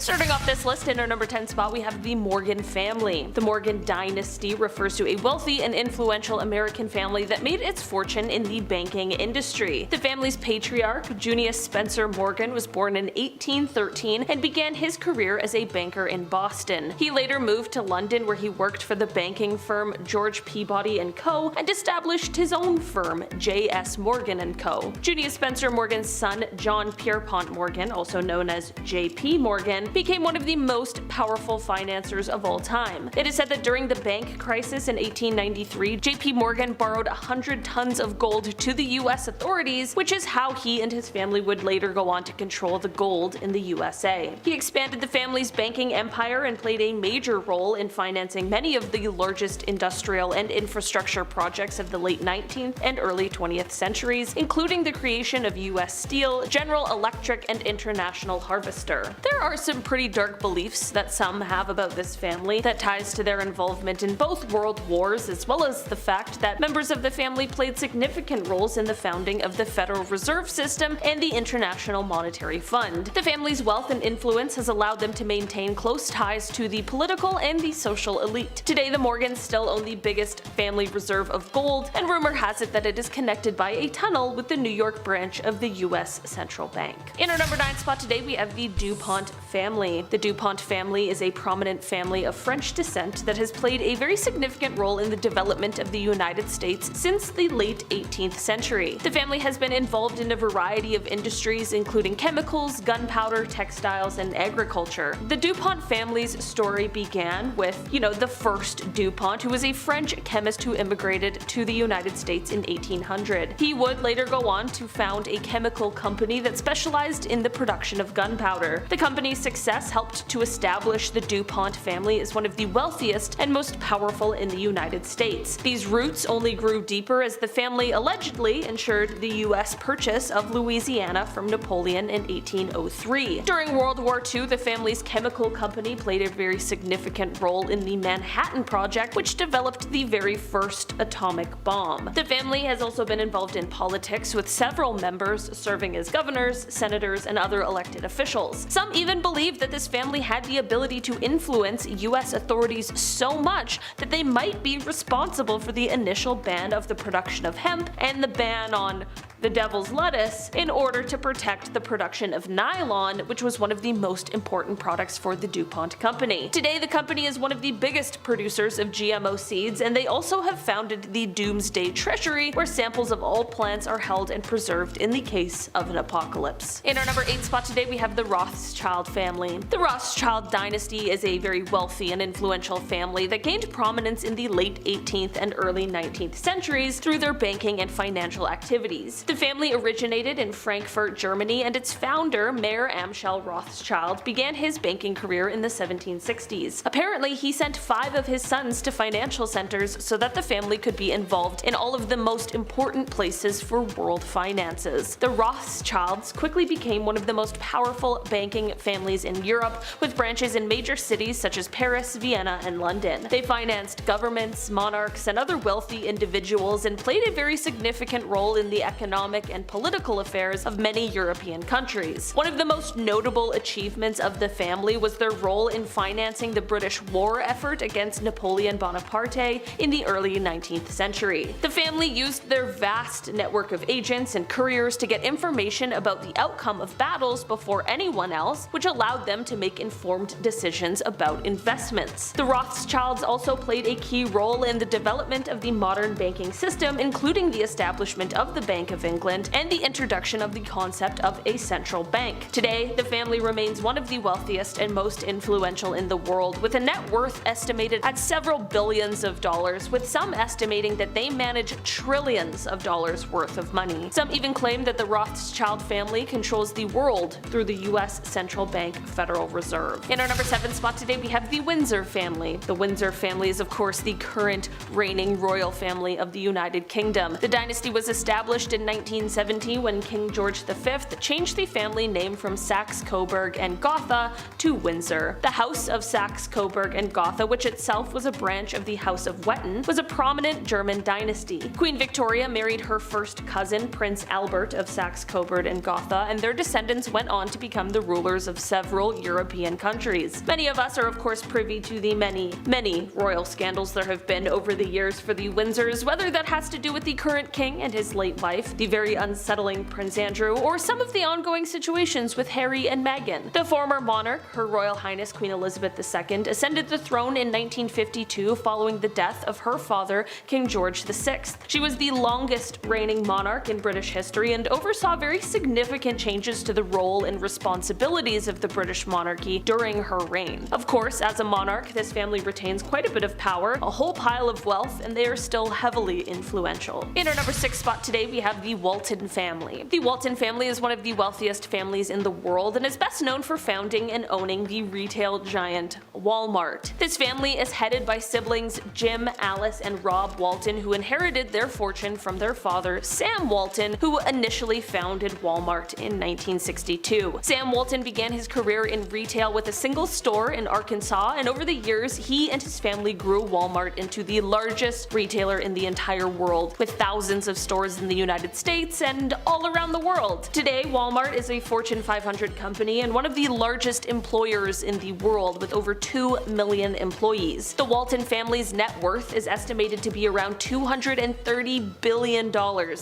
Starting off this list, in our number 10 spot we have the Morgan family. The Morgan dynasty refers to a wealthy and influential American family that made its fortune in the banking industry. The family's patriarch, Junius Spencer Morgan, was born in 1813 and began his career as a banker in Boston. He later moved to London, where he worked for the banking firm George Peabody & Co. and established his own firm, J.S. Morgan & Co. Junius Spencer Morgan's son, John Pierpont Morgan, also known as J.P. Morgan, became one of the most powerful financiers of all time. It is said that during the bank crisis in 1893, J.P. Morgan borrowed 100 tons of gold to the U.S. authorities, which is how he and his family would later go on to control the gold in the USA. He expanded the family's banking empire and played a major role in financing many of the largest industrial and infrastructure projects of the late 19th and early 20th centuries, including the creation of U.S. Steel, General Electric, and International Harvester. There are some pretty dark beliefs that some have about this family that ties to their involvement in both world wars, as well as the fact that members of the family played significant roles in the founding of the Federal Reserve System and the International Monetary Fund. The family's wealth and influence has allowed them to maintain close ties to the political and the social elite. Today, the Morgans still own the biggest family reserve of gold, and rumor has it that it is connected by a tunnel with the New York branch of the U.S. Central Bank. In our number 9 spot today, we have the DuPont family. The DuPont family is a prominent family of French descent that has played a very significant role in the development of the United States since the late 18th century. The family has been involved in a variety of industries, including chemicals, gunpowder, textiles, and agriculture. The DuPont family's story began with, the first DuPont, who was a French chemist who immigrated to the United States in 1800. He would later go on to found a chemical company that specialized in the production of gunpowder. The company's success helped to establish the DuPont family as one of the wealthiest and most powerful in the United States. These roots only grew deeper as the family allegedly ensured the U.S. purchase of Louisiana from Napoleon in 1803. During World War II, the family's chemical company played a very significant role in the Manhattan Project, which developed the very first atomic bomb. The family has also been involved in politics, with several members serving as governors, senators, and other elected officials. Some even believe that this family had the ability to influence U.S. authorities so much that they might be responsible for the initial ban of the production of hemp and the ban on the devil's lettuce in order to protect the production of nylon, which was one of the most important products for the DuPont company. Today, the company is one of the biggest producers of GMO seeds, and they also have founded the Doomsday Treasury, where samples of all plants are held and preserved in the case of an apocalypse. In our number 8 spot today, we have the Rothschild family. The Rothschild dynasty is a very wealthy and influential family that gained prominence in the late 18th and early 19th centuries through their banking and financial activities. The family originated in Frankfurt, Germany, and its founder, Mayer Amschel Rothschild, began his banking career in the 1760s. Apparently, he sent 5 of his sons to financial centers so that the family could be involved in all of the most important places for world finances. The Rothschilds quickly became one of the most powerful banking families in Europe, with branches in major cities such as Paris, Vienna, and London. They financed governments, monarchs, and other wealthy individuals, and played a very significant role in the economic and political affairs of many European countries. One of the most notable achievements of the family was their role in financing the British war effort against Napoleon Bonaparte in the early 19th century. The family used their vast network of agents and couriers to get information about the outcome of battles before anyone else, which allowed them to make informed decisions about investments. The Rothschilds also played a key role in the development of the modern banking system, including the establishment of the Bank of England and the introduction of the concept of a central bank. Today, the family remains one of the wealthiest and most influential in the world, with a net worth estimated at several billions of dollars, with some estimating that they manage trillions of dollars worth of money. Some even claim that the Rothschild family controls the world through the U.S. Central Bank Federal Reserve. In our number 7 spot today, we have the Windsor family. The Windsor family is, of course, the current reigning royal family of the United Kingdom. The dynasty was established in 1970 when King George V changed the family name from Saxe-Coburg and Gotha to Windsor. The House of Saxe-Coburg and Gotha, which itself was a branch of the House of Wettin, was a prominent German dynasty. Queen Victoria married her first cousin, Prince Albert of Saxe-Coburg and Gotha, and their descendants went on to become the rulers of several European countries. Many of us are of course privy to the many royal scandals there have been over the years for the Windsors, whether that has to do with the current king and his late wife, the very unsettling Prince Andrew, or some of the ongoing situations with Harry and Meghan. The former monarch, Her Royal Highness Queen Elizabeth II, ascended the throne in 1952 following the death of her father, King George VI. She was the longest reigning monarch in British history and oversaw very significant changes to the role and responsibilities of the British monarchy during her reign. Of course, as a monarch, this family retains quite a bit of power, a whole pile of wealth, and they are still heavily influential. In our number 6 spot today, we have the Walton family. The Walton family is one of the wealthiest families in the world and is best known for founding and owning the retail giant Walmart. This family is headed by siblings Jim, Alice, and Rob Walton, who inherited their fortune from their father, Sam Walton, who initially founded Walmart in 1962. Sam Walton began his career in retail with a single store in Arkansas, and over the years, he and his family grew Walmart into the largest retailer in the entire world, with thousands of stores in the United States and all around the world. Today, Walmart is a Fortune 500 company and one of the largest employers in the world, with over 2 million employees. The Walton family's net worth is estimated to be around $230 billion,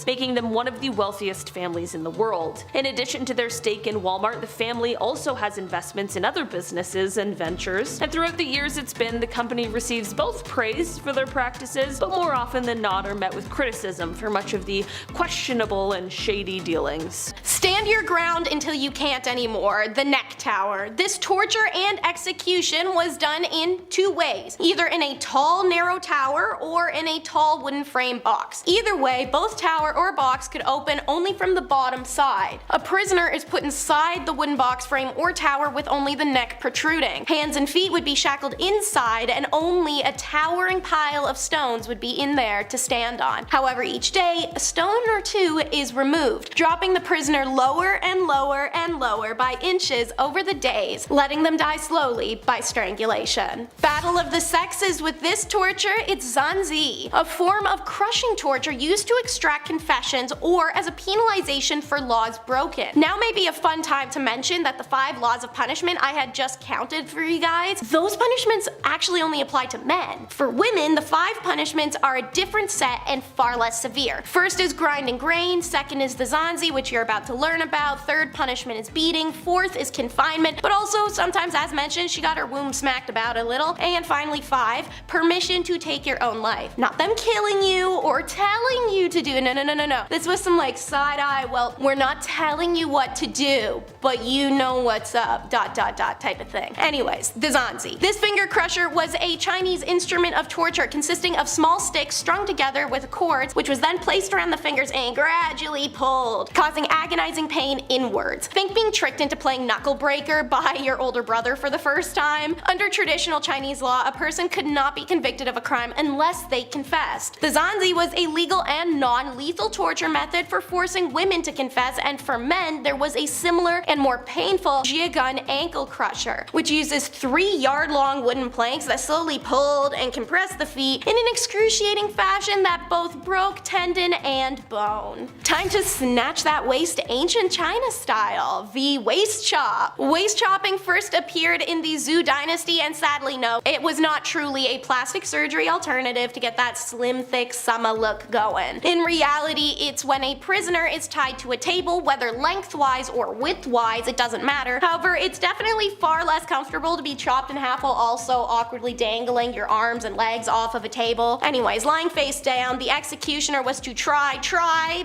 making them one of the wealthiest families in the world. In addition to their stake in Walmart, the family also has investments in other businesses and ventures, and throughout the years it's been, the company receives both praise for their practices, but more often than not are met with criticism for much of the questionable and shady dealings. Stand your ground until you can't anymore. The neck tower. This torture and execution was done in 2 ways, either in a tall narrow tower or in a tall wooden frame box. Either way, both tower or box could open only from the bottom side. A prisoner is put inside the wooden box frame or tower with only the neck protruding. Hands and feet would be shackled inside, and only a towering pile of stones would be in there to stand on. However, each day, a stone or 2 is removed, dropping the prisoner lower and lower and lower by inches over the days, letting them die slowly by strangulation. Battle of the sexes with this torture, it's Zanzi, a form of crushing torture used to extract confessions or as a penalization for laws broken. Now may be a fun time to mention that the 5 laws of punishment I had just counted for you guys, those punishments actually only apply to men. For women, the 5 punishments are a different set and far less severe. First is grinding grain, second is the Zanzi, which you're about to learn about, third punishment is beating, fourth is confinement, but also sometimes, as mentioned, she got her womb smacked about a little, and finally 5, permission to take your own life. Not them killing you or telling you to do, no. This was some like side-eye, well, we're not telling you what to do, but you know what's up, ... type of thing. Anyways, the Zanzi. This finger crusher was a Chinese instrument of torture consisting of small sticks strung together with cords, which was then placed around the fingers and gradually pulled, causing agonizing pain inwards. Think being tricked into playing knuckle breaker by your older brother for the first time. Under traditional Chinese law, a person could not be convicted of a crime unless they confessed. The Zanzi was a legal and non-lethal torture method for forcing women to confess, and for men there was a similar and more painful Jiagun ankle crusher, which uses 3-yard-long wooden planks that slowly pulled and compressed the feet in an excruciating fashion that both broke tendon and bone. Time to snatch that waist ancient China style, the waist chop. Waist chopping first appeared in the Zhou dynasty, and sadly no, it was not truly a plastic surgery alternative to get that slim thick summer look going. In reality, it's when a prisoner is tied to a table, whether lengthwise or widthwise, it doesn't matter. However, it's definitely far less comfortable to be chopped in half while also awkwardly dangling your arms and legs off of a table. Anyways, lying face down, the executioner was to try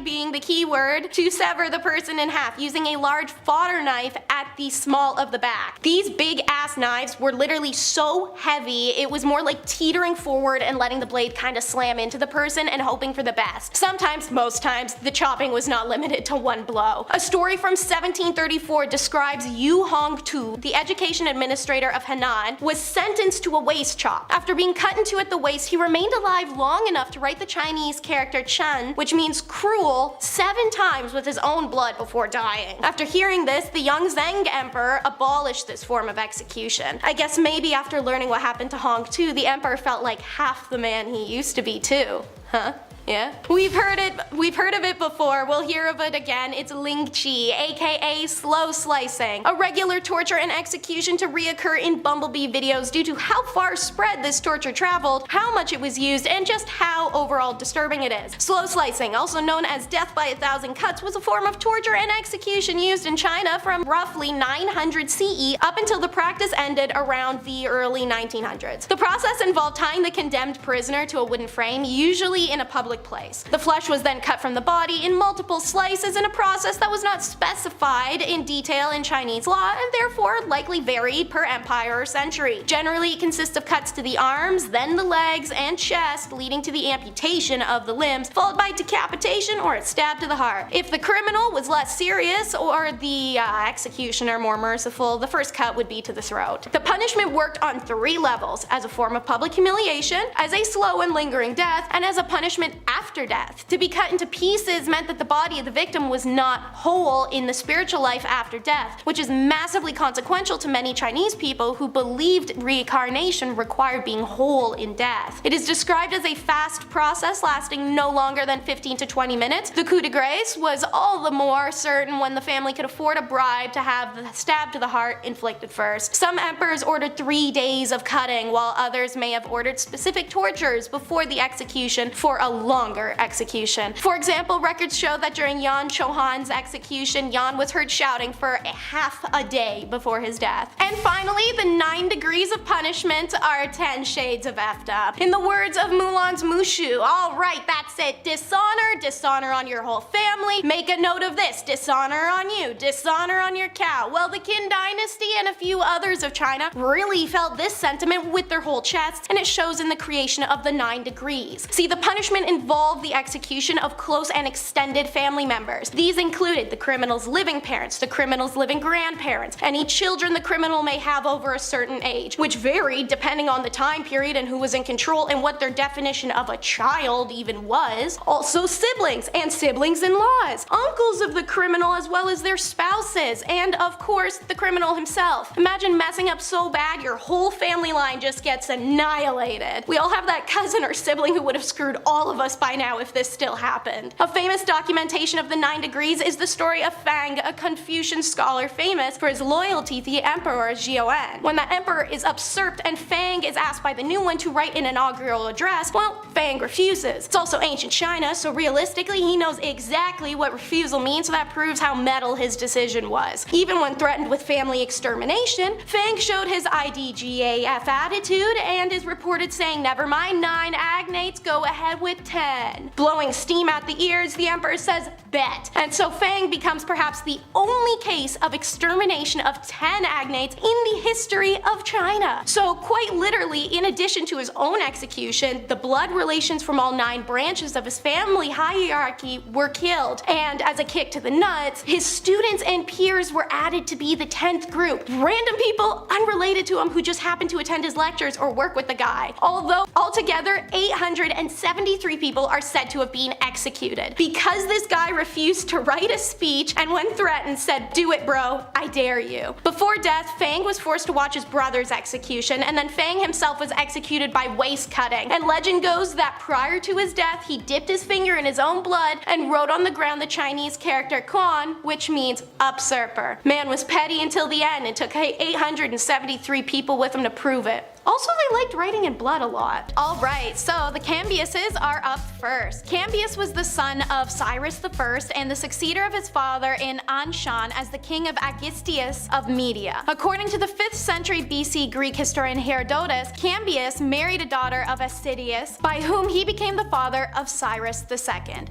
being the key word, to sever the person in half using a large fodder knife at the small of the back. These big ass cast knives were literally so heavy, it was more like teetering forward and letting the blade kind of slam into the person and hoping for the best. Sometimes, most times, the chopping was not limited to one blow. A story from 1734 describes Yu Hongtu, the education administrator of Henan, was sentenced to a waist chop. After being cut in two at the waist, he remained alive long enough to write the Chinese character Chen, which means cruel, 7 times with his own blood before dying. After hearing this, the young Zheng emperor abolished this form of execution. I guess maybe after learning what happened to Hongtu, the emperor felt like half the man he used to be too. Huh? Yeah? We've heard of it before, we'll hear of it again. It's Ling Chi, aka slow slicing, a regular torture and execution to reoccur in BumbleBee videos due to how far spread this torture traveled, how much it was used, and just how overall disturbing it is. Slow slicing, also known as death by 1,000 cuts, was a form of torture and execution used in China from roughly 900 CE up until the practice ended around the early 1900s. The process involved tying the condemned prisoner to a wooden frame, usually in a public place. The flesh was then cut from the body in multiple slices in a process that was not specified in detail in Chinese law and therefore likely varied per empire or century. Generally, it consists of cuts to the arms, then the legs and chest, leading to the amputation of the limbs, followed by decapitation or a stab to the heart. If the criminal was less serious or the executioner more merciful, the first cut would be to the throat. The punishment worked on 3 levels: as a form of public humiliation, as a slow and lingering death, and as a punishment after death. To be cut into pieces meant that the body of the victim was not whole in the spiritual life after death, which is massively consequential to many Chinese people who believed reincarnation required being whole in death. It is described as a fast process lasting no longer than 15 to 20 minutes. The coup de grace was all the more certain when the family could afford a bribe to have the stab to the heart inflicted first. Some emperors ordered 3 days of cutting, while others may have ordered specific tortures before the execution for a longer execution. For example, records show that during Yan Chouhan's execution, Yan was heard shouting for half a day before his death. And finally, the 9 degrees of punishment are 10 shades of effed up. In the words of Mulan's Mushu, alright, that's it. Dishonor, dishonor on your whole family. Make a note of this, dishonor on you, dishonor on your cow. Well, the Qin dynasty and a few others of China really felt this sentiment with their whole chests, and it shows in the creation of the 9 degrees. See, the punishment involved the execution of close and extended family members. These included the criminal's living parents, the criminal's living grandparents, any children the criminal may have over a certain age, which varied depending on the time period and who was in control and what their definition of a child even was. Also siblings and siblings-in-laws, uncles of the criminal as well as their spouses, and of course the criminal himself. Imagine messing up so bad your whole family line just gets annihilated. We all have that cousin or sibling who would have screwed all of us by now if this still happened. A famous documentation of the 9 degrees is the story of Fang, a Confucian scholar famous for his loyalty to the emperor Zhou. When the emperor is usurped and Fang is asked by the new one to write an inaugural address, well, Fang refuses. It's also ancient China, so realistically he knows exactly what refusal means, so that proves how metal his decision was. Even when threatened with family extermination, Fang showed his IDGAF attitude and is reported saying, "Never mind 9 agnates, go ahead with 10. Blowing steam out the ears, the emperor says, "Bet." And so Fang becomes perhaps the only case of extermination of 10 agnates in the history of China. So quite literally, in addition to his own execution, the blood relations from all 9 branches of his family hierarchy were killed. And as a kick to the nuts, his students and peers were added to be the 10th group. Random people unrelated to him who just happened to attend his lectures or work with the guy. Although altogether 873 people are said to have been executed because this guy refused to write a speech and when threatened said, "Do it bro, I dare you." Before death, Fang was forced to watch his brother's execution, and then Fang himself was executed by waist cutting. And legend goes that prior to his death, he dipped his finger in his own blood and wrote on the ground the Chinese character Quan, which means usurper. Man was petty until the end and took 873 people with him to prove it. Also, they liked writing in blood a lot. Alright, so the Cambyuses are up first. Cambyses was the son of Cyrus I and the successor of his father in Anshan as the king of Agistius of Media. According to the 5th century BC Greek historian Herodotus, Cambyses married a daughter of Astidius, by whom he became the father of Cyrus II.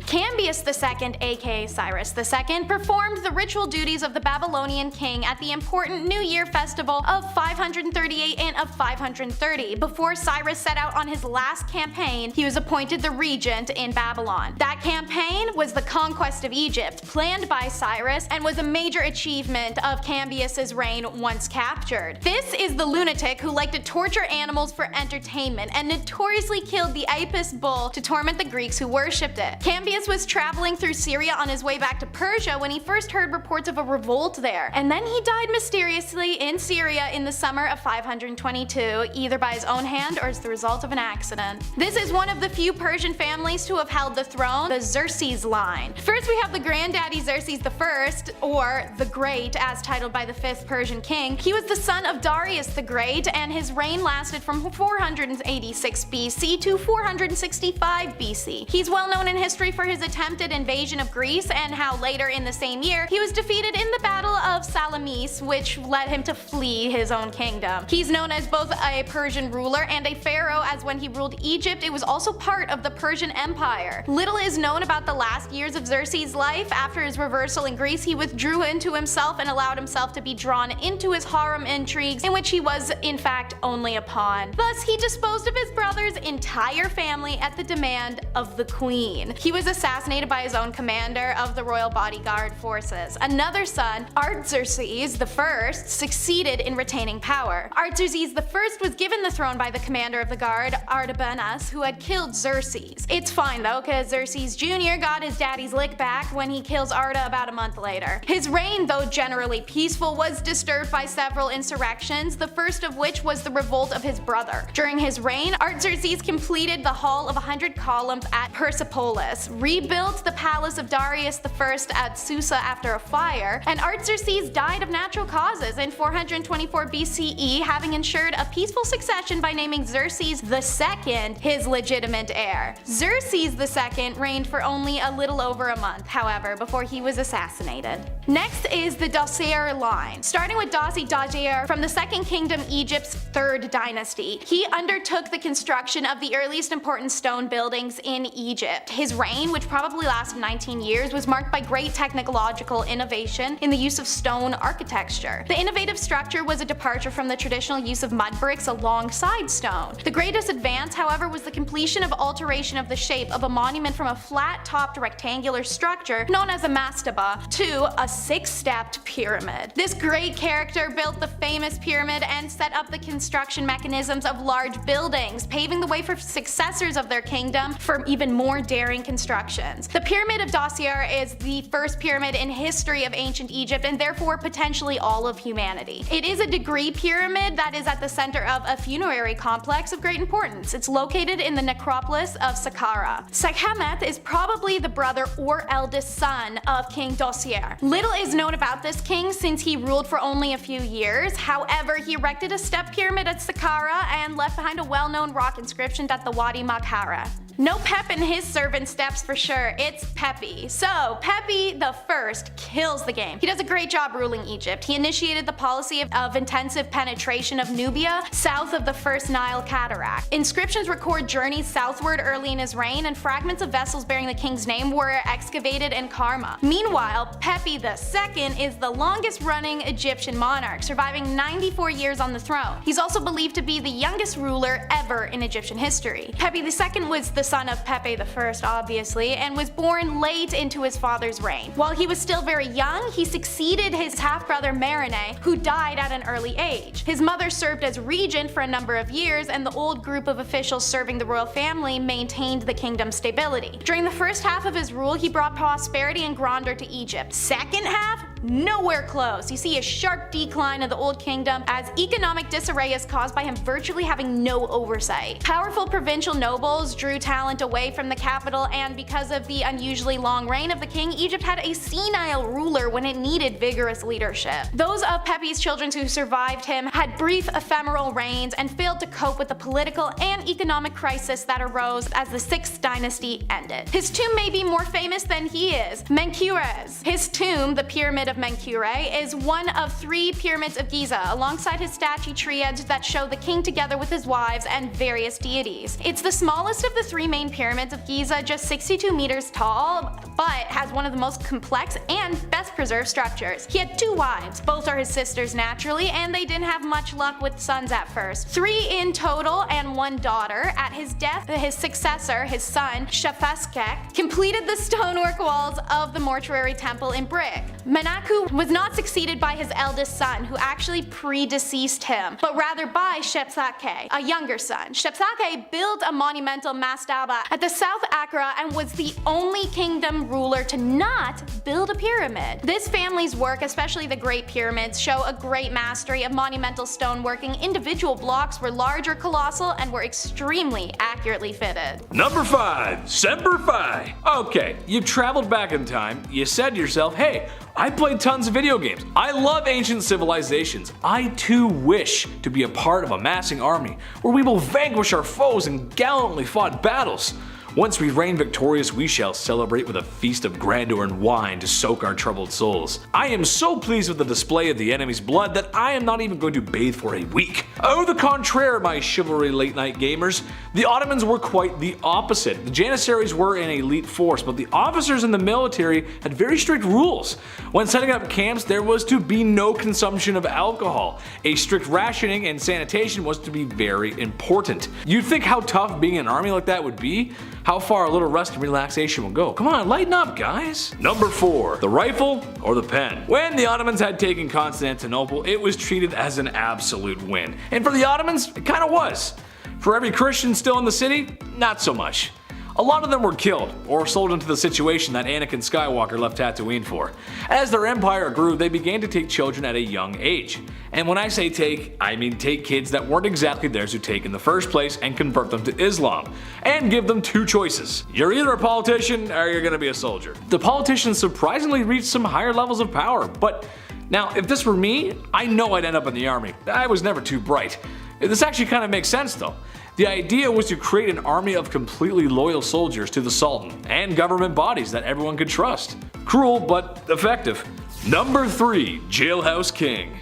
Cambyses II, aka Cyrus II, performed the ritual duties of the Babylonian king at the important New Year festival of 538 and of 530. Before Cyrus set out on his last campaign, he was appointed the regent in Babylon. That campaign was the conquest of Egypt, planned by Cyrus, and was a major achievement of Cambyses' reign once captured. This is the lunatic who liked to torture animals for entertainment and notoriously killed the Apis bull to torment the Greeks who worshipped it. Cambyses was traveling through Syria on his way back to Persia when he first heard reports of a revolt there, and then he died mysteriously in Syria in the summer of 522, either by his own hand or as the result of an accident. This is one of the few Persian families to have held the throne, the Xerxes line. First we have the granddaddy Xerxes I, or the Great as titled by the 5th Persian king. He was the son of Darius the Great, and his reign lasted from 486 BC to 465 BC. He's well known in history for his attempted invasion of Greece and how later in the same year he was defeated in the Battle of Salamis, which led him to flee his own kingdom. He's known as both a Persian ruler and a pharaoh, as when he ruled Egypt it was also part of the Persian Empire. Little is known about the last years of Xerxes' life. After his reversal in Greece, he withdrew into himself and allowed himself to be drawn into his harem intrigues, in which he was in fact only a pawn. Thus, he disposed of his brother's entire family at the demand of the queen. He was assassinated by his own commander of the royal bodyguard forces. Another son, Artaxerxes I, succeeded in retaining power. Artaxerxes I was given the throne by the commander of the guard, Artabanus, who had killed Xerxes. It's fine though, cause Xerxes Jr. got his daddy's lick back when he kills Arta about a month later. His reign, though generally peaceful, was disturbed by several insurrections, the first of which was the revolt of his brother. During his reign, Artaxerxes completed the Hall of 100 Columns at Persepolis, rebuilt the palace of Darius I at Susa after a fire, and Artaxerxes died of natural causes in 424 BCE, having ensured a peaceful succession by naming Xerxes II his legitimate heir. Xerxes II reigned for only a little over a month, however, before he was assassinated. Next is the Djoser line. Starting with Djoser from the Second Kingdom, Egypt's 3rd dynasty. He undertook the construction of the earliest important stone buildings in Egypt. His reign, which probably lasted 19 years, was marked by great technological innovation in the use of stone architecture. The innovative structure was a departure from the traditional use of mud bricks alongside stone. The greatest advance, however, was the completion of alteration of the shape of a monument from a flat-topped rectangular structure known as a mastaba to a 6-stepped pyramid. This great character built the famous pyramid and set up the construction mechanisms of large buildings, paving the way for successors of their kingdom for even more daring constructions. The Pyramid of Djoser is the first pyramid in history of ancient Egypt and therefore potentially all of humanity. It is a degree pyramid that is at the center of a funerary complex of great importance. It's located in the necropolis of Saqqara. Sekhmet is probably the brother or eldest son of King Djoser. Little is known about this king since he ruled for only a few years. However, he erected a step pyramid at Saqqara and left behind a well-known rock inscription at the Wadi Makhara. No Pep in his servant steps for sure, it's Pepi. So, Pepi the First kills the game. He does a great job ruling Egypt. He initiated the policy of intensive penetration of Nubia, south of the First Nile Cataract. Inscriptions record journeys southward early in his reign, and fragments of vessels bearing the king's name were excavated in Karma. Meanwhile, Pepi II is the longest-running Egyptian monarch, surviving 94 years on the throne. He's also believed to be the youngest ruler ever in Egyptian history. Pepi II was the son of Pepe I, obviously, and was born late into his father's reign. While he was still very young, he succeeded his half-brother Merene, who died at an early age. His mother served as regent for a number of years, and the old group of officials serving the royal family maintained the kingdom's stability. During the first half of his rule, he brought prosperity and grandeur to Egypt. Second half? Nowhere close. You see a sharp decline of the Old Kingdom as economic disarray is caused by him virtually having no oversight. Powerful provincial nobles drew talent away from the capital, and because of the unusually long reign of the king, Egypt had a senile ruler when it needed vigorous leadership. Those of Pepi's children who survived him had brief ephemeral reigns and failed to cope with the political and economic crisis that arose as the 6th dynasty ended. His tomb may be more famous than he is. Menkaures. His tomb, the Pyramid of Menkaure, is one of 3 pyramids of Giza, alongside his statue triads that show the king together with his wives and various deities. It's the smallest of the 3 main pyramids of Giza, just 62 meters tall, but has one of the most complex and best preserved structures. He had 2 wives, both are his sisters naturally, and they didn't have much luck with sons at first. 3 in total and 1 daughter. At his death, his successor, his son, Shafeskek, completed the stonework walls of the mortuary temple in brick. Menaku was not succeeded by his eldest son, who actually predeceased him, but rather by Shepsake, a younger son. Shepsake built a monumental mastaba at the South Accra and was the only kingdom ruler to not build a pyramid. This family's work, especially the Great Pyramids, show a great mastery of monumental stoneworking. Individual blocks were large or colossal and were extremely accurately fitted. Number 5. Semper Fi. Okay, you've traveled back in time, you said to yourself, hey, I played tons of video games. I love ancient civilizations. I too wish to be a part of a massing army where we will vanquish our foes and gallantly fought battles. Once we reign victorious, we shall celebrate with a feast of grandeur and wine to soak our troubled souls. I am so pleased with the display of the enemy's blood that I am not even going to bathe for a week. Au the contraire, my chivalry late night gamers. The Ottomans were quite the opposite. The Janissaries were an elite force, but the officers in the military had very strict rules. When setting up camps, there was to be no consumption of alcohol. A strict rationing and sanitation was to be very important. You'd think how tough being an army like that would be? How far a little rest and relaxation will go. Come on, lighten up, guys. Number 4. The rifle or the pen. When the Ottomans had taken Constantinople, it was treated as an absolute win. And for the Ottomans, it kinda was. For every Christian still in the city, not so much. A lot of them were killed, or sold into the situation that Anakin Skywalker left Tatooine for. As their empire grew, they began to take children at a young age. And when I say take, I mean take kids that weren't exactly theirs to take in the first place and convert them to Islam, and give them 2 choices. You're either a politician or you're gonna be a soldier. The politicians surprisingly reached some higher levels of power, but now if this were me, I know I'd end up in the army. I was never too bright. This actually kind of makes sense though. The idea was to create an army of completely loyal soldiers to the Sultan and government bodies that everyone could trust. Cruel, but effective. Number 3. Jailhouse King.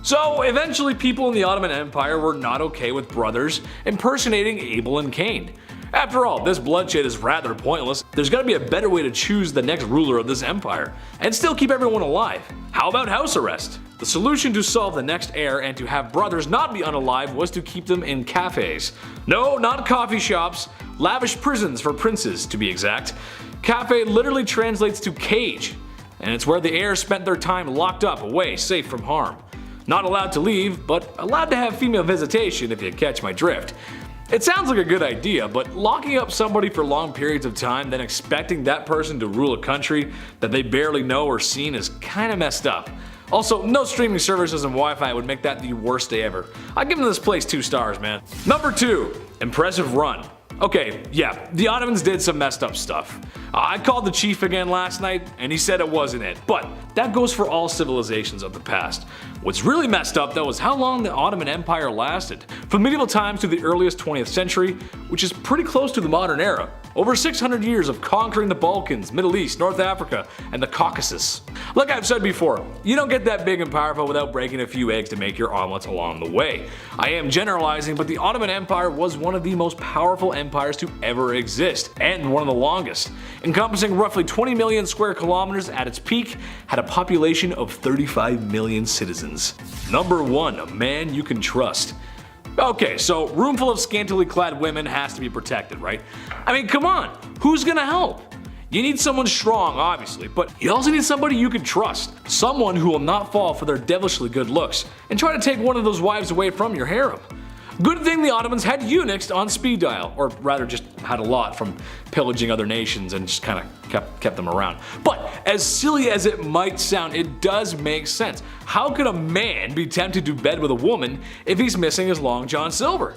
So eventually people in the Ottoman Empire were not okay with brothers impersonating Abel and Cain. After all, this bloodshed is rather pointless. There's gotta be a better way to choose the next ruler of this empire and still keep everyone alive. How about house arrest? The solution to solve the next heir and to have brothers not be unalive was to keep them in cafes. No, not coffee shops. Lavish prisons for princes, to be exact. Cafe literally translates to cage, and it's where the heirs spent their time locked up, away, safe from harm. Not allowed to leave, but allowed to have female visitation if you catch my drift. It sounds like a good idea, but locking up somebody for long periods of time, then expecting that person to rule a country that they barely know or seen is kinda messed up. Also, no streaming services and Wi-Fi would make that the worst day ever. I'd give this place 2 stars, man. Number 2. Impressive run. Okay, yeah, the Ottomans did some messed up stuff. I called the chief again last night, and he said it wasn't it. But that goes for all civilizations of the past. What's really messed up though is how long the Ottoman Empire lasted. From medieval times to the earliest 20th century, which is pretty close to the modern era. Over 600 years of conquering the Balkans, Middle East, North Africa, and the Caucasus. Like I've said before, you don't get that big and powerful without breaking a few eggs to make your omelets along the way. I am generalizing, but the Ottoman Empire was one of the most powerful empires to ever exist, and one of the longest. Encompassing roughly 20 million square kilometers at its peak, had a population of 35 million citizens. Number 1, a man you can trust. Okay, so room full of scantily clad women has to be protected, right? I mean, come on, who's gonna help? You need someone strong, obviously, but you also need somebody you can trust. Someone who will not fall for their devilishly good looks and try to take one of those wives away from your harem. Good thing the Ottomans had eunuchs on speed dial, or rather just had a lot from pillaging other nations and just kind of kept them around. But as silly as it might sound, it does make sense. How could a man be tempted to bed with a woman if he's missing his long John Silver?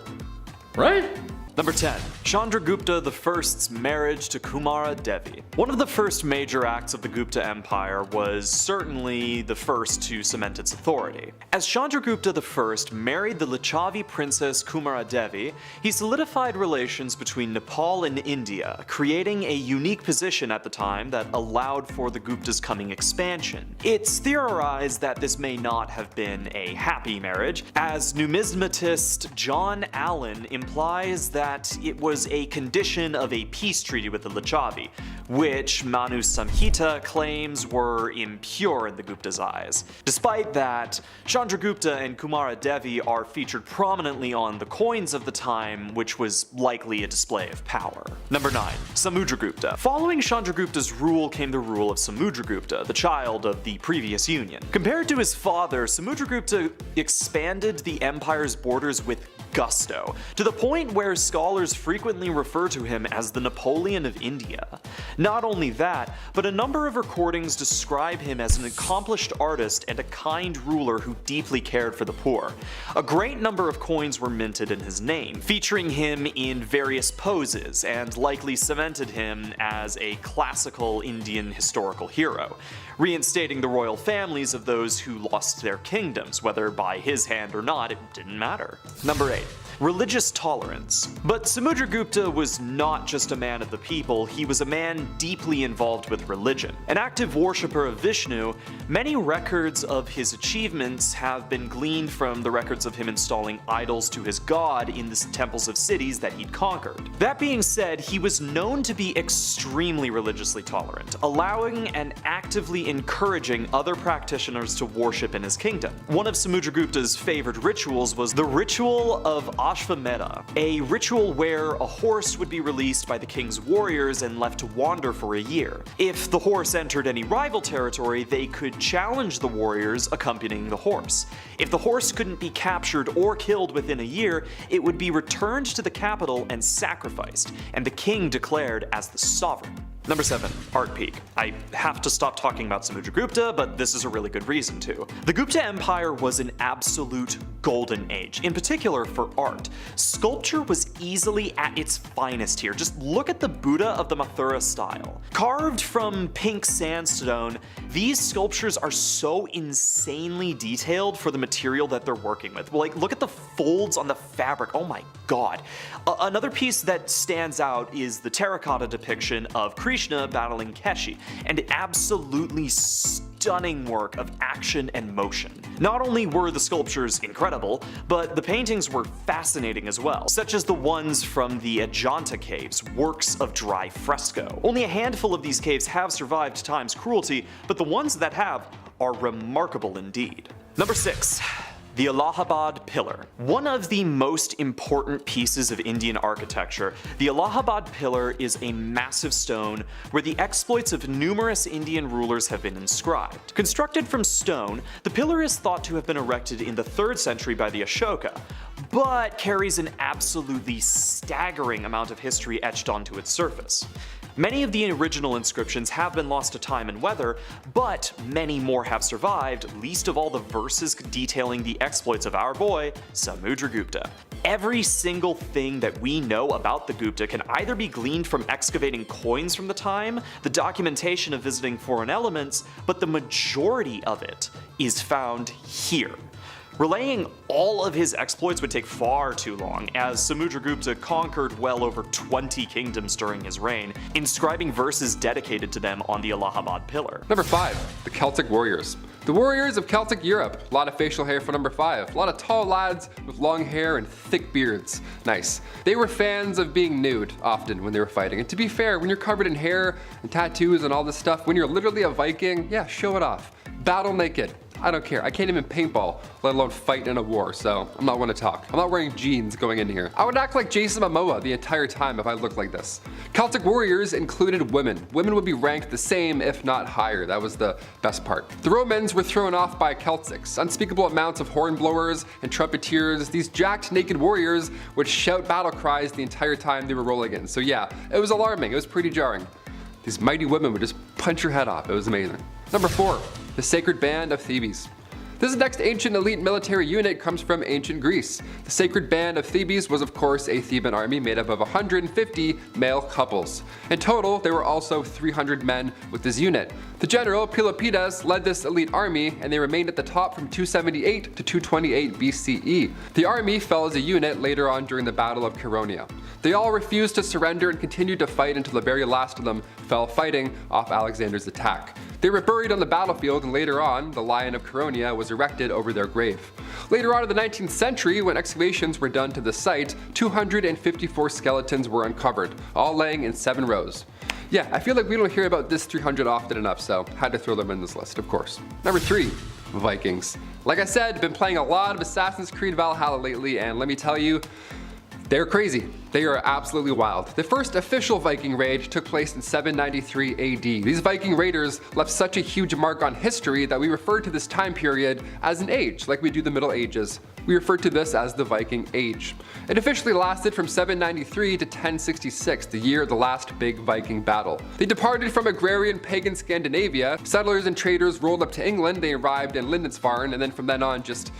Right? Number 10. Chandragupta I's marriage to Kumara Devi. One of the first major acts of the Gupta Empire was certainly the first to cement its authority. As Chandragupta I married the Licchavi princess Kumara Devi, he solidified relations between Nepal and India, creating a unique position at the time that allowed for the Gupta's coming expansion. It's theorized that this may not have been a happy marriage, as numismatist John Allen implies that it was a condition of a peace treaty with the Licchavi, which Manu Samhita claims were impure in the Gupta's eyes. Despite that, Chandragupta and Kumara Devi are featured prominently on the coins of the time, which was likely a display of power. Number 9. Samudragupta. Following Chandragupta's rule came the rule of Samudragupta, the child of the previous union. Compared to his father, Samudragupta expanded the empire's borders with gusto, to the point where scholars frequently refer to him as the Napoleon of India. Not only that, but a number of recordings describe him as an accomplished artist and a kind ruler who deeply cared for the poor. A great number of coins were minted in his name, featuring him in various poses, and likely cemented him as a classical Indian historical hero, reinstating the royal families of those who lost their kingdoms, whether by his hand or not, it didn't matter. Number 8. Religious tolerance. But Samudragupta was not just a man of the people, he was a man deeply involved with religion. An active worshipper of Vishnu, many records of his achievements have been gleaned from the records of him installing idols to his god in the temples of cities that he'd conquered. That being said, he was known to be extremely religiously tolerant, allowing and actively encouraging other practitioners to worship in his kingdom. One of Samudragupta's favorite rituals was the ritual of Ashvamedha, a ritual where a horse would be released by the king's warriors and left to wander for a year. If the horse entered any rival territory, they could challenge the warriors accompanying the horse. If the horse couldn't be captured or killed within a year, it would be returned to the capital and sacrificed, and the king declared as the sovereign. Number 7. Art peak. I have to stop talking about Samudragupta, but this is a really good reason to. The Gupta Empire was an absolute golden age, in particular for art. Sculpture was easily at its finest here. Just look at the Buddha of the Mathura style. Carved from pink sandstone, these sculptures are so insanely detailed for the material that they're working with. Like, look at the folds on the fabric, oh my god. Another piece that stands out is the terracotta depiction of Krishna battling Keshi, and absolutely stunning work of action and motion. Not only were the sculptures incredible, but the paintings were fascinating as well, such as the ones from the Ajanta caves, works of dry fresco. Only a handful of these caves have survived time's cruelty, but the ones that have are remarkable indeed. Number 6. The Allahabad Pillar. One of the most important pieces of Indian architecture, the Allahabad Pillar is a massive stone where the exploits of numerous Indian rulers have been inscribed. Constructed from stone, the pillar is thought to have been erected in the 3rd century by the Ashoka, but carries an absolutely staggering amount of history etched onto its surface. Many of the original inscriptions have been lost to time and weather, but many more have survived, least of all the verses detailing the exploits of our boy, Samudragupta. Every single thing that we know about the Gupta can either be gleaned from excavating coins from the time, the documentation of visiting foreign elements, but the majority of it is found here. Relaying all of his exploits would take far too long, as Samudragupta conquered well over 20 kingdoms during his reign, inscribing verses dedicated to them on the Allahabad Pillar. Number 5. The Celtic Warriors. The warriors of Celtic Europe. A lot of facial hair for number 5. A lot of tall lads with long hair and thick beards. Nice. They were fans of being nude, often, when they were fighting. And to be fair, when you're covered in hair and tattoos and all this stuff, when you're literally a Viking, yeah, show it off. Battle naked. I don't care. I can't even paintball, let alone fight in a war, so I'm not one to talk. I'm not wearing jeans going in here. I would act like Jason Momoa the entire time if I looked like this. Celtic warriors included women. Women would be ranked the same, if not higher. That was the best part. The Romans were thrown off by Celtics. Unspeakable amounts of hornblowers and trumpeters. These jacked naked warriors would shout battle cries the entire time they were rolling in. So yeah, it was alarming. It was pretty jarring. These mighty women would just punch your head off. It was amazing. Number 4, the Sacred Band of Thebes. This next ancient elite military unit comes from ancient Greece. The Sacred Band of Thebes was of course a Theban army made up of 150 male couples. In total, there were also 300 men with this unit. The general Pelopidas led this elite army, and they remained at the top from 278 to 228 BCE. The army fell as a unit later on during the Battle of Chaeronea. They all refused to surrender and continued to fight until the very last of them fell fighting off Alexander's attack. They were buried on the battlefield, and later on, the Lion of Chaeronea was erected over their grave. Later on in the 19th century, when excavations were done to the site, 254 skeletons were uncovered, all laying in 7 rows. Yeah, I feel like we don't hear about this 300 often enough, so had to throw them in this list, of course. Number 3, Vikings. Like I said, I've been playing a lot of Assassin's Creed Valhalla lately, and let me tell you, they're crazy. They are absolutely wild. The first official Viking raid took place in 793 AD. These Viking raiders left such a huge mark on history that we refer to this time period as an age, like we do the Middle Ages. We refer to this as the Viking Age. It officially lasted from 793 to 1066, the year of the last big Viking battle. They departed from agrarian pagan Scandinavia. Settlers and traders rolled up to England. They arrived in Lindisfarne, and then from then on just,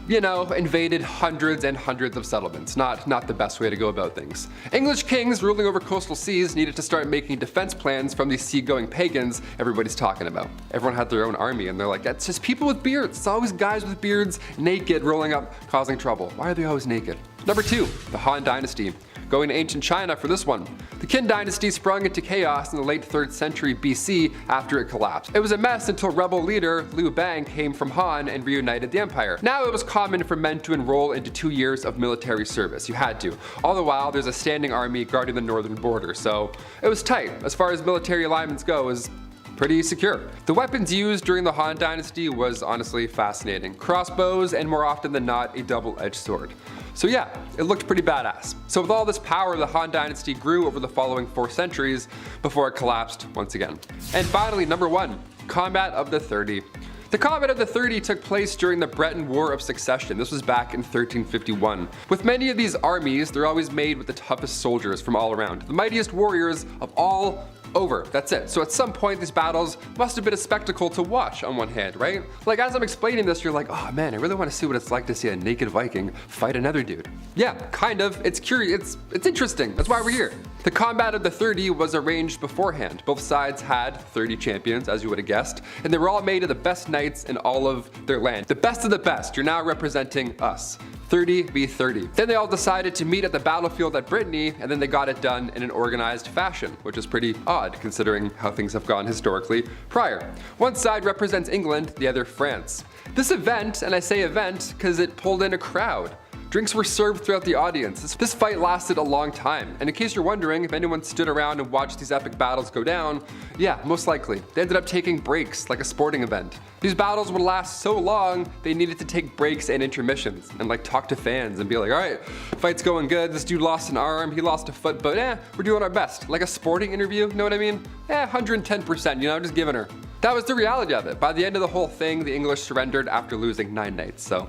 you know, invaded hundreds and hundreds of settlements. Not the best way to go about things. English kings ruling over coastal seas needed to start making defense plans from these seagoing pagans everybody's talking about. Everyone had their own army, and they're like, that's just people with beards. It's always guys with beards, naked, rolling up, causing trouble. Why are they always naked? Number 2, the Han Dynasty. Going to ancient China for this one. The Qin dynasty sprung into chaos in the late 3rd century BC after it collapsed. It was a mess until rebel leader Liu Bang came from Han and reunited the empire. Now it was common for men to enroll into 2 years of military service. You had to. All the while, there's a standing army guarding the northern border, so it was tight. As far as military alignments go, it was pretty secure. The weapons used during the Han Dynasty was honestly fascinating. Crossbows, and more often than not, a double-edged sword. So yeah, it looked pretty badass. So with all this power, the Han Dynasty grew over the following 4 centuries before it collapsed once again. And finally, number 1, Combat of the 30. The Combat of the 30 took place during the Breton War of Succession. This was back in 1351. With many of these armies, they're always made with the toughest soldiers from all around, the mightiest warriors of all over. That's it. So at some point, these battles must have been a spectacle to watch on one hand, right? Like as I'm explaining this, you're like, oh man, I really want to see what it's like to see a naked Viking fight another dude. Yeah, kind of. It's curious. It's interesting. That's why we're here. The Combat of the 30 was arranged beforehand. Both sides had 30 champions, as you would have guessed, and they were all made of the best knights in all of their land. The best of the best. You're now representing us. 30 v 30. Then they all decided to meet at the battlefield at Brittany, and then they got it done in an organized fashion, which is pretty odd considering how things have gone historically prior. One side represents England, the other France. This event, and I say event because it pulled in a crowd. Drinks were served throughout the audience. This fight lasted a long time, and in case you're wondering if anyone stood around and watched these epic battles go down, yeah, most likely. They ended up taking breaks like a sporting event. These battles would last so long, they needed to take breaks and intermissions, and like talk to fans and be like, alright, fight's going good, this dude lost an arm, he lost a foot, but we're doing our best. Like a sporting interview, you know what I mean? 110%, you know, just giving her. That was the reality of it. By the end of the whole thing, the English surrendered after losing 9 knights, so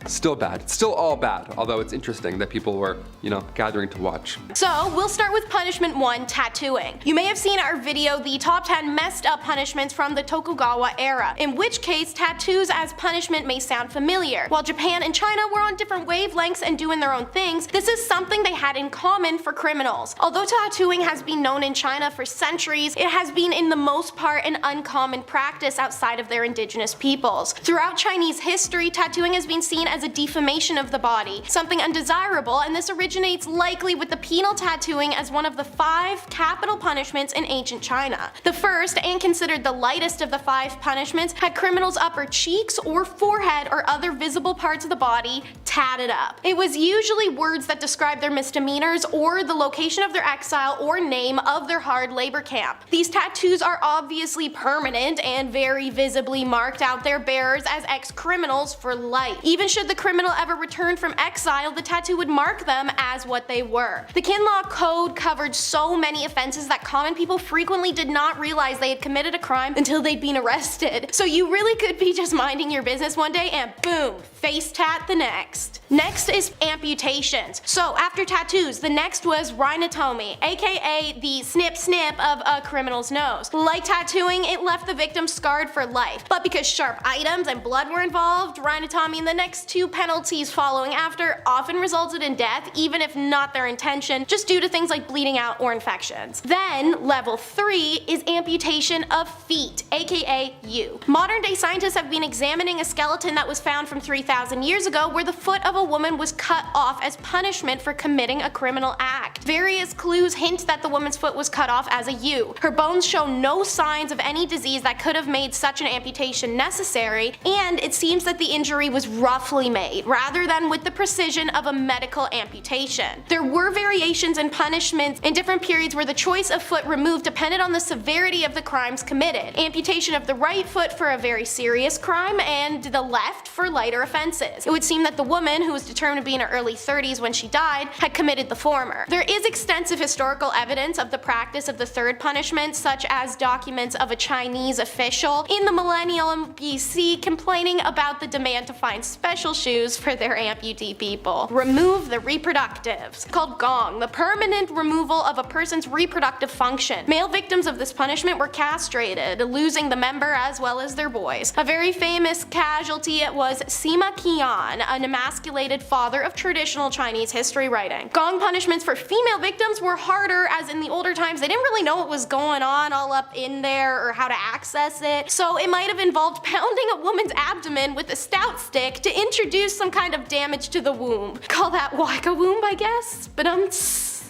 still bad. It's still all bad, although it's interesting that people were, you know, gathering to watch. So we'll start with punishment 1, tattooing. You may have seen our video, the top 10 messed up punishments from the Tokugawa era, in which case tattoos as punishment may sound familiar. While Japan and China were on different wavelengths and doing their own things, this is something they had in common for criminals. Although tattooing has been known in China for centuries, it has been in the most part an uncommon practice outside of their indigenous peoples. Throughout Chinese history, tattooing has been seen as a defamation of the body, something undesirable, and this originates likely with the penal tattooing as one of the 5 capital punishments in ancient China. The first, and considered the lightest of the 5 punishments, had criminals' upper cheeks or forehead or other visible parts of the body tatted up. It was usually words that described their misdemeanors or the location of their exile or name of their hard labor camp. These tattoos are obviously permanent and very visibly marked out their bearers as ex-criminals for life. Even should the criminal ever return from exile, the tattoo would mark them as what they were. The Kinlaw Code covered so many offenses that common people frequently did not realize they had committed a crime until they'd been arrested. So you really could be just minding your business one day and boom, face tat the next. Next is amputations. So after tattoos, the next was rhinotomy, aka the snip snip of a criminal's nose. Like tattooing, it left the victim scarred for life. But because sharp items and blood were involved, rhinotomy and the next 2 penalties following after often resulted in death, even if not their intention, just due to things like bleeding out or infections. Then, level 3 is amputation of feet, aka you. Modern day scientists have been examining a skeleton that was found from 3,000 years ago where the foot of a woman was cut off as punishment for committing a criminal act. Various clues hint that the woman's foot was cut off as a U. Her bones show no signs of any disease that could have made such an amputation necessary, and it seems that the injury was roughly made, rather than with the precision of a medical amputation. There were variations in punishments in different periods where the choice of foot removed depended on the severity of the crimes committed. Amputation of the right foot for a very serious crime, and the left for lighter offenses. It would seem that the woman, who was determined to be in her early 30s when she died, had committed the former. There is extensive historical evidence of the practice of the third punishment, such as documents of a Chinese official in the millennium BC complaining about the demand to find special shoes for their amputee people. Remove the reproductives. Called gong, the permanent removal of a person's reproductive function. Male victims of this punishment were castrated, losing the member as well as their boys. A very famous casualty was Sima Qian, an emasculated father of traditional Chinese history writing. Gong punishments for female victims were harder, as in the older times they didn't really know what was going on all up in there or how to access it, so it might have involved pounding a woman's abdomen with a stout stick to introduce some kind of damage to the womb. Call that waka womb, I guess? But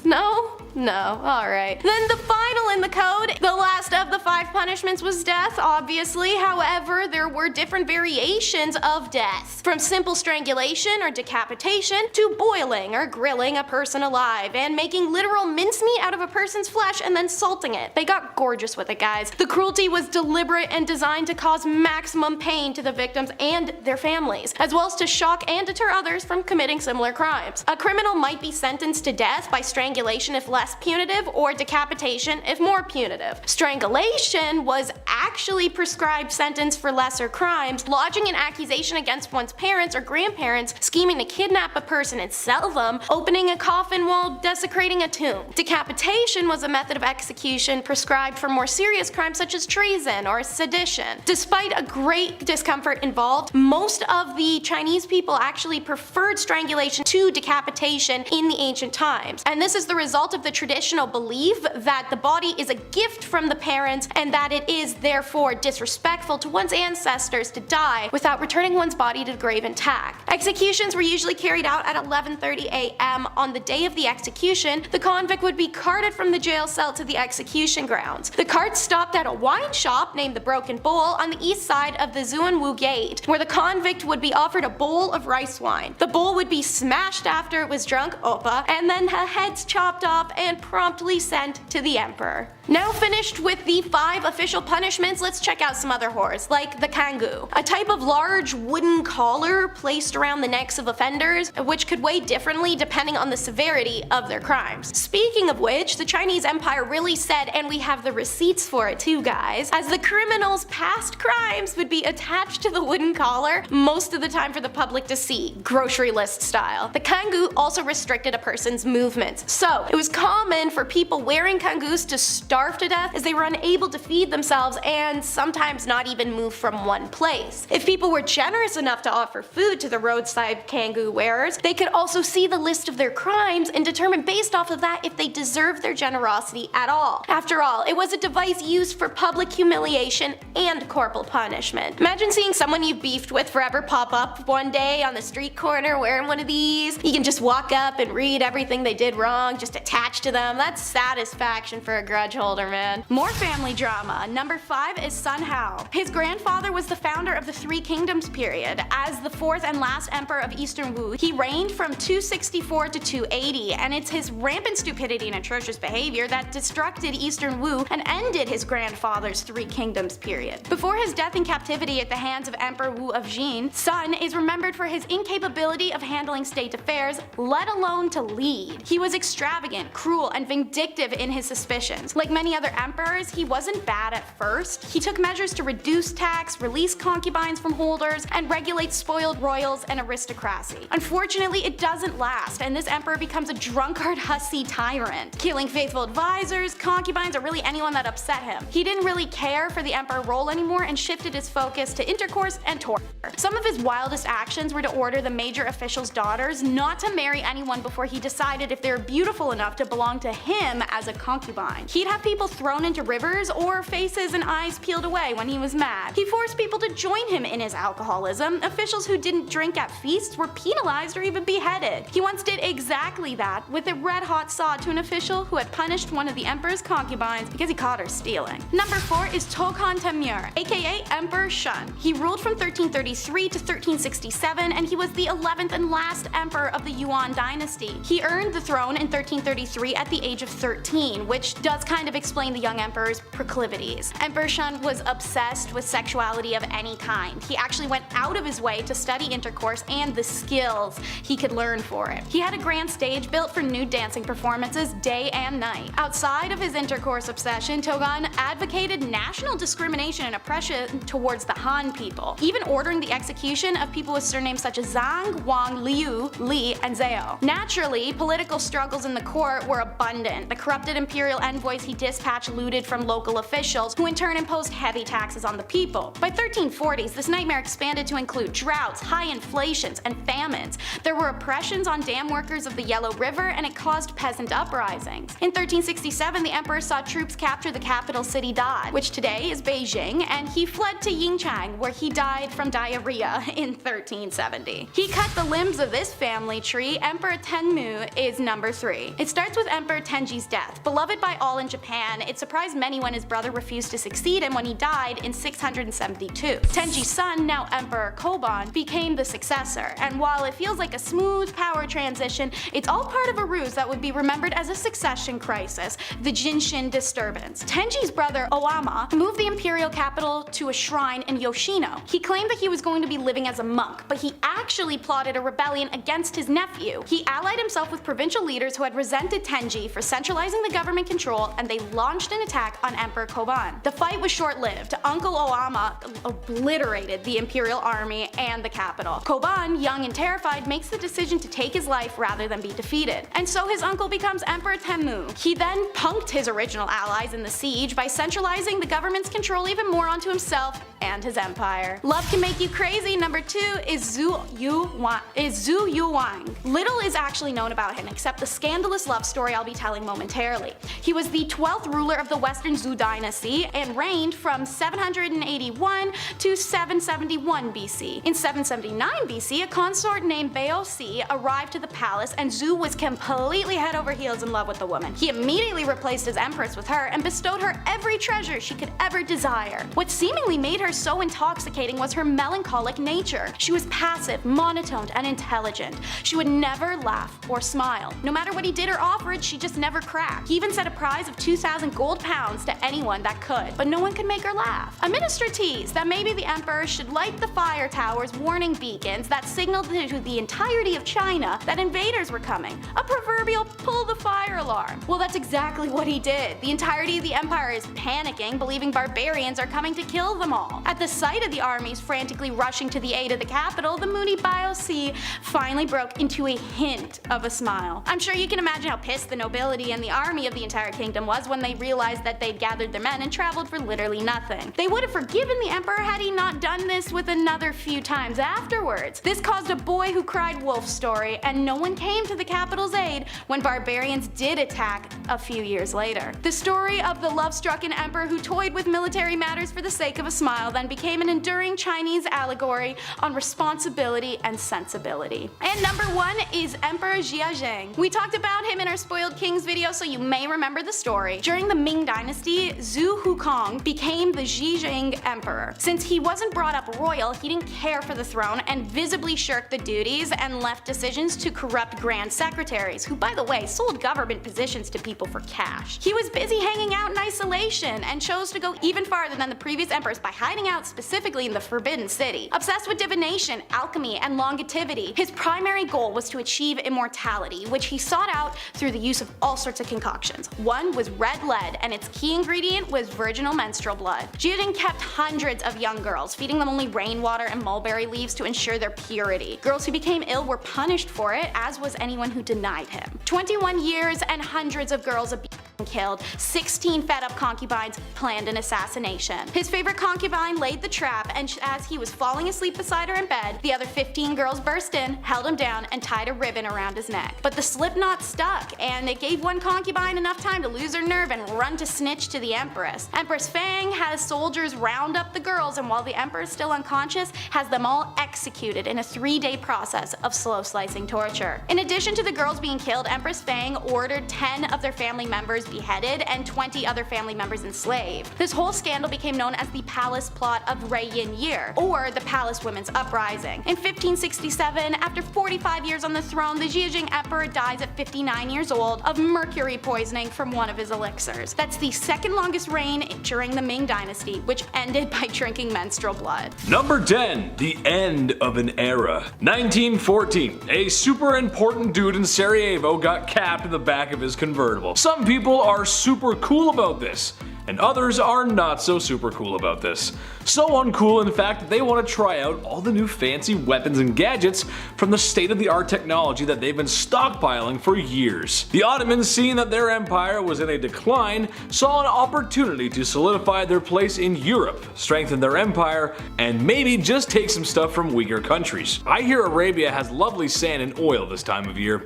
no? No, alright. Then the final in the code, the last of the 5 punishments, was death, obviously. However, there were different variations of death, from simple strangulation or decapitation to boiling or grilling a person alive and making literal mincemeat out of a person's flesh and then salting it. They got gorgeous with it, guys. The cruelty was deliberate and designed to cause maximum pain to the victims and their families, as well as to shock and deter others from committing similar crimes. A criminal might be sentenced to death by strangulation if less punitive, or decapitation if more punitive. Strangulation was actually prescribed sentence for lesser crimes, lodging an accusation against one's parents or grandparents, scheming to kidnap a person and sell them, opening a coffin while desecrating a tomb. Decapitation was a method of execution prescribed for more serious crimes such as treason or sedition. Despite a great discomfort involved, most of the Chinese people actually preferred strangulation to decapitation in the ancient times, and this is the result of the traditional belief that the body is a gift from the parents and that it is therefore disrespectful to one's ancestors to die without returning one's body to the grave intact. Executions were usually carried out at 11:30 a.m. on the day of the execution. The convict would be carted from the jail cell to the execution grounds. The cart stopped at a wine shop named the Broken Bowl on the east side of the Zuanwu Gate, where the convict would be offered a bowl of rice wine. The bowl would be smashed after it was drunk, oppa, and then her heads chopped off and promptly sent to the emperor. Now finished with the 5 official punishments, let's check out some other horrors, like the kangu, a type of large wooden collar placed around the necks of offenders, which could weigh differently depending on the severity of their crimes. Speaking of which, the Chinese Empire really said, and we have the receipts for it too, guys, as the criminals' past crimes would be attached to the wooden collar, most of the time for the public to see, grocery list style. The kangu also restricted a person's movements, so it was common for people wearing kangus to starve starve to death as they were unable to feed themselves and sometimes not even move from one place. If people were generous enough to offer food to the roadside kangoo wearers, they could also see the list of their crimes and determine based off of that if they deserved their generosity at all. After all, it was a device used for public humiliation and corporal punishment. Imagine seeing someone you've beefed with forever pop up one day on the street corner wearing one of these. You can just walk up and read everything they did wrong, just attached to them. That's satisfaction for a grudge holder, man. More family drama. Number 5 is Sun Hao. His grandfather was the founder of the Three Kingdoms period. As the 4th and last emperor of Eastern Wu, he reigned from 264 to 280, and it's his rampant stupidity and atrocious behavior that destructed Eastern Wu and ended his grandfather's Three Kingdoms period. Before his death in captivity at the hands of Emperor Wu of Jin, Sun is remembered for his incapability of handling state affairs, let alone to lead. He was extravagant, cruel, and vindictive in his suspicions. Like many other emperors, he wasn't bad at first. He took measures to reduce tax, release concubines from holders, and regulate spoiled royals and aristocracy. Unfortunately, it doesn't last, and this emperor becomes a drunkard, hussy tyrant, killing faithful advisors, concubines, or really anyone that upset him. He didn't really care for the emperor role anymore and shifted his focus to intercourse and torture. Some of his wildest actions were to order the major officials' daughters not to marry anyone before he decided if they were beautiful enough to belong to him as a concubine. He'd have people thrown into rivers or faces and eyes peeled away when he was mad. He forced people to join him in his alcoholism. Officials who didn't drink at feasts were penalized or even beheaded. He once did exactly that with a red-hot saw to an official who had punished one of the emperor's concubines because he caught her stealing. Number 4 is Tokan Temür, aka Emperor Shun. He ruled from 1333 to 1367, and he was the 11th and last emperor of the Yuan dynasty. He earned the throne in 1333 at the age of 13, which does kind of explain the young emperor's proclivities. Emperor Shun was obsessed with sexuality of any kind. He actually went out of his way to study intercourse and the skills he could learn for it. He had a grand stage built for nude dancing performances day and night. Outside of his intercourse obsession, Togan advocated national discrimination and oppression towards the Han people, even ordering the execution of people with surnames such as Zhang, Wang, Liu, Li, and Zhao. Naturally, political struggles in the court were abundant. The corrupted imperial envoys he dispatched looted from local officials, who in turn imposed heavy taxes on the people. By 1340s, this nightmare expanded to include droughts, high inflations, and famines. There were oppressions on dam workers of the Yellow River, and it caused peasant uprisings. In 1367, the emperor saw troops capture the capital city Dai, which today is Beijing, and he fled to Yingchang, where he died from diarrhea in 1370. He cut the limbs of this family tree. Emperor Tenmu is number 3. It starts with Emperor Tenji's death. Beloved by all in Japan, it surprised many when his brother refused to succeed him when he died in 672. Tenji's son, now Emperor Koban, became the successor, and while it feels like a smooth power transition, it's all part of a ruse that would be remembered as a succession crisis, the Jinshin disturbance. Tenji's brother Oama moved the imperial capital to a shrine in Yoshino. He claimed that he was going to be living as a monk, but he actually plotted a rebellion against his nephew. He allied himself with provincial leaders who had resented Tenji for centralizing the government control, and they launched an attack on Emperor Koban. The fight was short-lived. Uncle Oama obliterated the imperial army and the capital. Koban, young and terrified, makes the decision to take his life rather than be defeated. And so his uncle becomes Emperor Tenmu. He then punked his original allies in the siege by centralizing the government's control even more onto himself and his empire. Love can make you crazy. Number 2 is Zhu Yuwang. Little is actually known about him except the scandalous love story I'll be telling momentarily. He was the 12th ruler of the Western Zhou dynasty and reigned from 781 to 771 BC. In 779 BC, a consort named Baosi arrived to the palace, and Zhu was completely head over heels in love with the woman. He immediately replaced his empress with her and bestowed her every treasure she could ever desire. What seemingly made her so intoxicating was her melancholic nature. She was passive, monotoned, and intelligent. She would never laugh or smile. No matter what he did or offered, she just never cracked. He even set a prize of 2,000 gold pounds to anyone that could, but no one could make her laugh. A minister teased that maybe the emperor should light the fire towers warning beacons that signaled to the entirety of China that invaders were coming. A proverbial pull the fire alarm. Well, that's exactly what he did. The entirety of the empire is panicking, believing barbarians are coming to kill them all. At the sight of the armies frantically rushing to the aid of the capital, the moody Baosi finally broke into a hint of a smile. I'm sure you can imagine how pissed the nobility and the army of the entire kingdom was pause when they realized that they'd gathered their men and traveled for literally nothing. They would have forgiven the emperor had he not done this with another few times afterwards. This caused a boy who cried wolf story, and no one came to the capital's aid when barbarians did attack a few years later. The story of the love-stricken emperor who toyed with military matters for the sake of a smile then became an enduring Chinese allegory on responsibility and sensibility. And number 1 is Emperor Zhang. We talked about him in our Spoiled Kings video, so you may remember the story. During the Ming Dynasty, Zhu Hukong became the Zhang emperor. Since he wasn't brought up royal, he didn't care for the throne and visibly shirked the duties and left decisions to corrupt grand secretaries, who by the way sold government positions to people for cash. He was busy hanging out in isolation and chose to go even farther than the previous emperors by hiding out specifically in the Forbidden City. Obsessed with divination, alchemy, and longevity, his primary goal was to achieve immortality, which he sought out through the use of all sorts of concoctions. One was red lead, and its key ingredient was virginal menstrual blood. Zhang kept hundreds of young girls, feeding them only rainwater and mulberry leaves to ensure their purity. Girls who became ill were punished for it, as was anyone who denied him. 21 years and hundreds of girls abused and killed. 16 fed-up concubines planned an assassination. His favorite concubine laid the trap, and as he was falling asleep beside her in bed, the other 15 girls burst in, held him down, and tied a ribbon around his neck. But the slip knot stuck, and it gave one concubine enough time to lose her nerve and run to snitch to the empress. Empress Fang has soldiers round up the girls, and while the emperor is still unconscious, has them all executed in a 3-day process of slow slicing torture. In addition to the girls being killed, Empress Fang ordered 10 of their family members beheaded and 20 other family members enslaved. This whole scandal became known as the Palace Plot of Ray Yin Year, or the Palace Women's Uprising. In 1567, after 45 years on the throne, the Zhang Emperor dies at 59 years old of mercury poisoning from one of his elixirs. That's the second longest reign during the Ming Dynasty, which ended by drinking menstrual blood. Number 10. The end of an era. 1914. A super important dude in Sarajevo got capped in the back of his convertible. Some people are super cool about this, and others are not so super cool about this. So uncool in fact that they want to try out all the new fancy weapons and gadgets from the state-of-the-art technology that they've been stockpiling for years. The Ottomans, seeing that their empire was in a decline, saw an opportunity to solidify their place in Europe, strengthen their empire, and maybe just take some stuff from weaker countries. I hear Arabia has lovely sand and oil this time of year.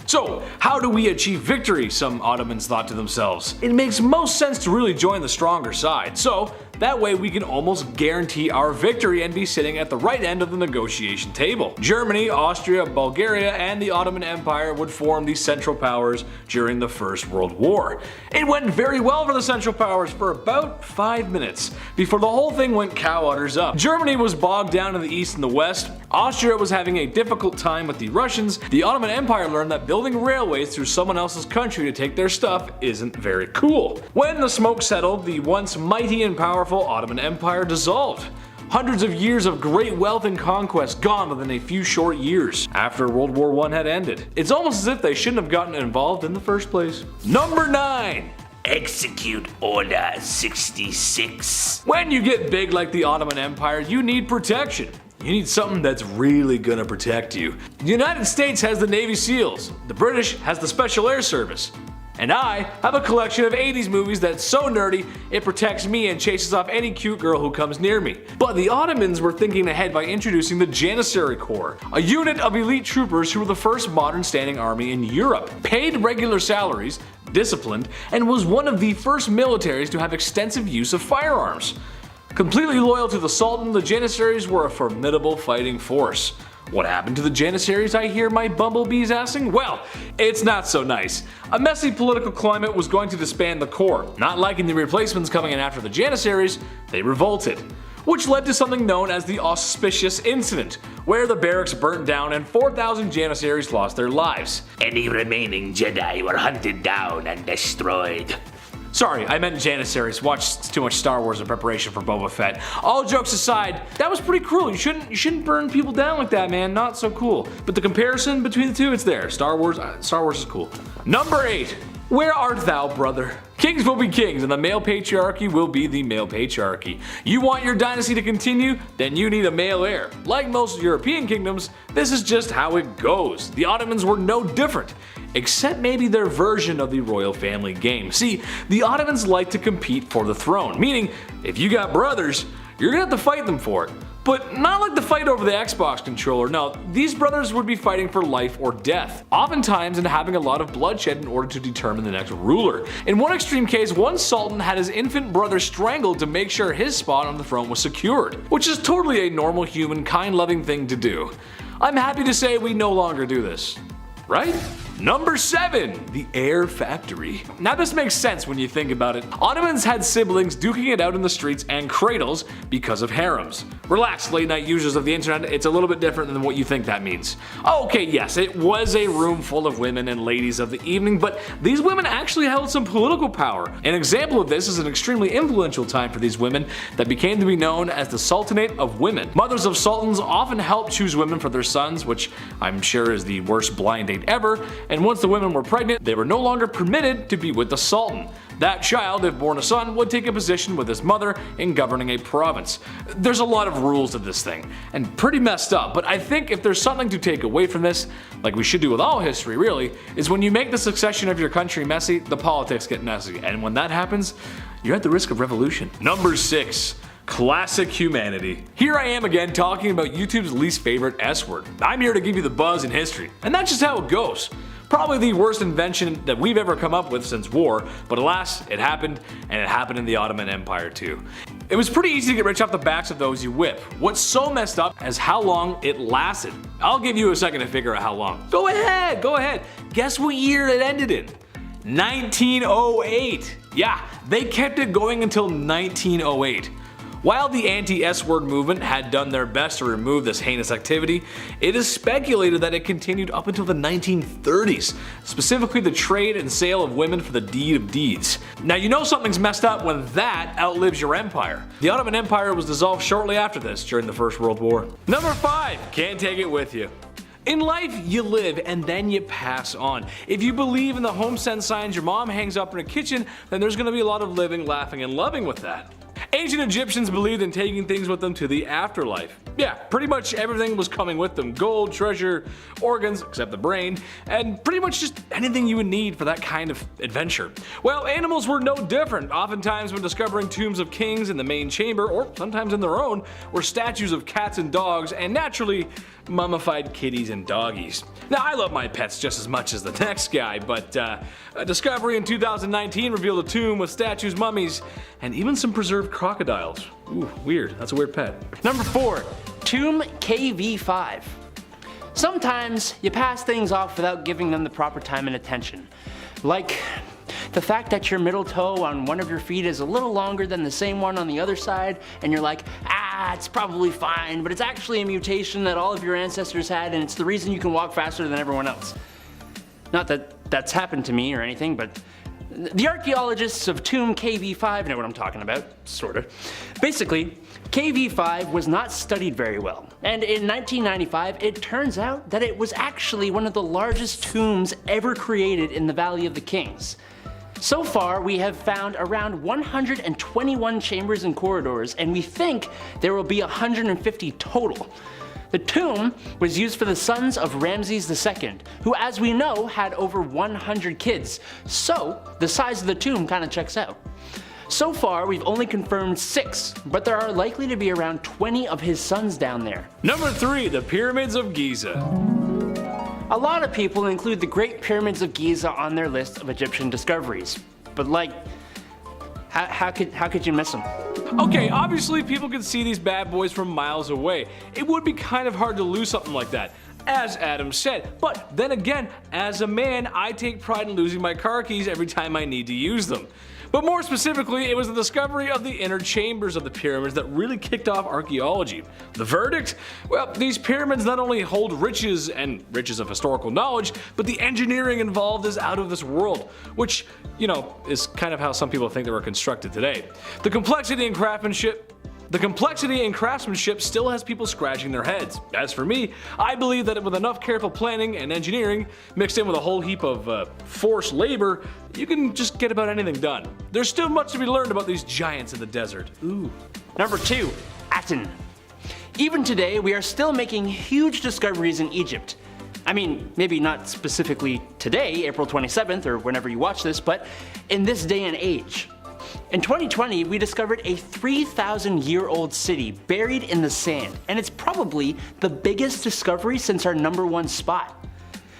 So, how do we achieve victory, some Ottomans thought to themselves. It makes most sense to really join the stronger side, so that way we can almost guarantee our victory and be sitting at the right end of the negotiation table. Germany, Austria, Bulgaria, and the Ottoman Empire would form the Central Powers during the First World War. It went very well for the Central Powers for about 5 minutes, before the whole thing went cow udders up. Germany was bogged down in the east and the west, Austria was having a difficult time with the Russians, the Ottoman Empire learned that building railways through someone else's country to take their stuff isn't very cool. When the smoke settled, the once mighty and powerful Ottoman Empire dissolved. Hundreds of years of great wealth and conquest gone within a few short years after World War I had ended. It's almost as if they shouldn't have gotten involved in the first place. Number 9. Execute Order 66. When you get big like the Ottoman Empire, you need protection. You need something that's really gonna protect you. The United States has the Navy SEALs, the British has the Special Air Service, and I have a collection of 80s movies that's so nerdy it protects me and chases off any cute girl who comes near me. But the Ottomans were thinking ahead by introducing the Janissary Corps, a unit of elite troopers who were the first modern standing army in Europe, paid regular salaries, disciplined, and was one of the first militaries to have extensive use of firearms. Completely loyal to the Sultan, the Janissaries were a formidable fighting force. What happened to the Janissaries, I hear my bumblebees asking? Well, it's not so nice. A messy political climate was going to disband the Corps. Not liking the replacements coming in after the Janissaries, they revolted, which led to something known as the Auspicious Incident, where the barracks burnt down and 4,000 Janissaries lost their lives. Any remaining Jedi were hunted down and destroyed. Sorry, I meant Janissaries. Watched too much Star Wars in preparation for Boba Fett. All jokes aside, that was pretty cruel. You shouldn't burn people down like that, man. Not so cool. But the comparison between the two, it's there. Star Wars is cool. Number 8. Where art thou, brother? Kings will be kings, and the male patriarchy will be the male patriarchy. You want your dynasty to continue? Then you need a male heir. Like most European kingdoms, this is just how it goes. The Ottomans were no different. except maybe their version of the royal family game. See, the Ottomans like to compete for the throne, meaning if you got brothers, you're gonna have to fight them for it. But not like the fight over the Xbox controller, no, these brothers would be fighting for life or death, oftentimes and having a lot of bloodshed in order to determine the next ruler. In one extreme case, one sultan had his infant brother strangled to make sure his spot on the throne was secured, which is totally a normal human, kind-loving thing to do. I'm happy to say we no longer do this. Right? Number 7, the Air Factory. Now this makes sense when you think about it. Ottomans had siblings duking it out in the streets and cradles because of harems. Relax, late night users of the internet, it's a little bit different than what you think that means. Okay, yes, it was a room full of women and ladies of the evening, but these women actually held some political power. An example of this is an extremely influential time for these women that became to be known as the Sultanate of Women. Mothers of sultans often helped choose women for their sons, which I'm sure is the worst blind date ever, and once the women were pregnant, they were no longer permitted to be with the sultan. That child, if born a son, would take a position with his mother in governing a province. There's a lot of rules to this thing, and pretty messed up, but I think if there's something to take away from this, like we should do with all history really, is when you make the succession of your country messy, the politics get messy, and when that happens, you're at the risk of revolution. Number 6. Classic humanity. Here I am again talking about YouTube's least favorite S word. I'm here to give you the buzz in history, and that's just how it goes. Probably the worst invention that we've ever come up with since war, but alas, it happened, and it happened in the Ottoman Empire too. It was pretty easy to get rich off the backs of those you whip. What's so messed up is how long it lasted. I'll give you a second to figure out how long. Go ahead. Guess what year it ended in? 1908. Yeah, they kept it going until 1908. While the anti-S-word movement had done their best to remove this heinous activity, it is speculated that it continued up until the 1930s, specifically the trade and sale of women for the deed of deeds. Now you know something's messed up when that outlives your empire. The Ottoman Empire was dissolved shortly after this during the First World War. Number 5, can't take it with you. In life, you live and then you pass on. If you believe in the homestead signs your mom hangs up in her kitchen, then there's going to be a lot of living, laughing, and loving with that. Ancient Egyptians believed in taking things with them to the afterlife. Yeah, pretty much everything was coming with them. Gold, treasure, organs, except the brain, and pretty much just anything you would need for that kind of adventure. Well, animals were no different. Oftentimes when discovering tombs of kings in the main chamber, or sometimes in their own, were statues of cats and dogs, and naturally, mummified kitties and doggies. Now I love my pets just as much as the next guy, but a discovery in 2019 revealed a tomb with statues, mummies, and even some preserved crocodiles. Ooh, weird. That's a weird pet. Number 4, Tomb KV5. Sometimes you pass things off without giving them the proper time and attention. Like the fact that your middle toe on one of your feet is a little longer than the same one on the other side, and you're like, it's probably fine, but it's actually a mutation that all of your ancestors had, and it's the reason you can walk faster than everyone else. Not that that's happened to me or anything, but the archaeologists of Tomb KV5 know what I'm talking about, sorta. Basically, KV5 was not studied very well, and in 1995 it turns out that it was actually one of the largest tombs ever created in the Valley of the Kings. So far, we have found around 121 chambers and corridors, and we think there will be 150 total. The tomb was used for the sons of Ramses II, who, as we know, had over 100 kids, so the size of the tomb kinda checks out. So far, we've only confirmed 6, but there are likely to be around 20 of his sons down there. Number 3, the Pyramids of Giza. A lot of people include the Great Pyramids of Giza on their list of Egyptian discoveries, but like, how could you miss them? Okay, obviously people can see these bad boys from miles away. It would be kind of hard to lose something like that, as Adam said, but then again, as a man, I take pride in losing my car keys every time I need to use them. But more specifically, it was the discovery of the inner chambers of the pyramids that really kicked off archaeology. The verdict? Well, these pyramids not only hold riches, and riches of historical knowledge, but the engineering involved is out of this world, which, you know, is kind of how some people think they were constructed today. The complexity in craftsmanship still has people scratching their heads. As for me, I believe that with enough careful planning and engineering, mixed in with a whole heap of forced labor, you can just get about anything done. There's still much to be learned about these giants in the desert. Ooh. Number 2, Aten. Even today, we are still making huge discoveries in Egypt. I mean, maybe not specifically today, April 27th, or whenever you watch this, but in this day and age. In 2020, we discovered a 3,000-year-old city buried in the sand, and it's probably the biggest discovery since our #1 spot.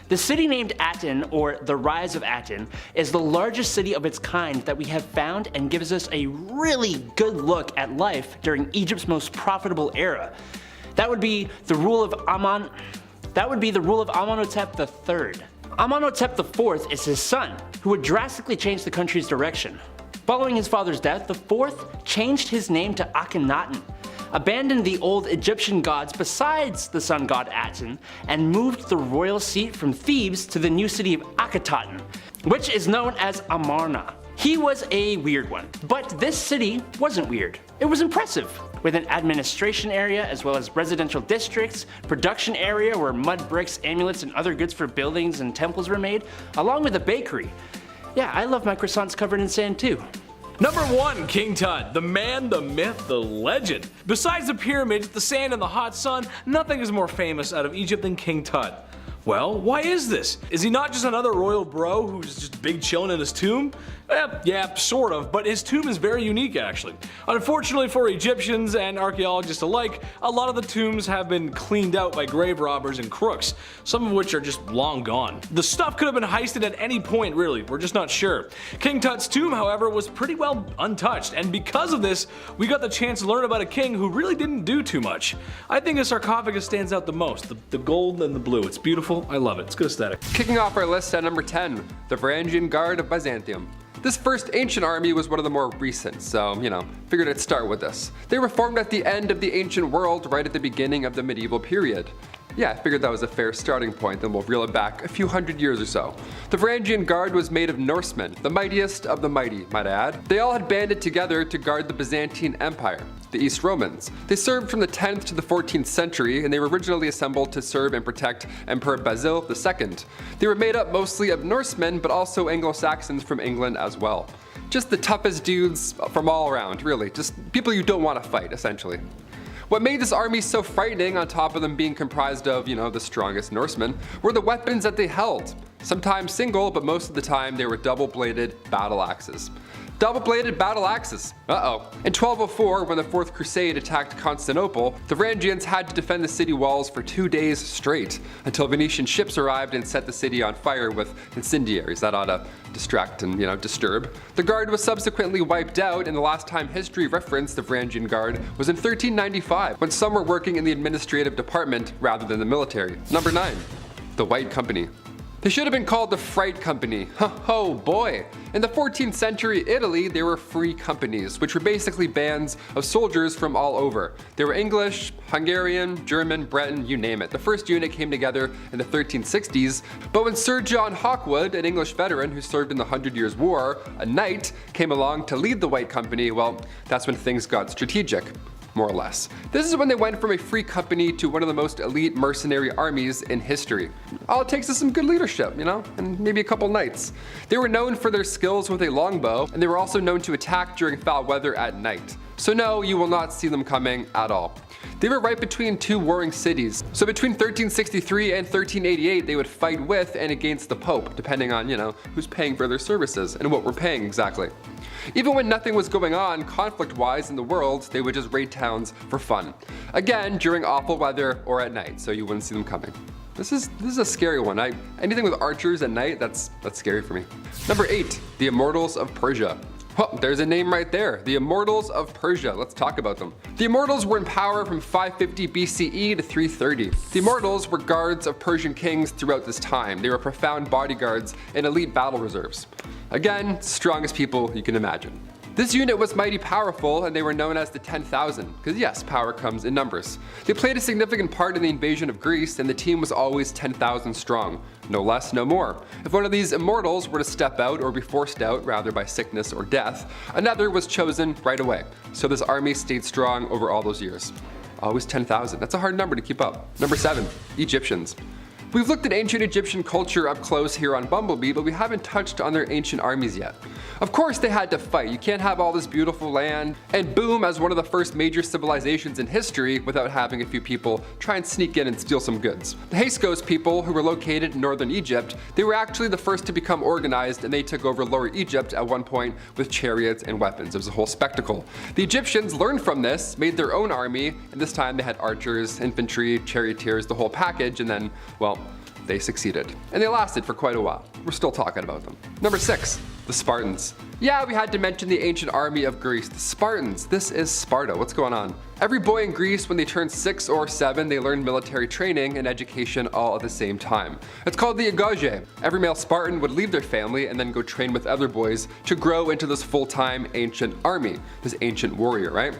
The city named Aten, or the Rise of Aten, is the largest city of its kind that we have found and gives us a really good look at life during Egypt's most profitable era. That would be the rule of Amenhotep III. Amenhotep IV is his son, who would drastically change the country's direction. Following his father's death, the fourth changed his name to Akhenaten, abandoned the old Egyptian gods besides the sun god Aten, and moved the royal seat from Thebes to the new city of Akhetaten, which is known as Amarna. He was a weird one, but this city wasn't weird. It was impressive, with an administration area as well as residential districts, production area where mud bricks, amulets, and other goods for buildings and temples were made, along with a bakery. Yeah, I love my croissants covered in sand too. Number 1, King Tut, the man, the myth, the legend. Besides the pyramids, the sand, and the hot sun, nothing is more famous out of Egypt than King Tut. Well, why is this? Is he not just another royal bro who's just big chilling in his tomb? Yeah, sort of, but his tomb is very unique actually. Unfortunately for Egyptians and archaeologists alike, a lot of the tombs have been cleaned out by grave robbers and crooks, some of which are just long gone. The stuff could have been heisted at any point really, we're just not sure. King Tut's tomb, however, was pretty well untouched, and because of this, we got the chance to learn about a king who really didn't do too much. I think the sarcophagus stands out the most, the gold and the blue. It's beautiful, I love it, it's good aesthetic. Kicking off our list at number 10, the Varangian Guard of Byzantium. This first ancient army was one of the more recent, so, figured I'd start with this. They were formed at the end of the ancient world, right at the beginning of the medieval period. Yeah, I figured that was a fair starting point, then we'll reel it back a few hundred years or so. The Varangian Guard was made of Norsemen, the mightiest of the mighty, might I add. They all had banded together to guard the Byzantine Empire, the East Romans. They served from the 10th to the 14th century, and they were originally assembled to serve and protect Emperor Basil II. They were made up mostly of Norsemen, but also Anglo-Saxons from England as well. Just the toughest dudes from all around, really. Just people you don't want to fight, essentially. What made this army so frightening, on top of them being comprised of, the strongest Norsemen, were the weapons that they held. Sometimes single, but most of the time they were double-bladed battle axes. Double-bladed battle axes. Uh-oh. In 1204, when the Fourth Crusade attacked Constantinople, the Varangians had to defend the city walls for 2 days straight, until Venetian ships arrived and set the city on fire with incendiaries that ought to distract and, disturb. The guard was subsequently wiped out, and the last time history referenced the Varangian Guard was in 1395, when some were working in the administrative department rather than the military. Number 9. The White Company. They should have been called the Fright Company. Oh boy! In the 14th century Italy, there were free companies, which were basically bands of soldiers from all over. They were English, Hungarian, German, Breton, you name it. The first unit came together in the 1360s, but when Sir John Hawkwood, an English veteran who served in the 100 Years' War, a knight, came along to lead the White Company, well, that's when things got strategic. More or less. This is when they went from a free company to one of the most elite mercenary armies in history. All it takes is some good leadership, and maybe a couple knights. They were known for their skills with a longbow, and they were also known to attack during foul weather at night. So no, you will not see them coming at all. They were right between two warring cities. So between 1363 and 1388, they would fight with and against the Pope, depending on, who's paying for their services and what we're paying exactly. Even when nothing was going on conflict-wise in the world, they would just raid towns for fun. Again, during awful weather or at night, so you wouldn't see them coming. This is a scary one. Anything with archers at night, that's scary for me. Number 8, the Immortals of Persia. Oh, there's a name right there, the Immortals of Persia. Let's talk about them. The Immortals were in power from 550 BCE to 330. The Immortals were guards of Persian kings throughout this time. They were profound bodyguards and elite battle reserves. Again, strongest people you can imagine. This unit was mighty powerful, and they were known as the 10,000, because yes, power comes in numbers. They played a significant part in the invasion of Greece, and the team was always 10,000 strong. No less, no more. If one of these immortals were to step out or be forced out, rather by sickness or death, another was chosen right away. So this army stayed strong over all those years. Always 10,000. That's a hard number to keep up. Number 7, Egyptians. We've looked at ancient Egyptian culture up close here on BumbleBee, but we haven't touched on their ancient armies yet. Of course they had to fight. You can't have all this beautiful land and boom as one of the first major civilizations in history without having a few people try and sneak in and steal some goods. The Hyksos people, who were located in northern Egypt, they were actually the first to become organized, and they took over lower Egypt at one point with chariots and weapons. It was a whole spectacle. The Egyptians learned from this, made their own army, and this time they had archers, infantry, charioteers, the whole package, and then, well, they succeeded. And they lasted for quite a while. We're still talking about them. Number 6, the Spartans. Yeah, we had to mention the ancient army of Greece. The Spartans. This is Sparta. What's going on? Every boy in Greece, when they turned 6 or 7, they learned military training and education all at the same time. It's called the agage. Every male Spartan would leave their family and then go train with other boys to grow into this full-time ancient army, this ancient warrior, right?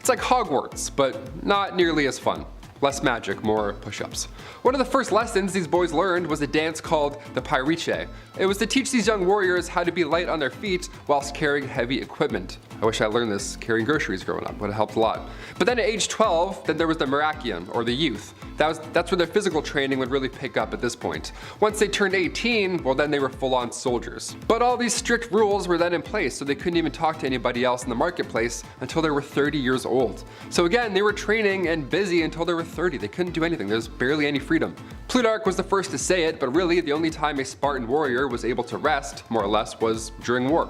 It's like Hogwarts, but not nearly as fun. Less magic, more push-ups. One of the first lessons these boys learned was a dance called the Pyriche. It was to teach these young warriors how to be light on their feet whilst carrying heavy equipment. I wish I learned this carrying groceries growing up, would have helped a lot. But then at age 12, then there was the Marakion, or the youth. That's where their physical training would really pick up at this point. Once they turned 18, well then they were full-on soldiers. But all these strict rules were then in place, so they couldn't even talk to anybody else in the marketplace until they were 30 years old. So again, they were training and busy until they were 30. They couldn't do anything. There's barely any freedom. Plutarch was the first to say it, but really the only time a Spartan warrior was able to rest, more or less, was during war.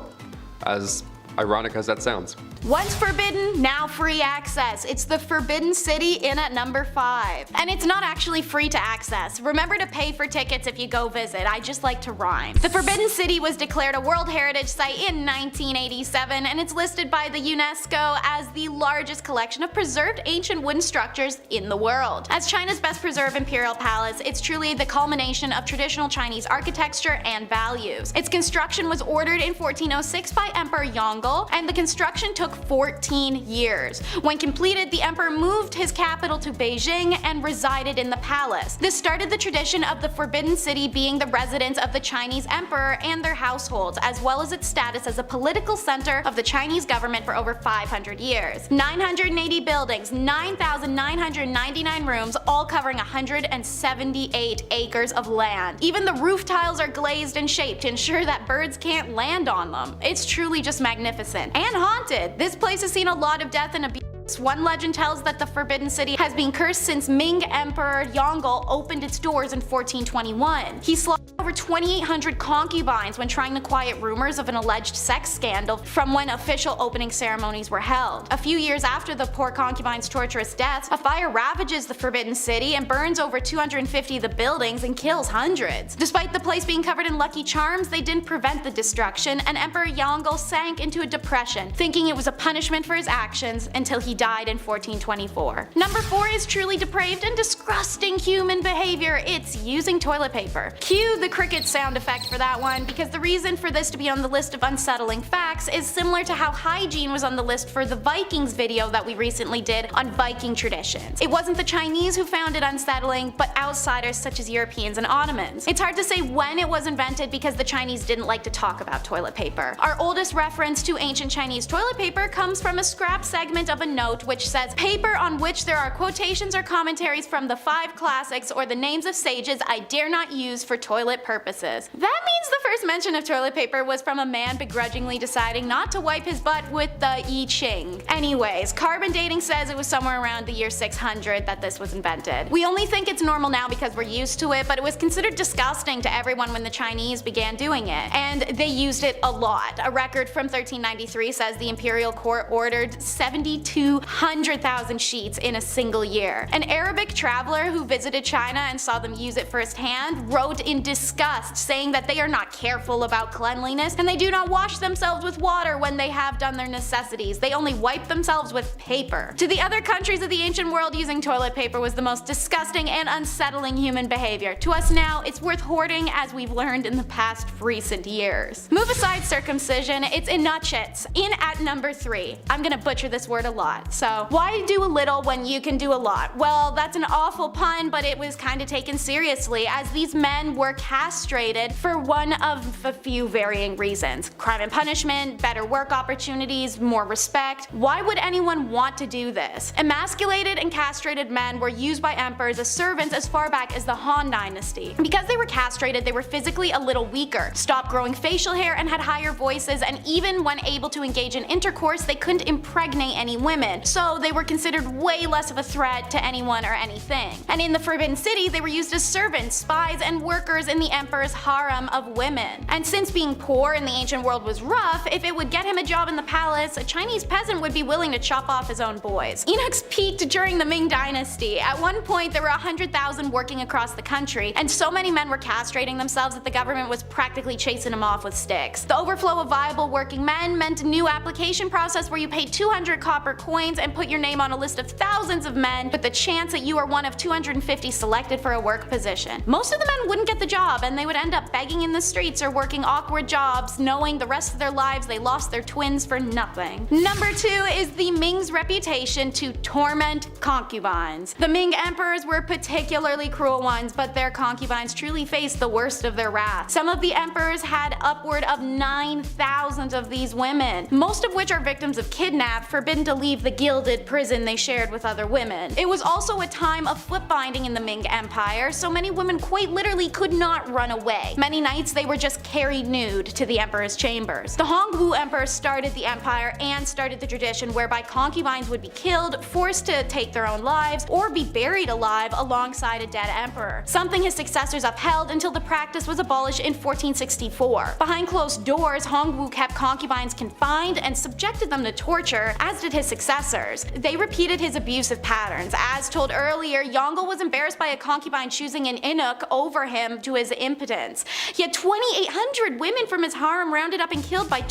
As ironic as that sounds. Once forbidden, now free access. It's the Forbidden City in at number 5. And it's not actually free to access. Remember to pay for tickets if you go visit. I just like to rhyme. The Forbidden City was declared a World Heritage Site in 1987, and it's listed by the UNESCO as the largest collection of preserved ancient wooden structures in the world. As China's best preserved imperial palace, it's truly the culmination of traditional Chinese architecture and values. Its construction was ordered in 1406 by Emperor Yongle, and the construction took 14 years. When completed, the emperor moved his capital to Beijing and resided in the palace. This started the tradition of the Forbidden City being the residence of the Chinese emperor and their households, as well as its status as a political center of the Chinese government for over 500 years. 980 buildings, 9,999 rooms, all covering 178 acres of land. Even the roof tiles are glazed and shaped to ensure that birds can't land on them. It's truly just magnificent. And haunted. This place has seen a lot of death and abuse. One legend tells that the Forbidden City has been cursed since Ming Emperor Yongle opened its doors in 1421. He slaughtered over 2,800 concubines when trying to quiet rumors of an alleged sex scandal from when official opening ceremonies were held. A few years after the poor concubines' torturous deaths, a fire ravages the Forbidden City and burns over 250 of the buildings and kills hundreds. Despite the place being covered in lucky charms, they didn't prevent the destruction, and Emperor Yongle sank into a depression, thinking it was a punishment for his actions until he died in 1424. Number 4 is truly depraved and disgusting human behavior. It's using toilet paper. Cue the cricket sound effect for that one, because the reason for this to be on the list of unsettling facts is similar to how hygiene was on the list for the Vikings video that we recently did on Viking traditions. It wasn't the Chinese who found it unsettling, but outsiders such as Europeans and Ottomans. It's hard to say when it was invented because the Chinese didn't like to talk about toilet paper. Our oldest reference to ancient Chinese toilet paper comes from a scrap segment of a note which says, "Paper on which there are quotations or commentaries from the 5 classics or the names of sages I dare not use for toilet purposes." That means the first mention of toilet paper was from a man begrudgingly deciding not to wipe his butt with the I Ching. Anyways, carbon dating says it was somewhere around the year 600 that this was invented. We only think it's normal now because we're used to it, but it was considered disgusting to everyone when the Chinese began doing it, and they used it a lot. A record from 1393 says the imperial court ordered 7,200,000 sheets in a single year. An Arabic traveler who visited China and saw them use it firsthand wrote in disgust, saying that they are not careful about cleanliness and they do not wash themselves with water when they have done their necessities. They only wipe themselves with paper. To the other countries of the ancient world, using toilet paper was the most disgusting and unsettling human behavior. To us now, it's worth hoarding, as we've learned in the past recent years. Move aside circumcision, it's inutchets, in at number 3. I'm gonna butcher this word a lot. So, why do a little when you can do a lot? Well, that's an awful pun, but it was kinda taken seriously, as these men were castrated for one of a few varying reasons. Crime and punishment, better work opportunities, more respect. Why would anyone want to do this? Emasculated and castrated men were used by emperors as servants as far back as the Han Dynasty. Because they were castrated, they were physically a little weaker, stopped growing facial hair, and had higher voices, and even when able to engage in intercourse, they couldn't impregnate any women, so they were considered way less of a threat to anyone or anything. And in the Forbidden City, they were used as servants, spies, and workers in the emperor's harem of women. And since being poor in the ancient world was rough, if it would get him a job in the palace, a Chinese peasant would be willing to chop off his own boys. Eunuchs peaked during the Ming Dynasty. At one point, there were 100,000 working across the country, and so many men were castrating themselves that the government was practically chasing them off with sticks. The overflow of viable working men meant a new application process where you paid 200 copper coins and put your name on a list of thousands of men with the chance that you are one of 250 selected for a work position. Most of the men wouldn't get the job, and they would end up begging in the streets or working awkward jobs, knowing the rest of their lives they lost their twins for nothing. Number 2 is the Ming's reputation to torment concubines. The Ming emperors were particularly cruel ones, but their concubines truly faced the worst of their wrath. Some of the emperors had upward of 9,000 of these women, most of which are victims of kidnap, forbidden to leave the gilded prison they shared with other women. It was also a time of flip binding in the Ming Empire, so many women quite literally could not run away. Many nights they were just carried nude to the emperor's chambers. The Hongwu emperor started the empire and started the tradition whereby concubines would be killed, forced to take their own lives, or be buried alive alongside a dead emperor, something his successors upheld until the practice was abolished in 1464. Behind closed doors, Hongwu kept concubines confined and subjected them to torture, as did his successors. They repeated his abusive patterns. As told earlier, Yongle was embarrassed by a concubine choosing an eunuch over him to his impotence. He had 2,800 women from his harem rounded up and killed by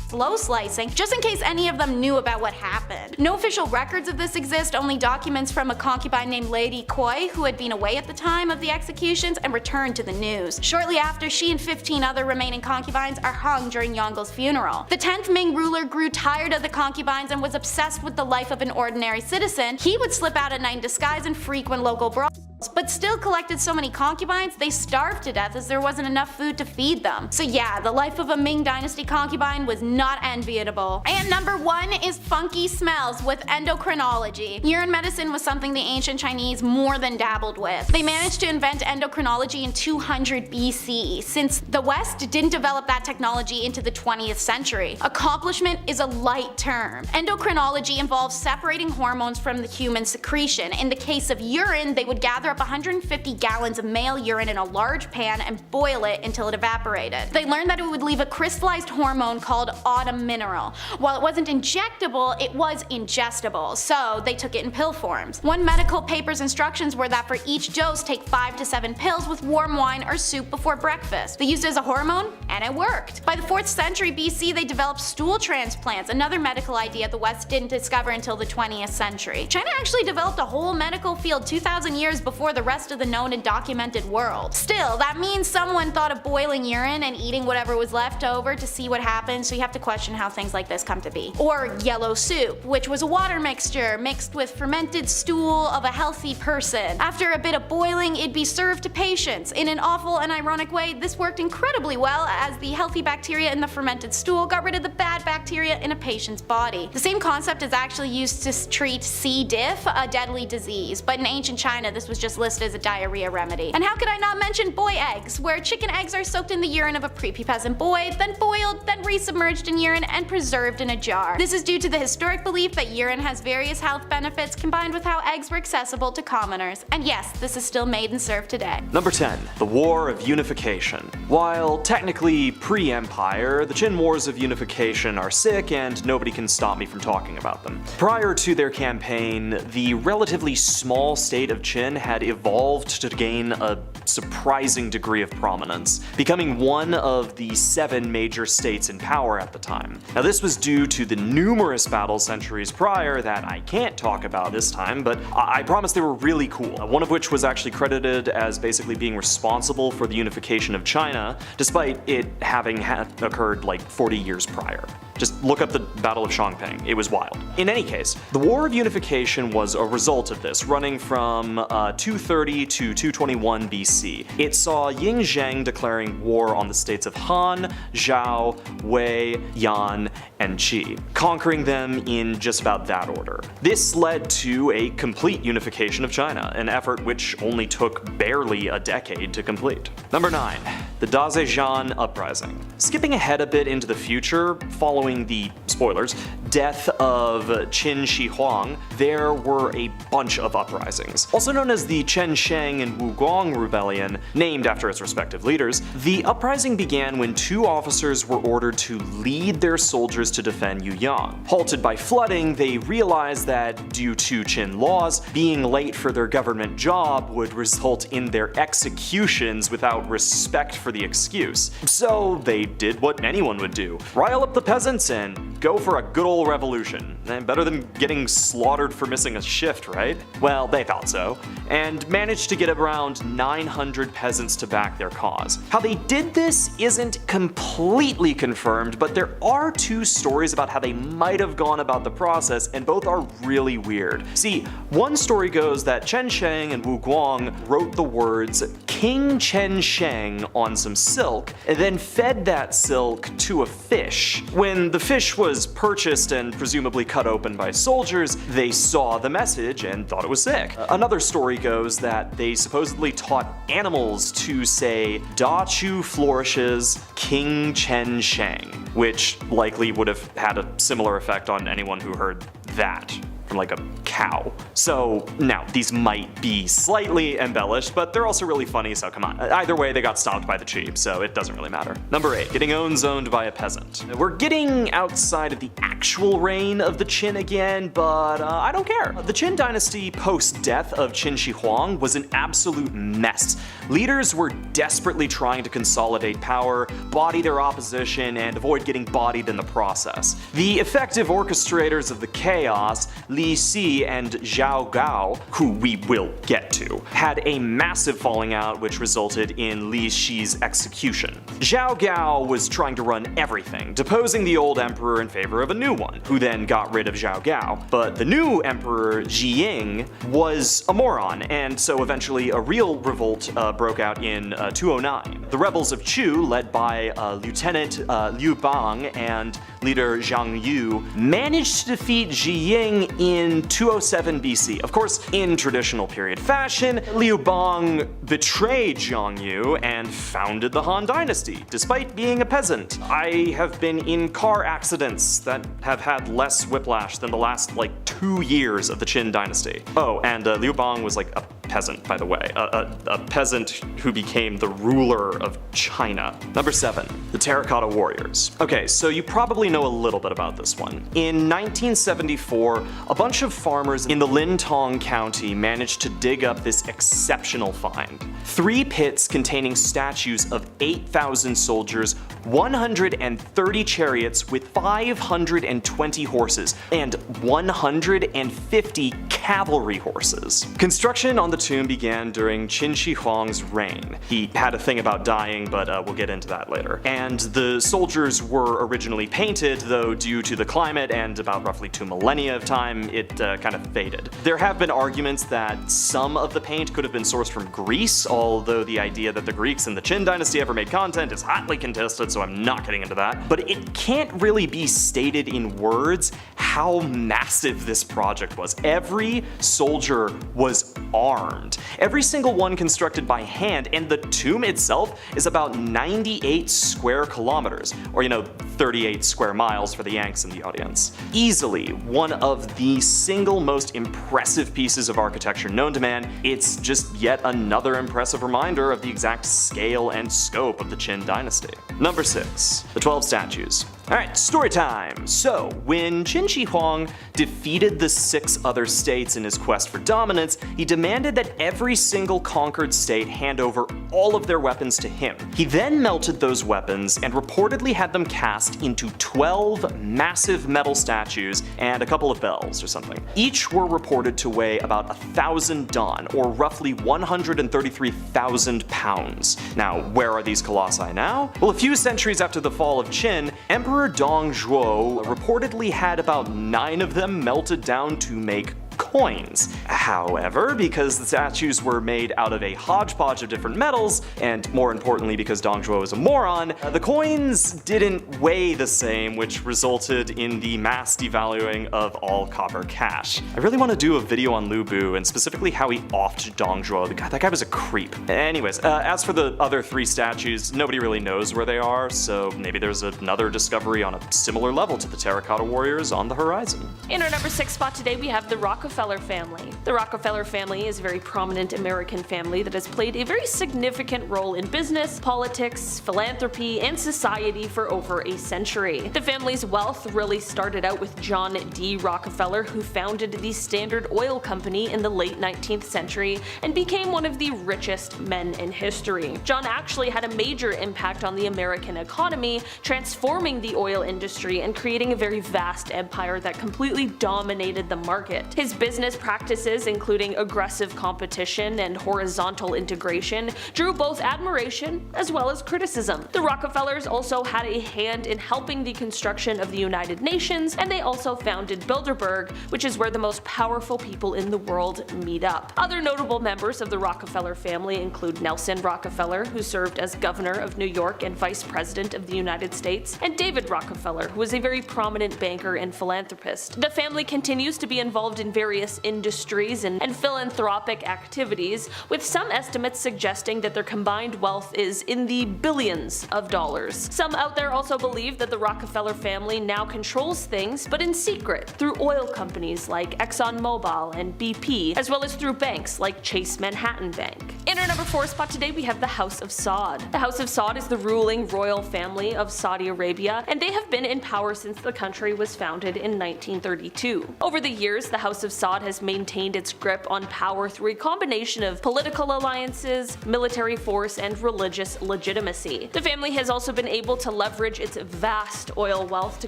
slow slicing, just in case any of them knew about what happened. No official records of this exist, only documents from a concubine named Lady Koi, who had been away at the time of the executions and returned to the news. Shortly after, she and 15 other remaining concubines are hung during Yongle's funeral. The 10th Ming ruler grew tired of the concubines and was obsessed with the life of an ordinary citizen. He would slip out at night in disguise and frequent local brawls, but still collected so many concubines they starved to death as there wasn't enough food to feed them. So yeah, the life of a Ming Dynasty concubine was not enviable. And number 1 is funky smells with endocrinology. Urine medicine was something the ancient Chinese more than dabbled with. They managed to invent endocrinology in 200 BC, since the West didn't develop that technology into the 20th century. Accomplishment is a light term. Endocrinology involves separating hormones from the human secretion. In the case of urine, they would gather up 150 gallons of male urine in a large pan and boil it until it evaporated. They learned that it would leave a crystallized hormone called autumn mineral. While it wasn't injectable, it was ingestible, so they took it in pill forms. One medical paper's instructions were that for each dose, take 5 to 7 pills with warm wine or soup before breakfast. They used it as a hormone, and it worked. By the 4th century BC, they developed stool transplants, another medical idea the West didn't discover until the 20th century. China actually developed a whole medical field 2,000 years before the rest of the known and documented world. Still, that means someone thought of boiling urine and eating whatever was left over to see what happened, so you have to question how things like this come to be. Or yellow soup, which was a water mixture mixed with fermented stool of a healthy person. After a bit of boiling, it'd be served to patients. In an awful and ironic way, this worked incredibly well, as the healthy bacteria in the fermented stool got rid of the bad bacteria in a patient's body. The same concept is actually used to treat C. diff, a deadly disease, but in ancient China this was just listed as a diarrhea remedy. And how could I not mention boy eggs, where chicken eggs are soaked in the urine of a prepubescent boy, then boiled, then resubmerged in urine, and preserved in a jar. This is due to the historic belief that urine has various health benefits combined with how eggs were accessible to commoners. And yes, this is still made and served today. Number 10. The War of Unification. While technically pre-Empire, the Qin Wars of Unification are sick and nobody can stop me from talking about them. Prior to their campaign, the relatively small state of Qin had evolved to gain a surprising degree of prominence, becoming one of the 7 major states in power at the time. Now this was due to the numerous battles centuries prior that I can't talk about this time, but I promise they were really cool. One of which was actually credited as basically being responsible for the unification of China, despite it having occurred like 40 years prior. Just look up the Battle of Shangping. It was wild. In any case, the War of Unification was a result of this, running from 230 to 221 BC. It saw Ying Zheng declaring war on the states of Han, Zhao, Wei, Yan, and Qi, conquering them in just about that order. This led to a complete unification of China, an effort which only took barely a decade to complete. Number 9. The Dazezhan Uprising. Skipping ahead a bit into the future, following the, spoilers, death of Qin Shi Huang, there were a bunch of uprisings. Also known as the Chen Sheng and Wu Guang Rebellion, named after its respective leaders, the uprising began when 2 officers were ordered to lead their soldiers to defend Yuyang. Halted by flooding, they realized that due to Qin laws, being late for their government job would result in their executions without respect for the excuse. So they did what anyone would do. Rile up the peasants and go for a good old revolution. Better than getting slaughtered for missing a shift, right? Well, they thought so, and managed to get around 900 peasants to back their cause. How they did this isn't completely confirmed, but there are 2 stories about how they might have gone about the process, and both are really weird. See, one story goes that Chen Sheng and Wu Guang wrote the words King Chen Sheng on some silk, and then fed that silk to a fish. When the fish was purchased and presumably cut open by soldiers, they saw the message and thought it was sick. Another story goes that they supposedly taught animals to say Da Chu flourishes, King Chen Sheng, which likely would have had a similar effect on anyone who heard that from like a cow. So now these might be slightly embellished, but they're also really funny, so come on. Either way, they got stopped by the Qi, so it doesn't really matter. Number 8, getting zoned by a peasant. We're getting outside of the actual reign of the Qin again, but I don't care. The Qin dynasty post-death of Qin Shi Huang was an absolute mess. Leaders were desperately trying to consolidate power, body their opposition, and avoid getting bodied in the process. The effective orchestrators of the chaos, Li Si and Zhao Gao, who we will get to, had a massive falling out which resulted in Li Si's execution. Zhao Gao was trying to run everything, deposing the old emperor in favor of a new one, who then got rid of Zhao Gao. But the new emperor, Jiying, was a moron, and so eventually a real revolt broke out in 209. The rebels of Chu, led by Lieutenant Liu Bang and leader Zhang Yu, managed to defeat Jiying in 207 BC. Of course, in traditional period fashion, Liu Bang betrayed Zhang Yu and founded the Han Dynasty, despite being a peasant. I have been in car accidents that have had less whiplash than the last, 2 years of the Qin Dynasty. Oh, and Liu Bang was a peasant, by the way. A peasant who became the ruler of China. Number 7, the Terracotta Warriors. Okay, so you probably know a little bit about this one. In 1974, a bunch of farmers in the Lintong County managed to dig up this exceptional find. 3 pits containing statues of 8,000 soldiers, 130 chariots with 520 horses, and 150 cavalry horses. Construction on the tomb began during Qin Shi Huang's reign. He had a thing about dying, but we'll get into that later. And the soldiers were originally painted, though due to the climate and about roughly 2 millennia of time, it kind of faded. There have been arguments that some of the paint could have been sourced from Greece, although the idea that the Greeks in the Qin dynasty ever made content is hotly contested, so I'm not getting into that. But it can't really be stated in words how massive this project was. Every soldier was armed. Every single one constructed by hand, and the tomb itself is about 98 square kilometers, or 38 square miles for the Yanks in the audience. Easily one of the single most impressive pieces of architecture known to man. It's just yet another impressive reminder of the exact scale and scope of the Qin dynasty. Number 6, the 12 statues. Alright, story time! So, when Qin Shi Huang defeated the 6 other states in his quest for dominance, he demanded that every single conquered state hand over all of their weapons to him. He then melted those weapons and reportedly had them cast into 12 massive metal statues and a couple of bells or something. Each were reported to weigh about 1,000 dan, or roughly 133,000 pounds. Now, where are these colossi now? Well, a few centuries after the fall of Qin, Emperor Emperor Dongzhuo reportedly had about 9 of them melted down to make coins. However, because the statues were made out of a hodgepodge of different metals, and more importantly because Dongzhuo is a moron, the coins didn't weigh the same, which resulted in the mass devaluing of all copper cash. I really want to do a video on Lu Bu, and specifically how he offed Dongzhuo. That guy was a creep. Anyways, as for the other 3 statues, nobody really knows where they are, so maybe there's another discovery on a similar level to the Terracotta Warriors on the horizon. In our number 6 spot today, we have the Rockefeller family. The Rockefeller family is a very prominent American family that has played a very significant role in business, politics, philanthropy, and society for over a century. The family's wealth really started out with John D. Rockefeller, who founded the Standard Oil Company in the late 19th century and became one of the richest men in history. John actually had a major impact on the American economy, transforming the oil industry and creating a very vast empire that completely dominated the market. His business practices, including aggressive competition and horizontal integration, drew both admiration as well as criticism. The Rockefellers also had a hand in helping the construction of the United Nations, and they also founded Bilderberg, which is where the most powerful people in the world meet up. Other notable members of the Rockefeller family include Nelson Rockefeller, who served as governor of New York and vice president of the United States, and David Rockefeller, who was a very prominent banker and philanthropist. The family continues to be involved in various industries and philanthropic activities, with some estimates suggesting that their combined wealth is in the billions of dollars. Some out there also believe that the Rockefeller family now controls things, but in secret, through oil companies like ExxonMobil and BP, as well as through banks like Chase Manhattan Bank. In our number 4 spot today, we have the House of Saud. The House of Saud is the ruling royal family of Saudi Arabia, and they have been in power since the country was founded in 1932. Over the years, the House of Saud has maintained its grip on power through a combination of political alliances, military force, and religious legitimacy. The family has also been able to leverage its vast oil wealth to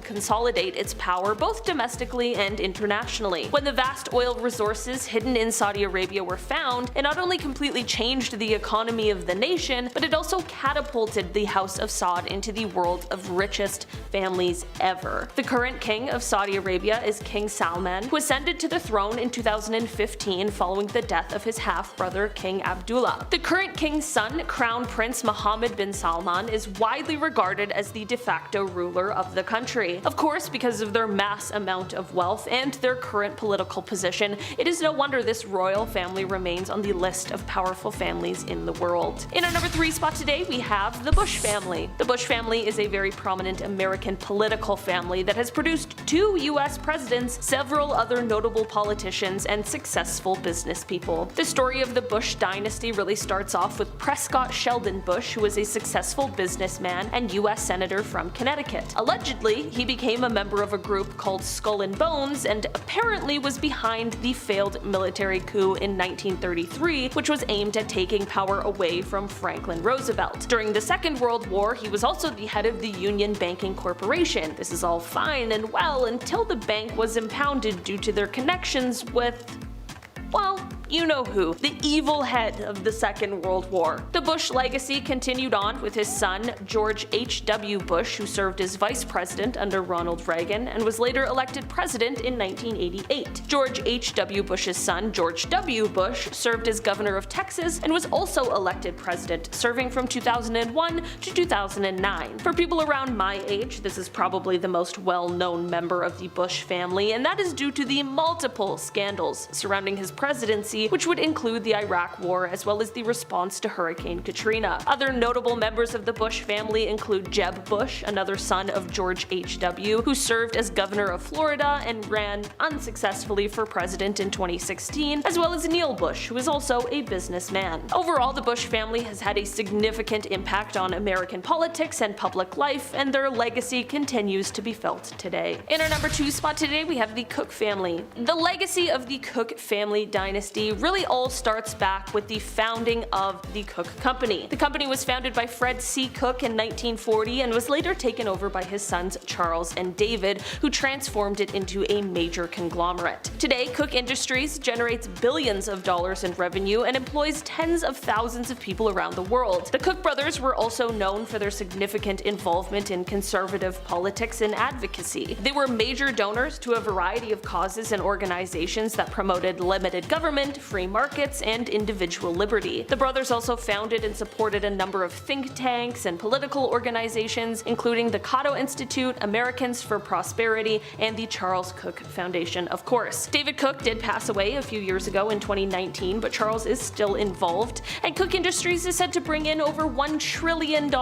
consolidate its power both domestically and internationally. When the vast oil resources hidden in Saudi Arabia were found, it not only completely changed the economy of the nation, but it also catapulted the House of Saud into the world of richest families ever. The current king of Saudi Arabia is King Salman, who ascended to the throne in 2015 following the death of his half-brother King Abdullah. The current king's son, Crown Prince Mohammed bin Salman, is widely regarded as the de facto ruler of the country. Of course, because of their mass amount of wealth and their current political position, it is no wonder this royal family remains on the list of powerful families in the world. In our number 3 spot today, we have the Bush family. The Bush family is a very prominent American political family that has produced 2 US presidents, several other notable politicians, and successful business people. The story of the Bush dynasty really starts off with Prescott Sheldon Bush, who was a successful businessman and US senator from Connecticut. Allegedly, he became a member of a group called Skull and Bones and apparently was behind the failed military coup in 1933, which was aimed at taking power away from Franklin Roosevelt. During the Second World War, he was also the head of the Union Banking Corporation. This is all fine and well until the bank was impounded due to their connections with, well, you know who, the evil head of the Second World War. The Bush legacy continued on with his son, George H.W. Bush, who served as vice president under Ronald Reagan and was later elected president in 1988. George H.W. Bush's son, George W. Bush, served as governor of Texas and was also elected president, serving from 2001 to 2009. For people around my age, this is probably the most well-known member of the Bush family, and that is due to the multiple scandals surrounding his presidency, which would include the Iraq War as well as the response to Hurricane Katrina. Other notable members of the Bush family include Jeb Bush, another son of George H.W., who served as governor of Florida and ran unsuccessfully for president in 2016, as well as Neil Bush, who is also a businessman. Overall, the Bush family has had a significant impact on American politics and public life, and their legacy continues to be felt today. In our number 2 spot today, we have the Cook family. The legacy of the Cook family dynasty dynasty really all starts back with the founding of the Cook Company. The company was founded by Fred C. Cook in 1940 and was later taken over by his sons Charles and David, who transformed it into a major conglomerate. Today, Cook Industries generates billions of dollars in revenue and employs tens of thousands of people around the world. The Cook brothers were also known for their significant involvement in conservative politics and advocacy. They were major donors to a variety of causes and organizations that promoted limited government, free markets, and individual liberty. The brothers also founded and supported a number of think tanks and political organizations, including the Cato Institute, Americans for Prosperity, and the Charles Cook Foundation, of course. David Cook did pass away a few years ago in 2019, but Charles is still involved, and Cook Industries is said to bring in over $1 trillion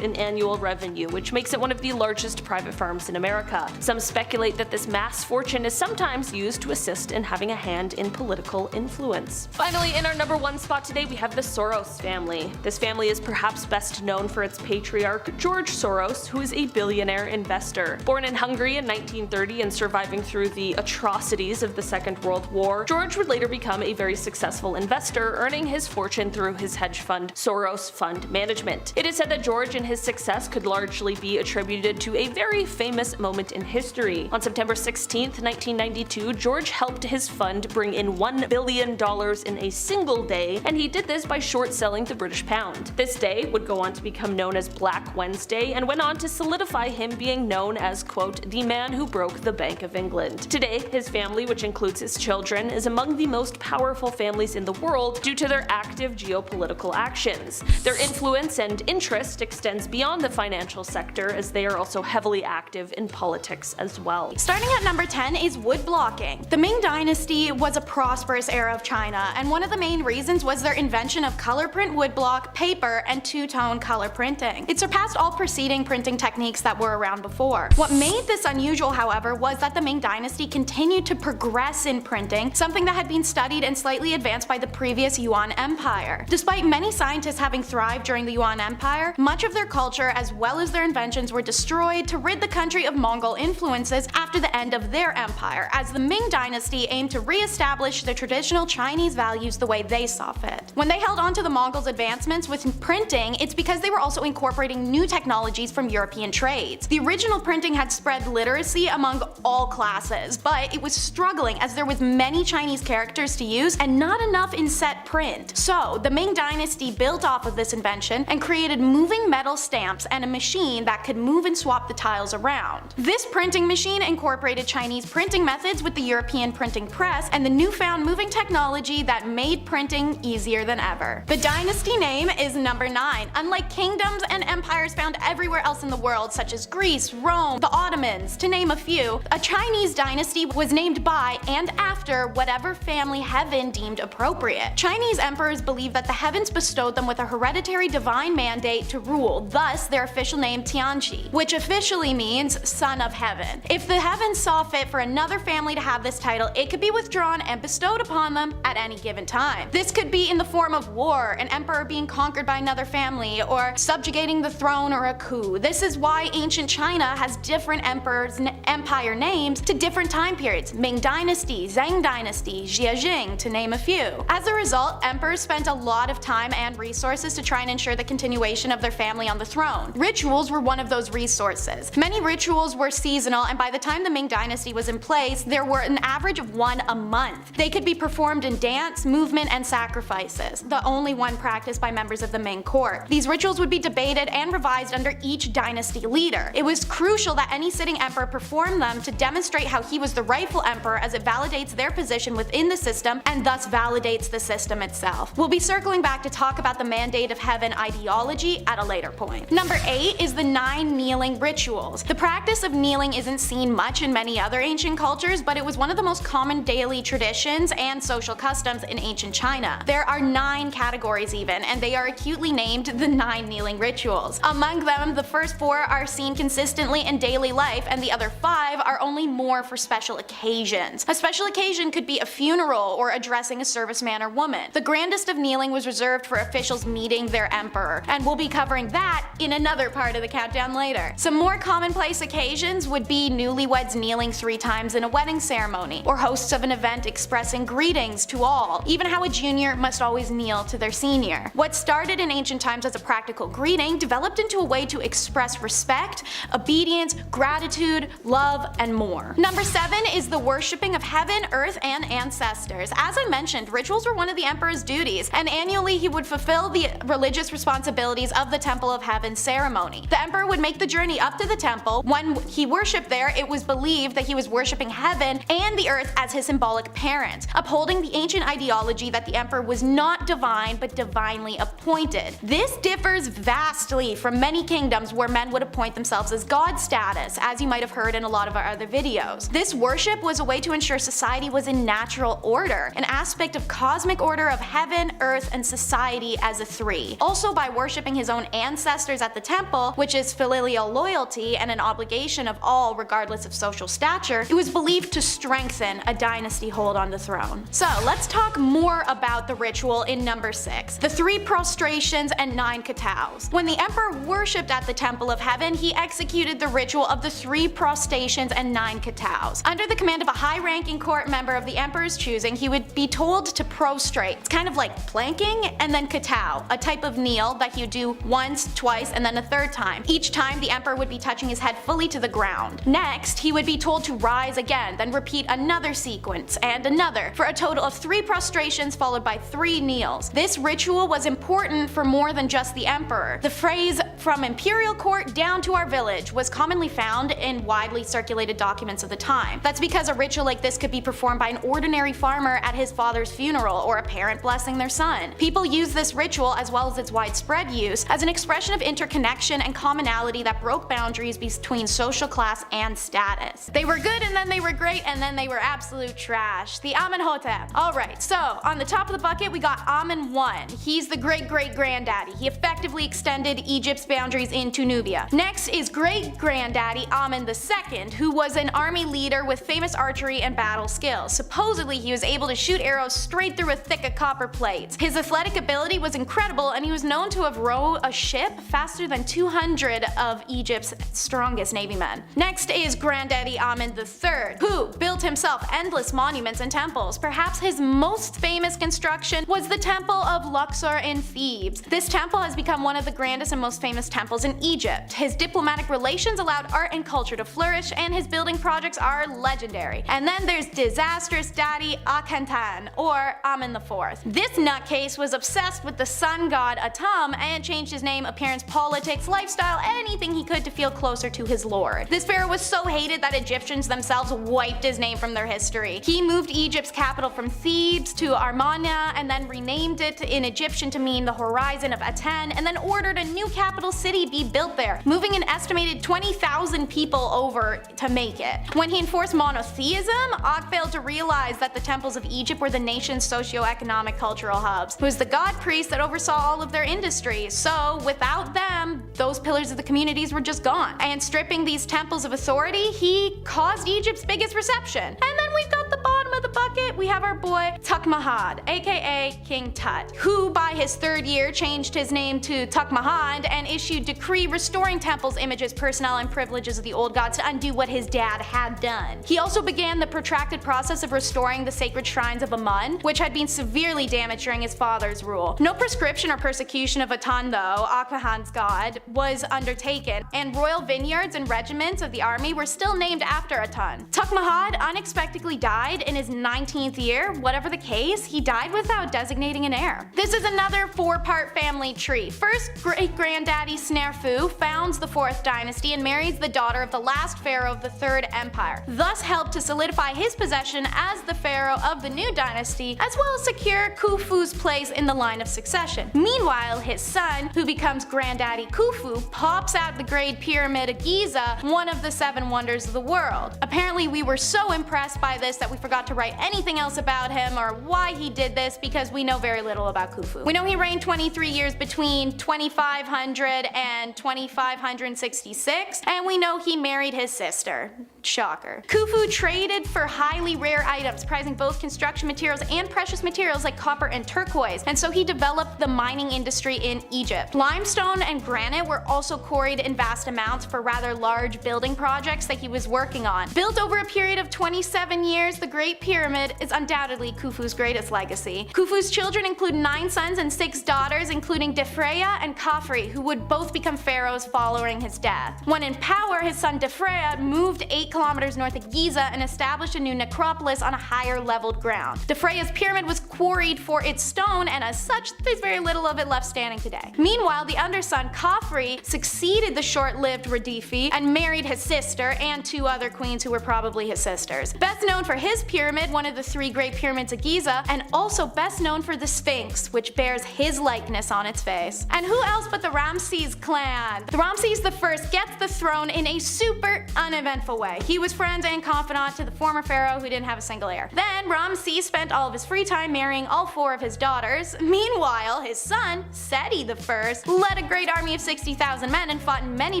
in annual revenue, which makes it one of the largest private firms in America. Some speculate that this mass fortune is sometimes used to assist in having a hand in political influence. Finally, in our number 1 spot today, we have the Soros family. This family is perhaps best known for its patriarch, George Soros, who is a billionaire investor. Born in Hungary in 1930 and surviving through the atrocities of the Second World War, George would later become a very successful investor, earning his fortune through his hedge fund, Soros Fund Management. It is said that George and his success could largely be attributed to a very famous moment in history. On September 16, 1992, George helped his fund bring in $1 billion in a single day, and he did this by short-selling the British pound. This day would go on to become known as Black Wednesday and went on to solidify him being known as, quote, the man who broke the Bank of England. Today, his family, which includes his children, is among the most powerful families in the world due to their active geopolitical actions. Their influence and interest extends beyond the financial sector, as they are also heavily active in politics as well. Starting at number 10 is woodblocking. The Ming Dynasty was a prosperous era of China, and one of the main reasons was their invention of color print woodblock, paper, and two-tone color printing. It surpassed all preceding printing techniques that were around before. What made this unusual, however, was that the Ming Dynasty continued to progress in printing, something that had been studied and slightly advanced by the previous Yuan Empire. Despite many scientists having thrived during the Yuan Empire, much of their culture as well as their inventions were destroyed to rid the country of Mongol influences after the end of their empire, as the Ming Dynasty aimed to re-establish the traditional Chinese values the way they saw fit. When they held on to the Mongols' advancements with printing, it's because they were also incorporating new technologies from European trades. The original printing had spread literacy among all classes, but it was struggling as there was many Chinese characters to use and not enough in set print. So the Ming Dynasty built off of this invention and created moving metal stamps and a machine that could move and swap the tiles around. This printing machine incorporated Chinese printing methods with the European printing press and the newfound moving technology that made printing easier than ever. The dynasty name is number 9. Unlike kingdoms and empires found everywhere else in the world, such as Greece, Rome, the Ottomans, to name a few, a Chinese dynasty was named by and after whatever family heaven deemed appropriate. Chinese emperors believed that the heavens bestowed them with a hereditary divine mandate to rule, thus their official name Tianqi, which officially means son of heaven. If the heavens saw fit for another family to have this title, it could be withdrawn and bestowed upon them at any given time. This could be in the form of war, an emperor being conquered by another family, or subjugating the throne or a coup. This is why ancient China has different emperors' empire names to different time periods: Ming Dynasty, Zhang Dynasty, Jing, to name a few. As a result, emperors spent a lot of time and resources to try and ensure the continuation of their family on the throne. Rituals were one of those resources. Many rituals were seasonal, and by the time the Ming Dynasty was in place, there were an average of one a month. They could be performed in dance, movement, and sacrifices, the only one practiced by members of the Ming court. These rituals would be debated and revised under each dynasty leader. It was crucial that any sitting emperor perform them to demonstrate how he was the rightful emperor, as it validates their position within the system and thus validates the system itself. We'll be circling back to talk about the mandate of heaven ideology at a later point. Number 8 is the 9 kneeling rituals. The practice of kneeling isn't seen much in many other ancient cultures, but it was one of the most common daily traditions and social customs in ancient China. There are 9 categories even, and they are acutely named the 9 kneeling rituals. Among them, the first 4 are seen consistently in daily life, and the other 5 are only more for special occasions. A special occasion could be a funeral or addressing a serviceman or woman. The grandest of kneeling was reserved for officials meeting their emperor, and we'll be covering that in another part of the countdown later. Some more commonplace occasions would be newlyweds kneeling 3 times in a wedding ceremony, or hosts of an event expressing greetings greetings to all, even how a junior must always kneel to their senior. What started in ancient times as a practical greeting developed into a way to express respect, obedience, gratitude, love, and more. Number 7 is the worshipping of heaven, earth, and ancestors. As I mentioned, rituals were one of the emperor's duties, and annually he would fulfill the religious responsibilities of the Temple of Heaven ceremony. The emperor would make the journey up to the temple. When he worshipped there, it was believed that he was worshipping heaven and the earth as his symbolic parent, upholding the ancient ideology that the emperor was not divine but divinely appointed. This differs vastly from many kingdoms where men would appoint themselves as god status, as you might have heard in a lot of our other videos. This worship was a way to ensure society was in natural order, an aspect of cosmic order of heaven, earth, and society as a three. Also, by worshipping his own ancestors at the temple, which is filial loyalty and an obligation of all regardless of social stature, it was believed to strengthen a dynasty hold on the throne. So let's talk more about the ritual in number 6, the 3 prostrations and 9 kowtows. When the emperor worshipped at the Temple of Heaven, he executed the ritual of the 3 prostrations and 9 kowtows. Under the command of a high-ranking court member of the emperor's choosing, he would be told to prostrate. It's kind of like planking and then kowtow, a type of kneel that you do once, twice, and then a third time. Each time the emperor would be touching his head fully to the ground. Next, he would be told to rise again, then repeat another sequence and another, for a total of 3 prostrations followed by 3 kneels. This ritual was important for more than just the emperor. The phrase "from imperial court down to our village" was commonly found in widely circulated documents of the time. That's because a ritual like this could be performed by an ordinary farmer at his father's funeral or a parent blessing their son. People use this ritual, as well as its widespread use, as an expression of interconnection and commonality that broke boundaries between social class and status. They were good and then they were great and then they were absolute trash. The Amenhotep. Alright, so on the top of the bucket we got Amen I. He's the great-great-granddaddy. He effectively extended Egypt's boundaries into Nubia. Next is great-granddaddy Amen II, who was an army leader with famous archery and battle skills. Supposedly he was able to shoot arrows straight through a thick of copper plates. His athletic ability was incredible and he was known to have rowed a ship faster than 200 of Egypt's strongest navy men. Next is Granddaddy Amen III, who built himself endless monuments and temples. Perhaps his most famous construction was the Temple of Luxor in Thebes. This temple has become one of the grandest and most famous temples in Egypt. His diplomatic relations allowed art and culture to flourish, and his building projects are legendary. And then there's disastrous daddy Akhenaten, or Amen IV. This nutcase was obsessed with the sun god Atum and changed his name, appearance, politics, lifestyle, anything he could to feel closer to his lord. This pharaoh was so hated that Egyptians themselves wiped his name from their history. He moved Egypt's capital from Thebes to Amarna and then renamed it in Egyptian to mean the horizon of Aten, and then ordered a new capital city be built there, moving an estimated 20,000 people over to make it. When he enforced monotheism, Og failed to realize that the temples of Egypt were the nation's socio-economic cultural hubs. He was the god priest that oversaw all of their industries, so without them, those pillars of the communities were just gone. And stripping these temples of authority, he caused Egypt's biggest reception. And then we've got the bottom of the bucket, we have our boy Tukmahad, aka King Tut, who by his 3rd year changed his name to Tukmahad and issued decree restoring temples, images, personnel, and privileges of the old gods to undo what his dad had done. He also began the protracted process of restoring the sacred shrines of Amun, which had been severely damaged during his father's rule. No prescription or persecution of Aten, though, Akhenaten's god, was undertaken, and royal vineyards and regiments of the army were still named after Aten. Tukmahad unexpectedly died in his 19th year. Whatever the case, he died without designating an heir. This is another 4-part family tree. First, great-granddaddy Snerfu founds the 4th dynasty and marries the daughter of the last pharaoh of the 3rd empire, thus helped to solidify his possession as the pharaoh of the new dynasty, as well as secure Khufu's place in the line of succession. Meanwhile, his son, who becomes Granddaddy Khufu, pops out the Great Pyramid of Giza, one of the 7 wonders of the world. Apparently we were so impressed by this that we forgot to write anything else about him or why he did this, because we know very little about Khufu. We know he reigned 23 years between 2500 and 2566, and we know he married his sister. Shocker. Khufu traded for highly rare items, prizing both construction materials and precious materials like copper and turquoise, and so he developed the mining industry in Egypt. Limestone and granite were also quarried in vast amounts for rather large building projects that he was working on. Built over a period of 27 years, the Great Pyramid pyramid is undoubtedly Khufu's greatest legacy. Khufu's children include 9 sons and 6 daughters, including Defreya and Khafre, who would both become pharaohs following his death. When in power, his son Defreya moved 8 kilometers north of Giza and established a new necropolis on a higher leveled ground. Defreya's pyramid was quarried for its stone, and as such, there's very little of it left standing today. Meanwhile, the underson Khafre succeeded the short-lived Radifi and married his sister and 2 other queens who were probably his sisters. Best known for his pyramid, one of the 3 great pyramids of Giza, and also best known for the Sphinx, which bears his likeness on its face. And who else but the Ramses clan? The Ramses I gets the throne in a super uneventful way. He was friend and confidant to the former pharaoh who didn't have a single heir. Then Ramses spent all of his free time marrying all 4 of his daughters. Meanwhile, his son, Seti I, led a great army of 60,000 men and fought in many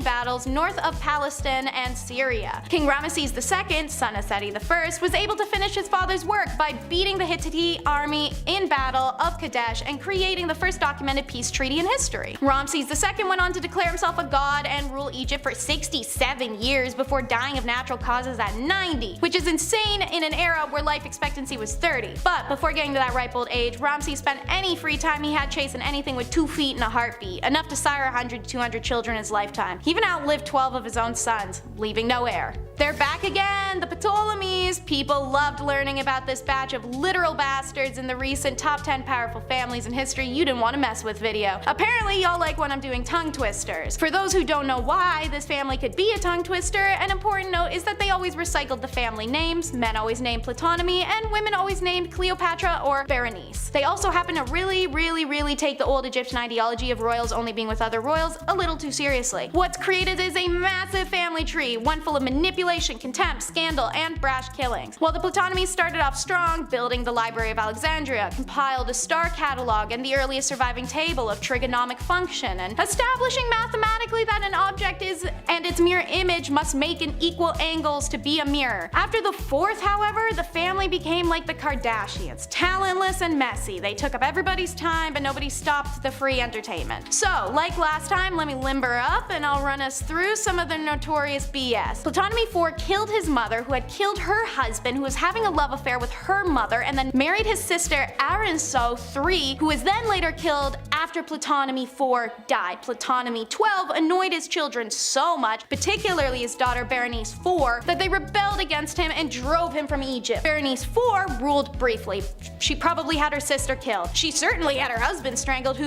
battles north of Palestine and Syria. King Ramesses II, son of Seti I, was able to finish his father's work by beating the Hittite army in Battle of Kadesh and creating the first documented peace treaty in history. Ramses II went on to declare himself a god and rule Egypt for 67 years before dying of natural causes at 90, which is insane in an era where life expectancy was 30. But before getting to that ripe old age, Ramses spent any free time he had chasing anything with 2 feet and a heartbeat, enough to sire 100 to 200 children in his lifetime. He even outlived 12 of his own sons, leaving no heir. They're back again, the Ptolemies! People loved learning about this batch of literal bastards in the recent top 10 powerful families in history you didn't want to mess with video. Apparently y'all like when I'm doing tongue twisters. For those who don't know why this family could be a tongue twister, an important note is that they always recycled the family names. Men always named Ptolemy, and women always named Cleopatra or Berenice. They also happen to really take the old Egyptian ideology of royals only being with other royals a little too seriously. What's created is a massive family tree, one full of manipulation, contempt, scandal, and brash killings. While the Ptolemies started off strong, building the Library of Alexandria, compiled a star catalog and the earliest surviving table of trigonomic function, and establishing mathematically that an object is and its mirror image must make an equal angles to be a mirror. After the 4th, however, the family became like the Kardashians, talentless and messy. They took up everybody's time, but nobody stopped the free entertainment. So, like last time, let me limber up and I'll run us through some of the notorious BS. Ptolemy IV killed his mother, who had killed her husband, who was having a love affair with her mother, and then married his sister Arinso III, who was then later killed after Ptolemy IV died. Ptolemy XII annoyed his children so much, particularly his daughter Berenice IV, that they rebelled against him and drove him from Egypt. Berenice IV ruled briefly. She probably had her sister killed. She certainly had her husband strangled, who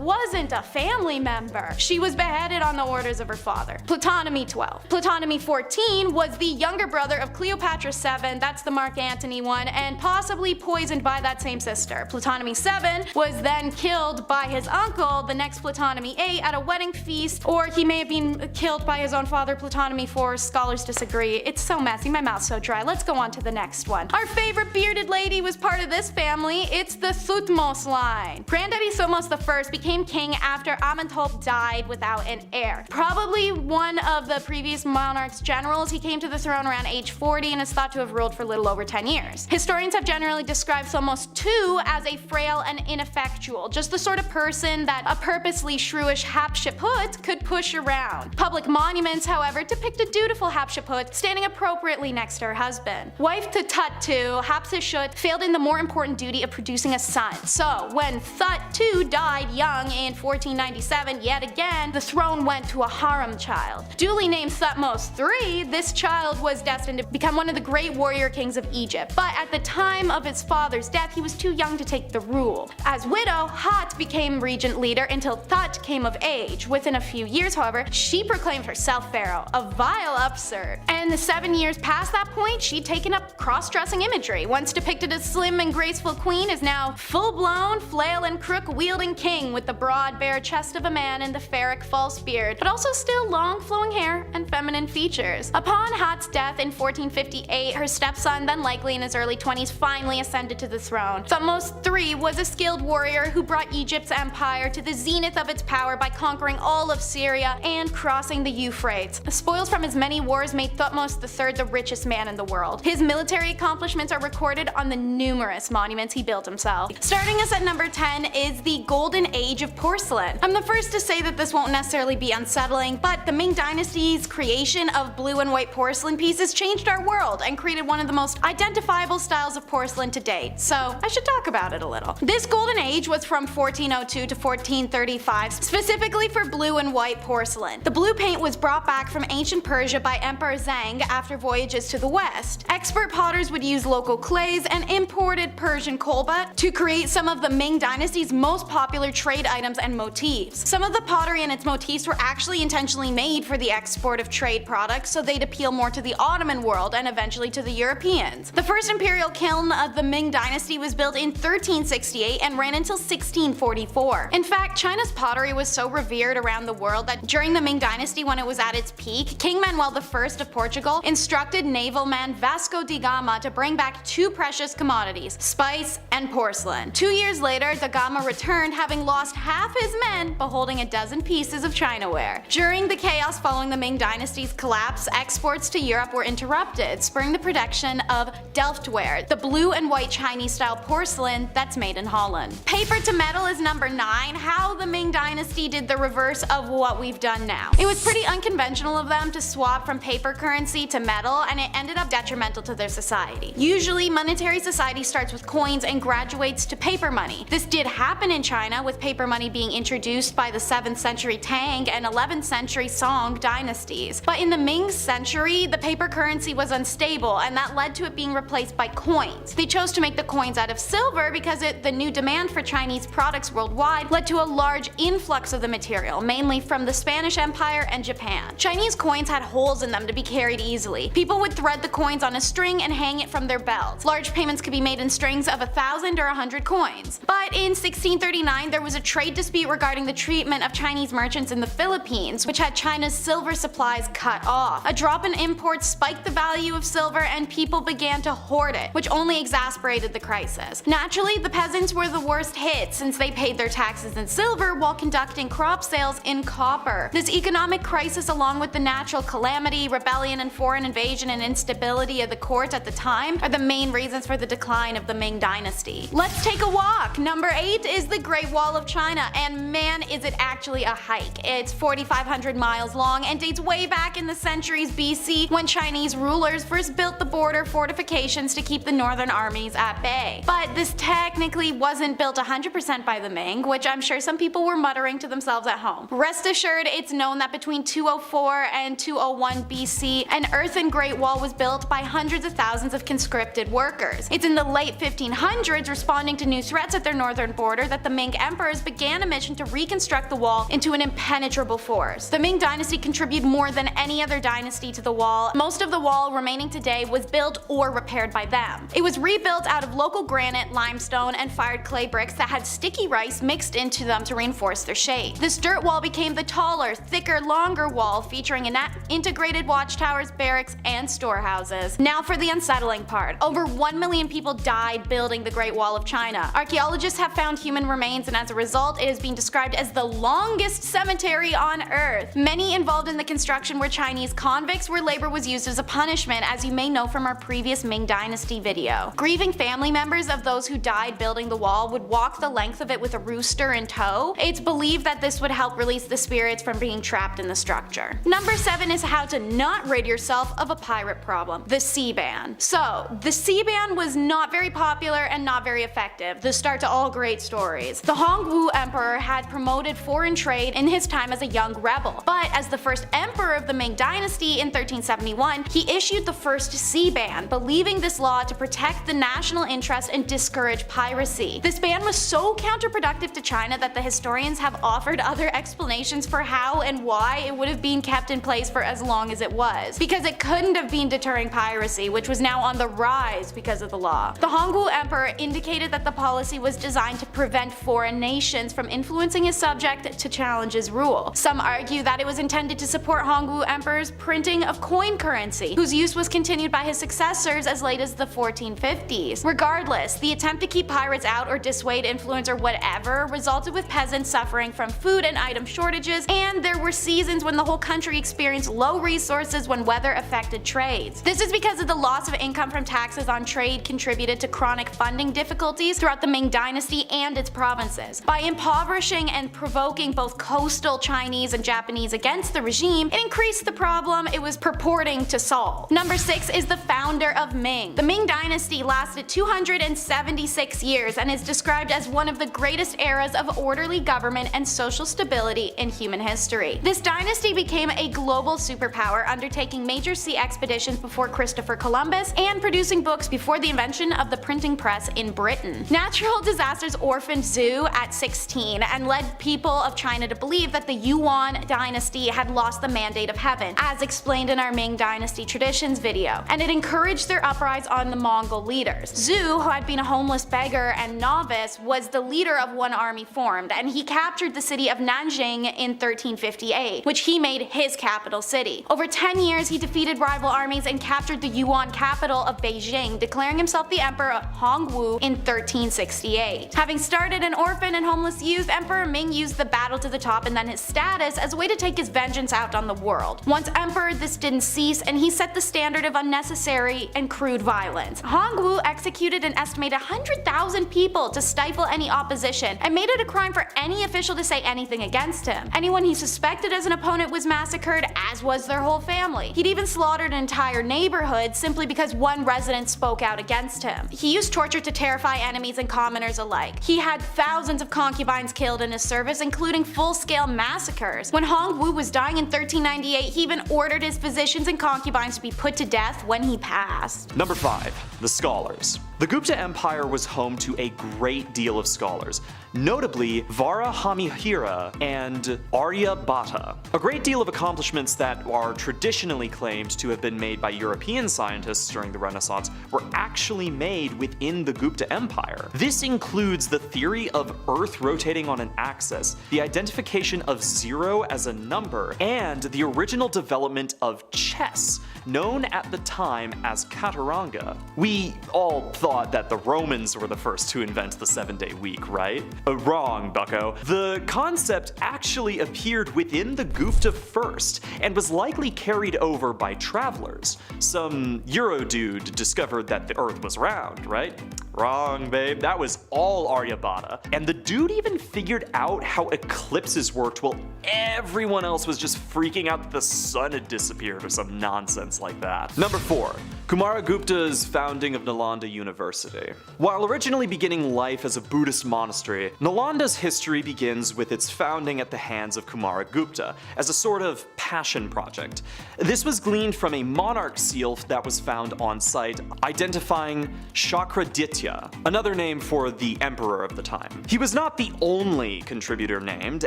wasn't a family member. She was beheaded on the orders of her father. Ptolemy XII. Ptolemy XIV was the younger brother of Cleopatra VII, that's the Mark Antony one, and possibly poisoned by that same sister. Ptolemy VII was then killed by his uncle, the next Ptolemy VIII, at a wedding feast, or he may have been killed by his own father, Ptolemy IV. Scholars disagree. It's so messy, my mouth's so dry. Let's go on to the next one. Our favorite bearded lady was part of this family. It's the Thutmose line. Granddaddy Thutmose I became king after Amenhotep died without an heir. Probably one of the previous monarch's generals, he came to the throne around age 40 and is thought to have ruled for a little over 10 years. Historians have generally described Thutmose II as a frail and ineffectual, just the sort of person that a purposely shrewish Hatshepsut could push around. Public monuments, however, depict a dutiful Hatshepsut standing appropriately next to her husband. Wife to Tut II, Hatshepsut failed in the more important duty of producing a son. So when Thut II died young in 1497, yet again, the throne went to a harem child. Duly named Thutmose III, this child was destined to become one of the great warrior kings of Egypt. But at the time of his father's death, he was too young to take the rule. As widow, Hat became regent leader until Thut came of age. Within a few years, however, she proclaimed herself pharaoh, a vile absurd. And the 7 years past that point, she'd taken up cross-dressing imagery. Once depicted as slim and graceful queen, is now full-blown, flail and crook-wielding king with the broad, bare chest of a man and the pharaoh false beard, but also still long flowing hair and feminine features. Upon Hat's death in 1458, her stepson, then likely in his early 20s, finally ascended to the throne. Thutmose III was a skilled warrior who brought brought Egypt's empire to the zenith of its power by conquering all of Syria and crossing the Euphrates. The spoils from his many wars made Thutmose III the richest man in the world. His military accomplishments are recorded on the numerous monuments he built himself. Starting us at number 10 is the Golden Age of Porcelain. I'm the first to say that this won't necessarily be unsettling, but the Ming Dynasty's creation of blue and white porcelain pieces changed our world and created one of the most identifiable styles of porcelain to date, so I should talk about it a little. This golden age was from 1402 to 1435, specifically for blue and white porcelain. The blue paint was brought back from ancient Persia by Emperor Zheng after voyages to the west. Expert potters would use local clays and imported Persian cobalt to create some of the Ming Dynasty's most popular trade items and motifs. Some of the pottery and its motifs were actually intentionally made for the export of trade products so they'd appeal more to the Ottoman world and eventually to the Europeans. The first imperial kiln of the Ming Dynasty was built in 1368 and ran until 1644. In fact, China's pottery was so revered around the world that during the Ming Dynasty, when it was at its peak, King Manuel I of Portugal instructed naval man Vasco da Gama to bring back two precious commodities, spice and porcelain. 2 years later, da Gama returned, having lost half his men but holding a dozen pieces of Chinaware. During the chaos following the Ming Dynasty's collapse, exports to Europe were interrupted, spurring the production of Delftware, the blue and white Chinese-style porcelain that's made in Holland. Paper to metal is number 9, how the Ming Dynasty did the reverse of what we've done now. It was pretty unconventional of them to swap from paper currency to metal, and it ended up detrimental to their society. Usually, monetary society starts with coins and graduates to paper money. This did happen in China, with paper money being introduced by the 7th century Tang and 11th century Song dynasties. But in the Ming century, the paper currency was unstable, and that led to it being replaced by coins. They chose to make the coins out of silver because the new demand for Chinese products worldwide led to a large influx of the material, mainly from the Spanish Empire and Japan. Chinese coins had holes in them to be carried easily. People would thread the coins on a string and hang it from their belts. Large payments could be made in strings of 1,000 or 100 coins. But in 1639, there was a trade dispute regarding the treatment of Chinese merchants in the Philippines, which had China's silver supplies cut off. A drop in imports spiked the value of silver and people began to hoard it, which only exacerbated the crisis. Naturally, the peasants were the worst hit since they paid their taxes in silver while conducting crop sales in copper. This economic crisis, along with the natural calamity, rebellion, and foreign invasion and instability of the court at the time, are the main reasons for the decline of the Ming Dynasty. Let's take a walk! Number 8 is the Great Wall of China, and man is it actually a hike. It's 4,500 miles long and dates way back in the centuries BC when Chinese rulers first built the border fortifications to keep the northern armies at bay. But this technically wasn't built 100% by the Ming, which I'm sure some people were muttering to themselves at home. Rest assured, it's known that between 204 and 201 BC, an earthen Great Wall was built by hundreds of thousands of conscripted workers. It's in the late 1500s, responding to new threats at their northern border, that the Ming emperors began a mission to reconstruct the wall into an impenetrable force. The Ming Dynasty contributed more than any other dynasty to the wall. Most of the wall remaining today was built or repaired by them. It was rebuilt out of local granite, limestone, and fired clay bricks that had sticky rice mixed into them to reinforce their shape. This dirt wall became the taller, thicker, longer wall, featuring integrated watchtowers, barracks, and storehouses. Now for the unsettling part. Over 1 million people died building the Great Wall of China. Archaeologists have found human remains, and as a result, it is being described as the longest cemetery on Earth. Many involved in the construction were Chinese convicts, where labor was used as a punishment, as you may know from our previous Ming Dynasty video. Grieving family members of those who died building the wall would walk the length of it with a rooster in tow. It's believed that this would help release the spirits from being trapped in the structure. Number 7 is how to not rid yourself of a pirate problem: the sea ban. So, the sea ban was not very popular and not very effective, the start to all great stories. The Hongwu Emperor had promoted foreign trade in his time as a young rebel, but as the first emperor of the Ming Dynasty in 1371, he issued the first sea ban, believing this law to protect the national interest and discourage piracy. This ban was so counterproductive to China that the historians have offered other explanations for how and why it would have been kept in place for as long as it was, because it couldn't have been deterring piracy, which was now on the rise because of the law. The Hongwu Emperor indicated that the policy was designed to prevent foreign nations from influencing his subject to challenge his rule. Some argue that it was intended to support Hongwu Emperor's printing of coin currency, whose use was continued by his successors as late as the 1450s. Regardless, the attempt to keep pirates out or dissuade influence or whatever resulted with peasants suffering from food and item shortages, and there were seasons when the whole country experienced low resources when weather affected trades. This is because of the loss of income from taxes on trade contributed to chronic funding difficulties throughout the Ming Dynasty and its provinces. By impoverishing and provoking both coastal Chinese and Japanese against the regime, it increased the problem it was purporting to solve. Number 6 is the founder of Ming. The Ming Dynasty lasted 276 years and is described as one of the greatest eras of orderly government and social stability in human history. This dynasty became a global superpower, undertaking major sea expeditions before Christopher Columbus and producing books before the invention of the printing press in Britain. Natural disasters orphaned Zhou at 16 and led people of China to believe that the Yuan dynasty had lost the mandate of heaven, as explained in our Ming Dynasty traditions video, and it encouraged their uprise on the Mongol leaders. Zhou, who had been a homeless beggar and novice, was the leader of one army formed, and he captured the city of Nanjing in 1358, which he made his capital city. Over 10 years, he defeated rival armies and captured the Yuan capital of Beijing, declaring himself the Emperor of Hongwu in 1368. Having started an orphan and homeless youth, Emperor Ming used the battle to the top and then his status as a way to take his vengeance out on the world. Once emperor, this didn't cease, and he set the standard of unnecessary and crude violence. Hongwu executed an estimated 100,000 people to stifle any opposition, and made it a crime for any official to say anything against him. Anyone he suspected as an opponent was massacred, as was their whole family. He'd even slaughtered an entire neighborhood simply because one resident spoke out against him. He used torture to terrify enemies and commoners alike. He had thousands of concubines killed in his service, including full-scale massacres. When Hongwu was dying in 1398, he even ordered his physicians and concubines to be put to death when he passed. Number 5. The Scholars. The Gupta Empire was home to a great deal of scholars, notably Varahamihira and Aryabhata. A great deal of accomplishments that are traditionally claimed to have been made by European scientists during the Renaissance were actually made within the Gupta Empire. This includes the theory of Earth rotating on an axis, the identification of 0 as a number, and the original development of chess, known at the time as Chaturanga. We all thought that the Romans were the first to invent the 7-day week, right? Wrong, bucko. The concept actually appeared within the Gupta first, and was likely carried over by travelers. Some Euro dude discovered that the Earth was round, right? Wrong, babe. That was all Aryabhata. And the dude even figured out how eclipses worked while everyone else was just freaking out that the sun had disappeared or some nonsense like that. Number 4. Kumaragupta's founding of Nalanda University. While originally beginning life as a Buddhist monastery, Nalanda's history begins with its founding at the hands of Kumaragupta as a sort of passion project. This was gleaned from a monarch seal that was found on site, identifying Chakraditya, another name for the emperor of the time. He was not the only contributor named,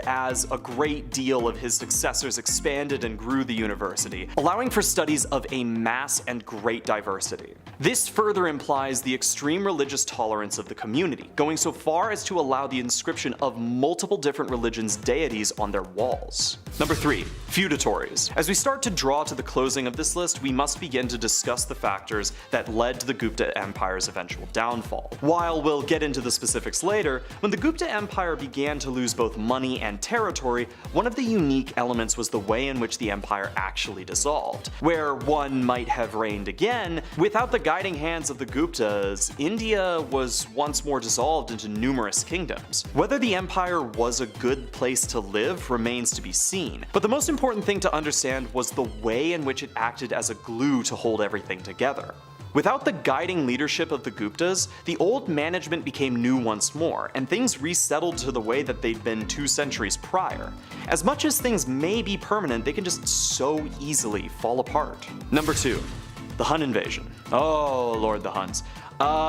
as a great deal of his successors expanded and grew the university, allowing for studies of a mass and great diversity. This further implies the extreme religious tolerance of the community, going so far as to allow the inscription of multiple different religions' deities on their walls. Number 3. Feudatories. As we start to draw to the closing of this list, we must begin to discuss the factors that led to the Gupta Empire's eventual downfall. While we'll get into the specifics later, when the Gupta Empire began to lose both money and territory, one of the unique elements was the way in which the empire actually dissolved. Where one might have reigned again, without the guiding hands of the Guptas, India was once more dissolved into numerous kingdoms. Whether the empire was a good place to live remains to be seen, but the most important thing to understand was the way in which it acted as a glue to hold everything together. Without the guiding leadership of the Guptas, the old management became new once more, and things resettled to the way that they'd been 2 centuries prior. As much as things may be permanent, they can just so easily fall apart. Number 2. The Hun invasion. Oh lord, the Huns.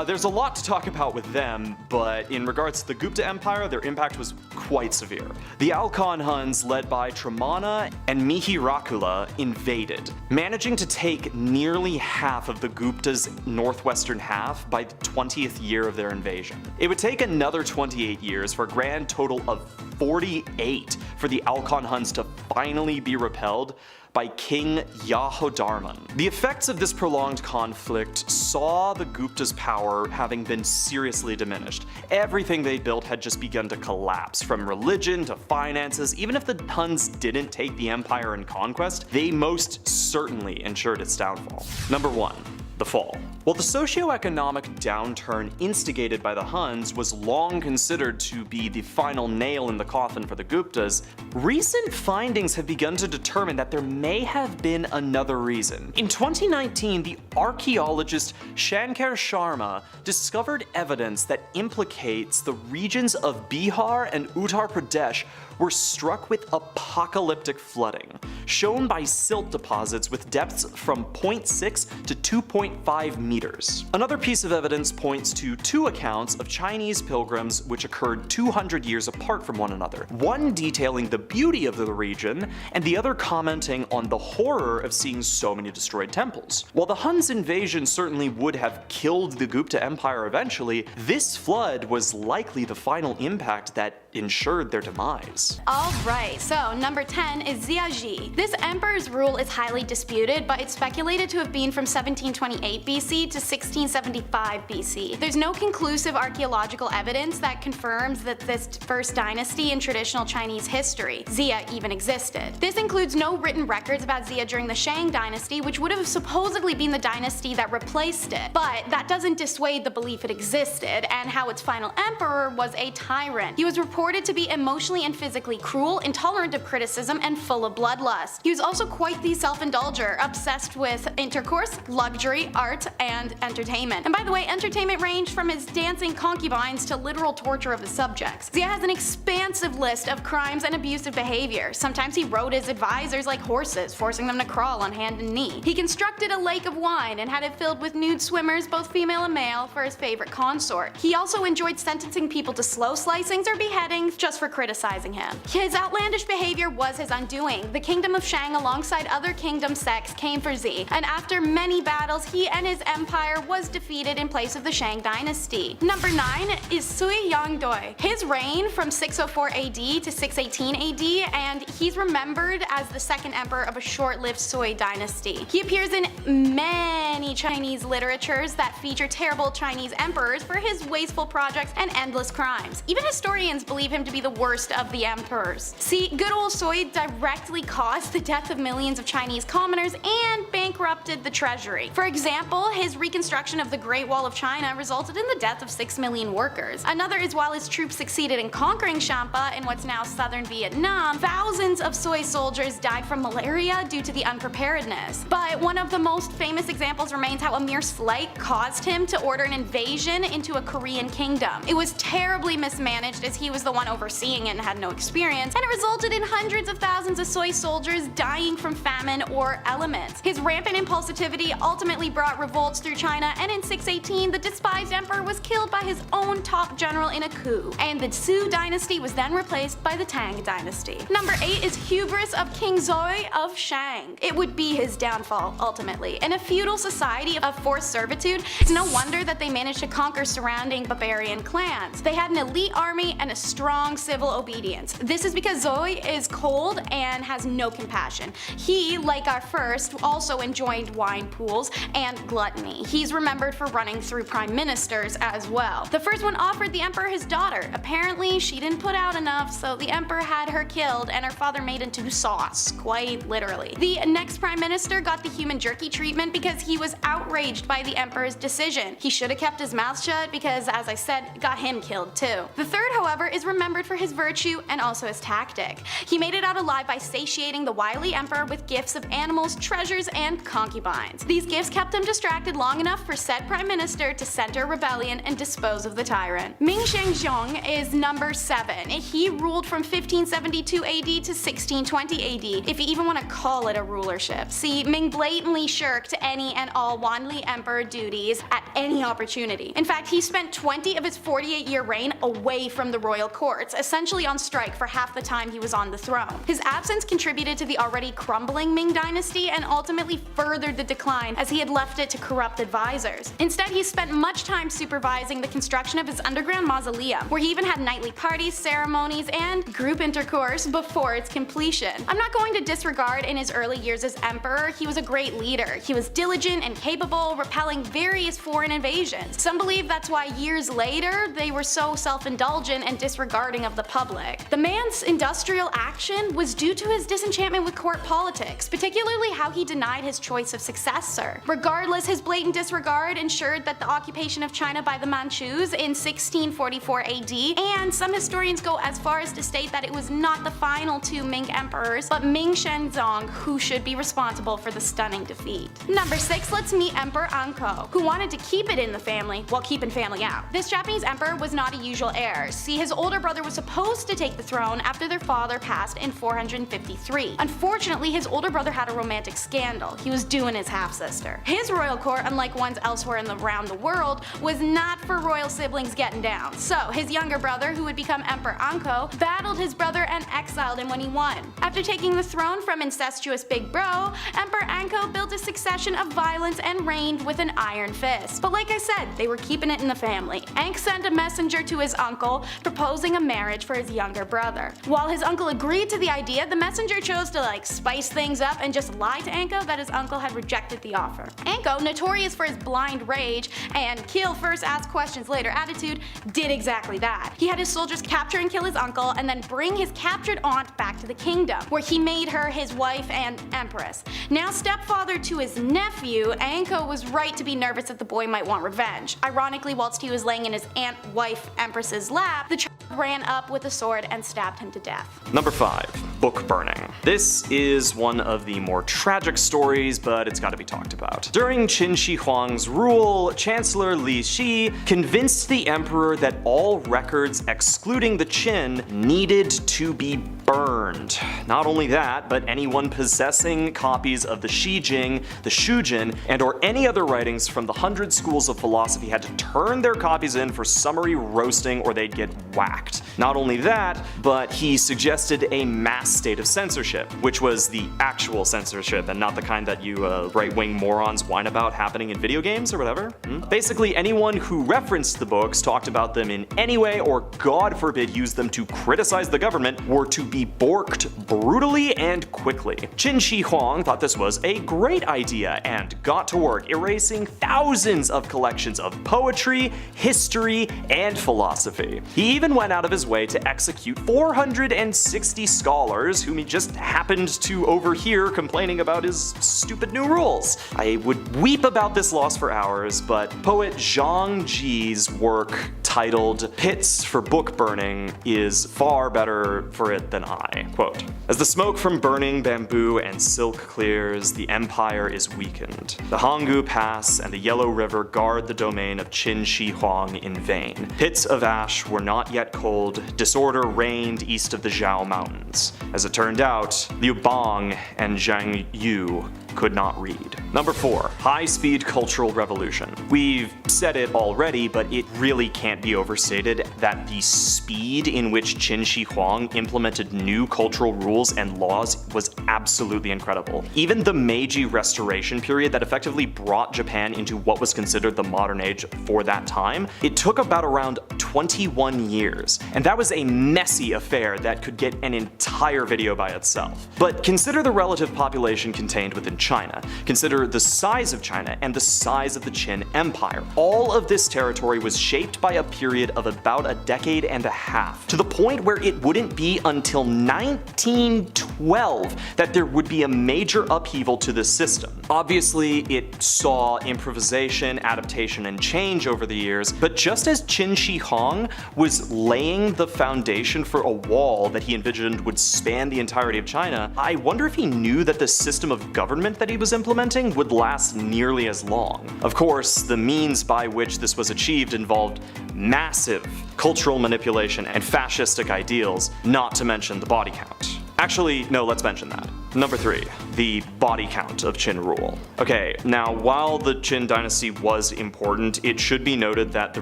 There's a lot to talk about with them, but in regards to the Gupta Empire, their impact was quite severe. The Alkan Huns, led by Tramana and Mihirakula, invaded, managing to take nearly half of the Gupta's northwestern half by the 20th year of their invasion. It would take another 28 years for a grand total of 48 for the Alkan Huns to finally be repelled, by King Yahodharman. The effects of this prolonged conflict saw the Gupta's power having been seriously diminished. Everything they built had just begun to collapse, from religion to finances. Even if the Huns didn't take the empire in conquest, they most certainly ensured its downfall. Number 1. The fall. While the socio-economic downturn instigated by the Huns was long considered to be the final nail in the coffin for the Guptas, recent findings have begun to determine that there may have been another reason. In 2019, the archaeologist Shankar Sharma discovered evidence that implicates the regions of Bihar and Uttar Pradesh were struck with apocalyptic flooding, shown by silt deposits with depths from 0.6 to 2.5 meters. Another piece of evidence points to 2 accounts of Chinese pilgrims which occurred 200 years apart from one another, one detailing the beauty of the region, and the other commenting on the horror of seeing so many destroyed temples. While the Huns' invasion certainly would have killed the Gupta Empire eventually, this flood was likely the final impact that ensured their demise. Alright, so number 10 is Ziaji. This emperor's rule is highly disputed, but it's speculated to have been from 1728 BC to 1675 BC. There's no conclusive archaeological evidence that confirms that this first dynasty in traditional Chinese history, Xia, even existed. This includes no written records about Xia during the Shang dynasty, which would have supposedly been the dynasty that replaced it. But that doesn't dissuade the belief it existed, and how its final emperor was a tyrant. He was reported to be emotionally and physically cruel, intolerant of criticism, and full of bloodlust. He was also quite the self-indulger, obsessed with intercourse, luxury, art, and entertainment. And by the way, entertainment ranged from his dancing concubines to literal torture of his subjects. Xia has an expansive list of crimes and abusive behavior. Sometimes he rode his advisors like horses, forcing them to crawl on hand and knee. He constructed a lake of wine and had it filled with nude swimmers, both female and male, for his favorite consort. He also enjoyed sentencing people to slow slicings or beheadings just for criticizing him. His outlandish behavior was his undoing. The kingdom of Shang alongside other kingdom sects came for Xi, and after many battles he and his empire was defeated in place of the Shang dynasty. Number 9 is Sui Yongdoi. His reign from 604 AD to 618 AD, and he's remembered as the second emperor of a short-lived Sui dynasty. He appears in many Chinese literatures that feature terrible Chinese emperors for his wasteful projects and endless crimes. Even historians believe him to be the worst of the emperors. See, good old Sui directly caused the death of millions of Chinese commoners and bankrupted the treasury. For example, his reconstruction of the Great Wall of China resulted in the death of 6 million workers. Another is while his troops succeeded in conquering Champa in what's now southern Vietnam, thousands of Sui soldiers died from malaria due to the unpreparedness. But one of the most famous examples remains how a mere slight caused him to order an invasion into a Korean kingdom. It was terribly mismanaged as he was the one overseeing it and had no experience, and it resulted in hundreds of thousands of Sui soldiers dying from famine or elements. His rampant impulsivity ultimately brought revolts through China, and in 618 the despised emperor was killed by his own top general in a coup, and the Zhou dynasty was then replaced by the Tang dynasty. Number 8 is hubris of King Zhou of Shang. It would be his downfall, ultimately. In a feudal society of forced servitude, it's no wonder that they managed to conquer surrounding barbarian clans. They had an elite army and a strong civil obedience. This is because Zhou is cold and has no compassion. He, like our first, also enjoyed wine pools and gluttony. He's remembered for running through prime ministers as well. The first one offered the emperor his daughter. Apparently, she didn't put out enough, so the emperor had her killed and her father made into sauce, quite literally. The next prime minister got the human jerky treatment because he was outraged by the emperor's decision. He should have kept his mouth shut because, as I said, it got him killed too. The third, however, is remembered for his virtue and also his tactic. He made it out alive by satiating the wily emperor with gifts of animals, treasures, and concubines. These gifts kept him distracted long enough for said prime minister to center a rebellion and dispose of the tyrant. Ming Shengzhong is number 7. He ruled from 1572 AD to 1620 AD, if you even want to call it a rulership. See, Ming blatantly shirked any and all wanli emperor duties at any opportunity. In fact, he spent 20 of his 48-year reign away from the royal courts, essentially on strike strike for half the time he was on the throne. His absence contributed to the already crumbling Ming dynasty and ultimately furthered the decline as he had left it to corrupt advisors. Instead, he spent much time supervising the construction of his underground mausoleum, where he even had nightly parties, ceremonies, and group intercourse before its completion. I'm not going to disregard in his early years as emperor, he was a great leader. He was diligent and capable, repelling various foreign invasions. Some believe that's why years later they were so self-indulgent and disregarding of the public. The man's industrial action was due to his disenchantment with court politics, particularly how he denied his choice of successor. Regardless, his blatant disregard ensured that the occupation of China by the Manchus in 1644 AD, and some historians go as far as to state that it was not the final two Ming emperors, but Ming Shenzong who should be responsible for the stunning defeat. Number 6, let's meet Emperor Anko, who wanted to keep it in the family while keeping family out. This Japanese emperor was not a usual heir. See, his older brother was supposed to take the throne after their father passed in 453. Unfortunately, his older brother had a romantic scandal. He was doing his half-sister. His royal court, unlike ones elsewhere around the world, was not for royal siblings getting down. So his younger brother, who would become Emperor Anko, battled his brother and exiled him when he won. After taking the throne from incestuous big bro, Emperor Anko built a succession of violence and reigned with an iron fist. But like I said, they were keeping it in the family. Ank sent a messenger to his uncle proposing a marriage for his younger brother. While his uncle agreed to the idea, the messenger chose to spice things up and just lie to Anko that his uncle had rejected the offer. Anko, notorious for his blind rage and kill first ask questions later attitude, did exactly that. He had his soldiers capture and kill his uncle and then bring his captured aunt back to the kingdom, where he made her his wife and empress. Now stepfather to his nephew, Anko was right to be nervous that the boy might want revenge. Ironically, whilst he was laying in his aunt wife empress's lap, the child ran up with a sword and stabbed him to death. Number 5. Book burning. This is one of the more tragic stories, but it's gotta be talked about. During Qin Shi Huang's rule, Chancellor Li Shi convinced the emperor that all records excluding the Qin needed to be burned. Not only that, but anyone possessing copies of the Shi Jing, the Shu Jin, and or any other writings from the 100 schools of philosophy had to turn their copies in for summary roasting or they'd get whacked. Not only that, but he suggested a mass state of censorship, which was the actual censorship and not the kind that you right-wing morons whine about happening in video games or whatever. Basically, anyone who referenced the books, talked about them in any way, or God forbid used them to criticize the government, were to be borked brutally and quickly. Qin Shi Huang thought this was a great idea and got to work erasing thousands of collections of poetry, history, and philosophy. He even went out of his way to execute 460 scholars whom he just happened to overhear complaining about his stupid new rules. I would weep about this loss for hours, but poet Zhang Ji's work titled Pits for Book Burning is far better for it than I. Quote, "As the smoke from burning bamboo and silk clears, the empire is weakened. The Hanggu Pass and the Yellow River guard the domain of Qin Shi Huang in vain. Pits of ash were not yet cold, disorder reigned east of the Zhao Mountains. As it turned out, Liu Bang and Zhang Yu could not read." Number 4. High-speed cultural revolution. We've said it already, but it really can't be overstated that the speed in which Qin Shi Huang implemented new cultural rules and laws was absolutely incredible. Even the Meiji Restoration period that effectively brought Japan into what was considered the modern age for that time, it took about around 21 years, and that was a messy affair that could get an entire video by itself. But consider the relative population contained within China. Consider the size of China and the size of the Qin Empire. All of this territory was shaped by a period of about a decade and a half, to the point where it wouldn't be until 1912 that there would be a major upheaval to this system. Obviously, it saw improvisation, adaptation, and change over the years, but just as Qin Shi Huang was laying the foundation for a wall that he envisioned would span the entirety of China, I wonder if he knew that the system of government that he was implementing would last nearly as long. Of course, the means by which this was achieved involved massive cultural manipulation and fascistic ideals, not to mention the body count. Actually, no, let's mention that. Number 3. The body count of Qin rule. Okay, now while the Qin dynasty was important, it should be noted that the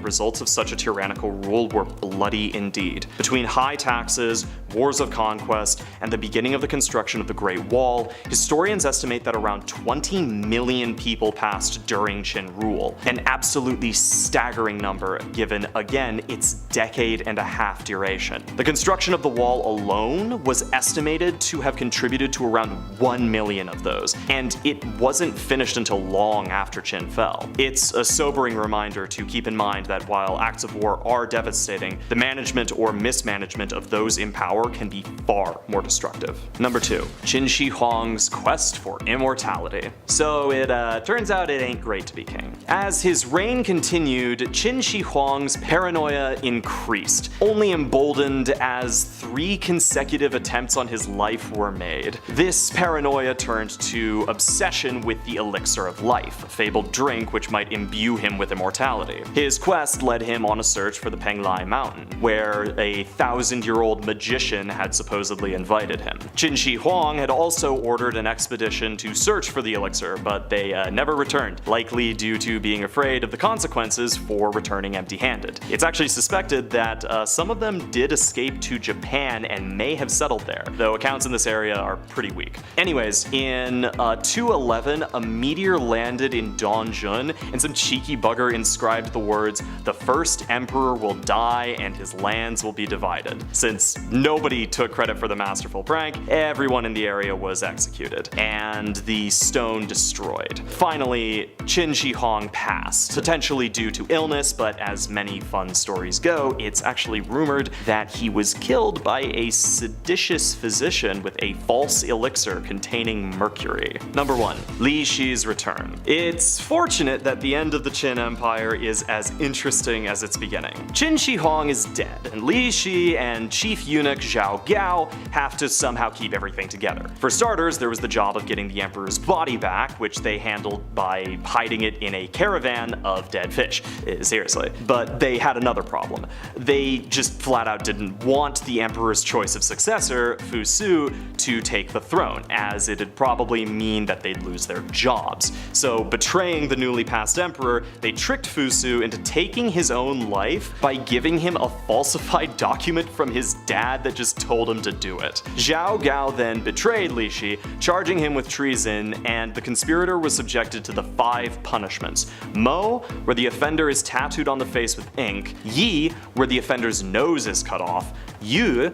results of such a tyrannical rule were bloody indeed. Between high taxes, wars of conquest, and the beginning of the construction of the Great Wall, historians estimate that around 20 million people passed during Qin rule, an absolutely staggering number given, again, its decade-and-a-half duration. The construction of the wall alone was estimated to have contributed to around 1 million of those, and it wasn't finished until long after Qin fell. It's a sobering reminder to keep in mind that while acts of war are devastating, the management or mismanagement of those in power can be far more destructive. Number 2. Qin Shi Huang's quest for immortality. So it turns out it ain't great to be king. As his reign continued, Qin Shi Huang's paranoia increased, only emboldened as 3 consecutive attempts on his life were made. This paranoia turned to obsession with the elixir of life, a fabled drink which might imbue him with immortality. His quest led him on a search for the Penglai Mountain, where a 1,000-year-old magician had supposedly invited him. Qin Shi Huang had also ordered an expedition to search for the elixir, but they never returned, likely due to being afraid of the consequences for returning empty-handed. It's actually suspected that some of them did escape to Japan and may have settled there, though accounts in this area are pretty weak. Anyways, in 211, a meteor landed in Dongjun, and some cheeky bugger inscribed the words, "The first emperor will die and his lands will be divided." Since nobody took credit for the masterful prank, everyone in the area was executed, and the stone destroyed. Finally, Qin Shi Huang passed, potentially due to illness, but as many fun stories go, it's actually rumored that he was killed by a seditious physician with a false elixir containing mercury. Number 1. Li Shi's return. It's fortunate that the end of the Qin Empire is as interesting as its beginning. Qin Shi Huang is dead, and Li Shi and chief eunuch Zhao Gao have to somehow keep everything together. For starters, there was the job of getting the emperor's body back, which they handled by hiding it in a caravan of dead fish. Seriously. But they had another problem. They just flat out didn't want the emperor's choice of successor, Fu Su, to take the throne, as it'd probably mean that they'd lose their jobs. So betraying the newly passed emperor, they tricked Fu Su into taking his own life by giving him a falsified document from his dad that just told him to do it. Zhao Gao then betrayed Li Shi, charging him with treason, and the conspirator was subjected to the 5 punishments. Mo, where the offender is tattooed on the face with ink; Yi, where the offender's nose is cut off; Yue,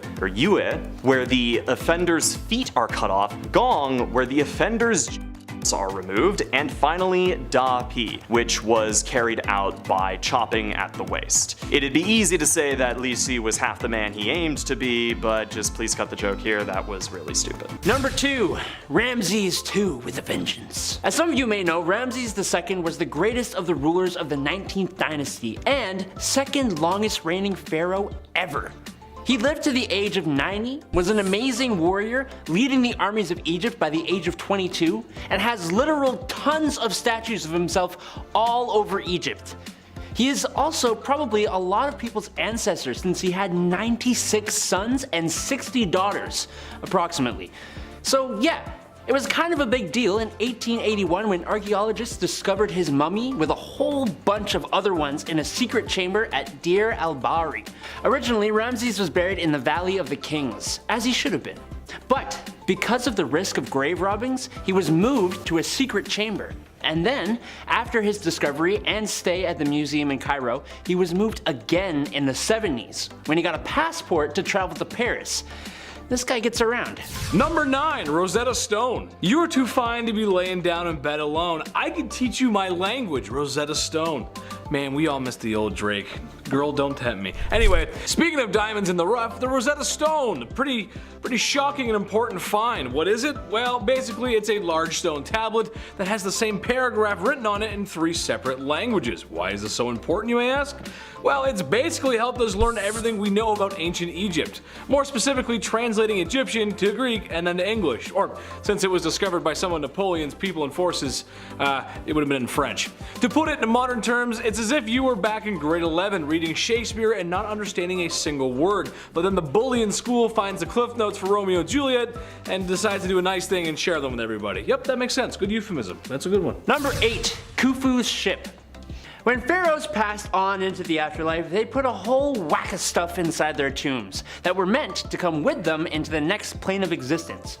where the offender's feet are cut off; Gong, where the offender's are removed; and finally Da Pi, which was carried out by chopping at the waist. It'd be easy to say that Li Shi was half the man he aimed to be, but just please cut the joke here, that was really stupid. Number 2. Ramses II with a vengeance. As some of you may know, Ramses II was the greatest of the rulers of the 19th dynasty and second longest reigning pharaoh ever. He lived to the age of 90, was an amazing warrior, leading the armies of Egypt by the age of 22, and has literal tons of statues of himself all over Egypt. He is also probably a lot of people's ancestor, since he had 96 sons and 60 daughters, approximately. So yeah, it was kind of a big deal in 1881 when archaeologists discovered his mummy with a whole bunch of other ones in a secret chamber at Deir al-Bahri. Originally, Ramses was buried in the Valley of the Kings, as he should have been. But because of the risk of grave robbings, he was moved to a secret chamber. And then, after his discovery and stay at the museum in Cairo, he was moved again in the 70s, when he got a passport to travel to Paris. This guy gets around. Number 9, Rosetta Stone. You're too fine to be laying down in bed alone. I can teach you my language, Rosetta Stone. Man, we all miss the old Drake. Girl, don't tempt me. Anyway, speaking of diamonds in the rough, the Rosetta Stone. Pretty shocking and important find. What is it? Well, basically it's a large stone tablet that has the same paragraph written on it in 3 separate languages. Why is this so important, you may ask? Well, it's basically helped us learn everything we know about ancient Egypt. More specifically, translating Egyptian to Greek and then to English. Or, since it was discovered by some of Napoleon's people and forces, it would have been in French. To put it in modern terms, it's as if you were back in grade 11 reading Shakespeare and not understanding a single word, but then the bully in school finds the cliff notes for Romeo and Juliet and decides to do a nice thing and share them with everybody. Yep, that makes sense. Good euphemism. That's a good one. Number 8. Khufu's ship. When pharaohs passed on into the afterlife, they put a whole whack of stuff inside their tombs that were meant to come with them into the next plane of existence.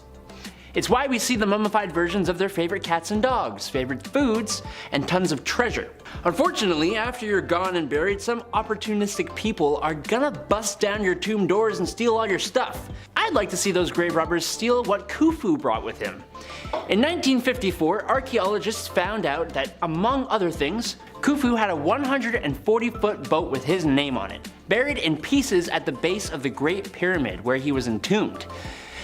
It's why we see the mummified versions of their favorite cats and dogs, favorite foods, and tons of treasure. Unfortunately, after you're gone and buried, some opportunistic people are gonna bust down your tomb doors and steal all your stuff. I'd like to see those grave robbers steal what Khufu brought with him. In 1954, archaeologists found out that, among other things, Khufu had a 140-foot boat with his name on it, buried in pieces at the base of the Great Pyramid where he was entombed.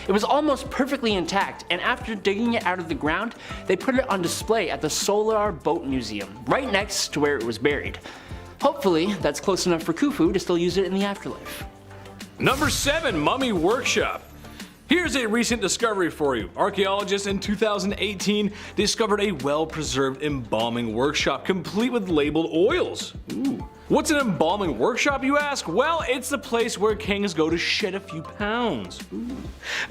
It was almost perfectly intact, and after digging it out of the ground, they put it on display at the Solar Boat Museum, right next to where it was buried. Hopefully, that's close enough for Khufu to still use it in the afterlife. Number 7, Mummy Workshop. Here's a recent discovery for you. Archaeologists in 2018 discovered a well-preserved embalming workshop complete with labeled oils. Ooh. What's an embalming workshop, you ask? Well, it's the place where kings go to shed a few pounds. Ooh.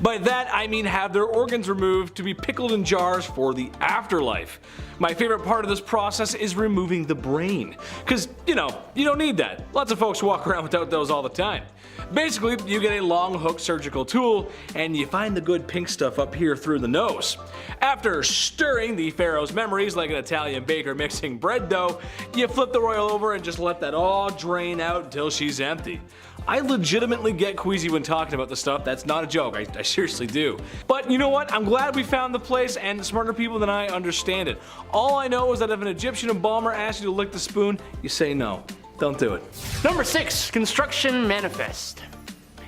By that, I mean have their organs removed to be pickled in jars for the afterlife. My favorite part of this process is removing the brain. Cause, you don't need that. Lots of folks walk around without those all the time. Basically, you get a long hook surgical tool and you find the good pink stuff up here through the nose. After stirring the pharaoh's memories like an Italian baker mixing bread dough, you flip the royal over and just let that all drain out until she's empty. I legitimately get queasy when talking about this stuff, that's not a joke, I seriously do. But you know what, I'm glad we found the place, and smarter people than I understand it. All I know is that if an Egyptian embalmer asks you to lick the spoon, you say no. Don't do it. Number 6, Construction Manifest.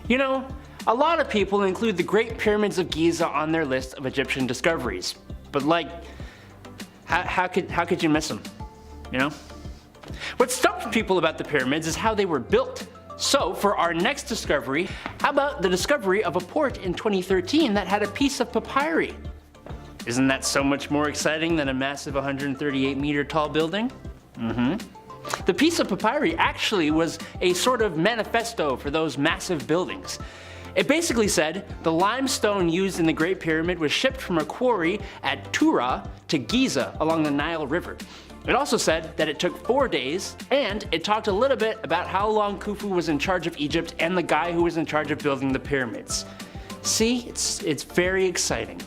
You know, a lot of people include the Great Pyramids of Giza on their list of Egyptian discoveries. But like, how could you miss them? You know? What stumped people about the pyramids is how they were built. So for our next discovery, how about the discovery of a port in 2013 that had a piece of papyri? Isn't that so much more exciting than a massive 138-meter tall building? The piece of papyri actually was a sort of manifesto for those massive buildings. It basically said the limestone used in the Great Pyramid was shipped from a quarry at Tura to Giza along the Nile River. It also said that it took 4 days, and it talked a little bit about how long Khufu was in charge of Egypt and the guy who was in charge of building the pyramids. See, it's very exciting.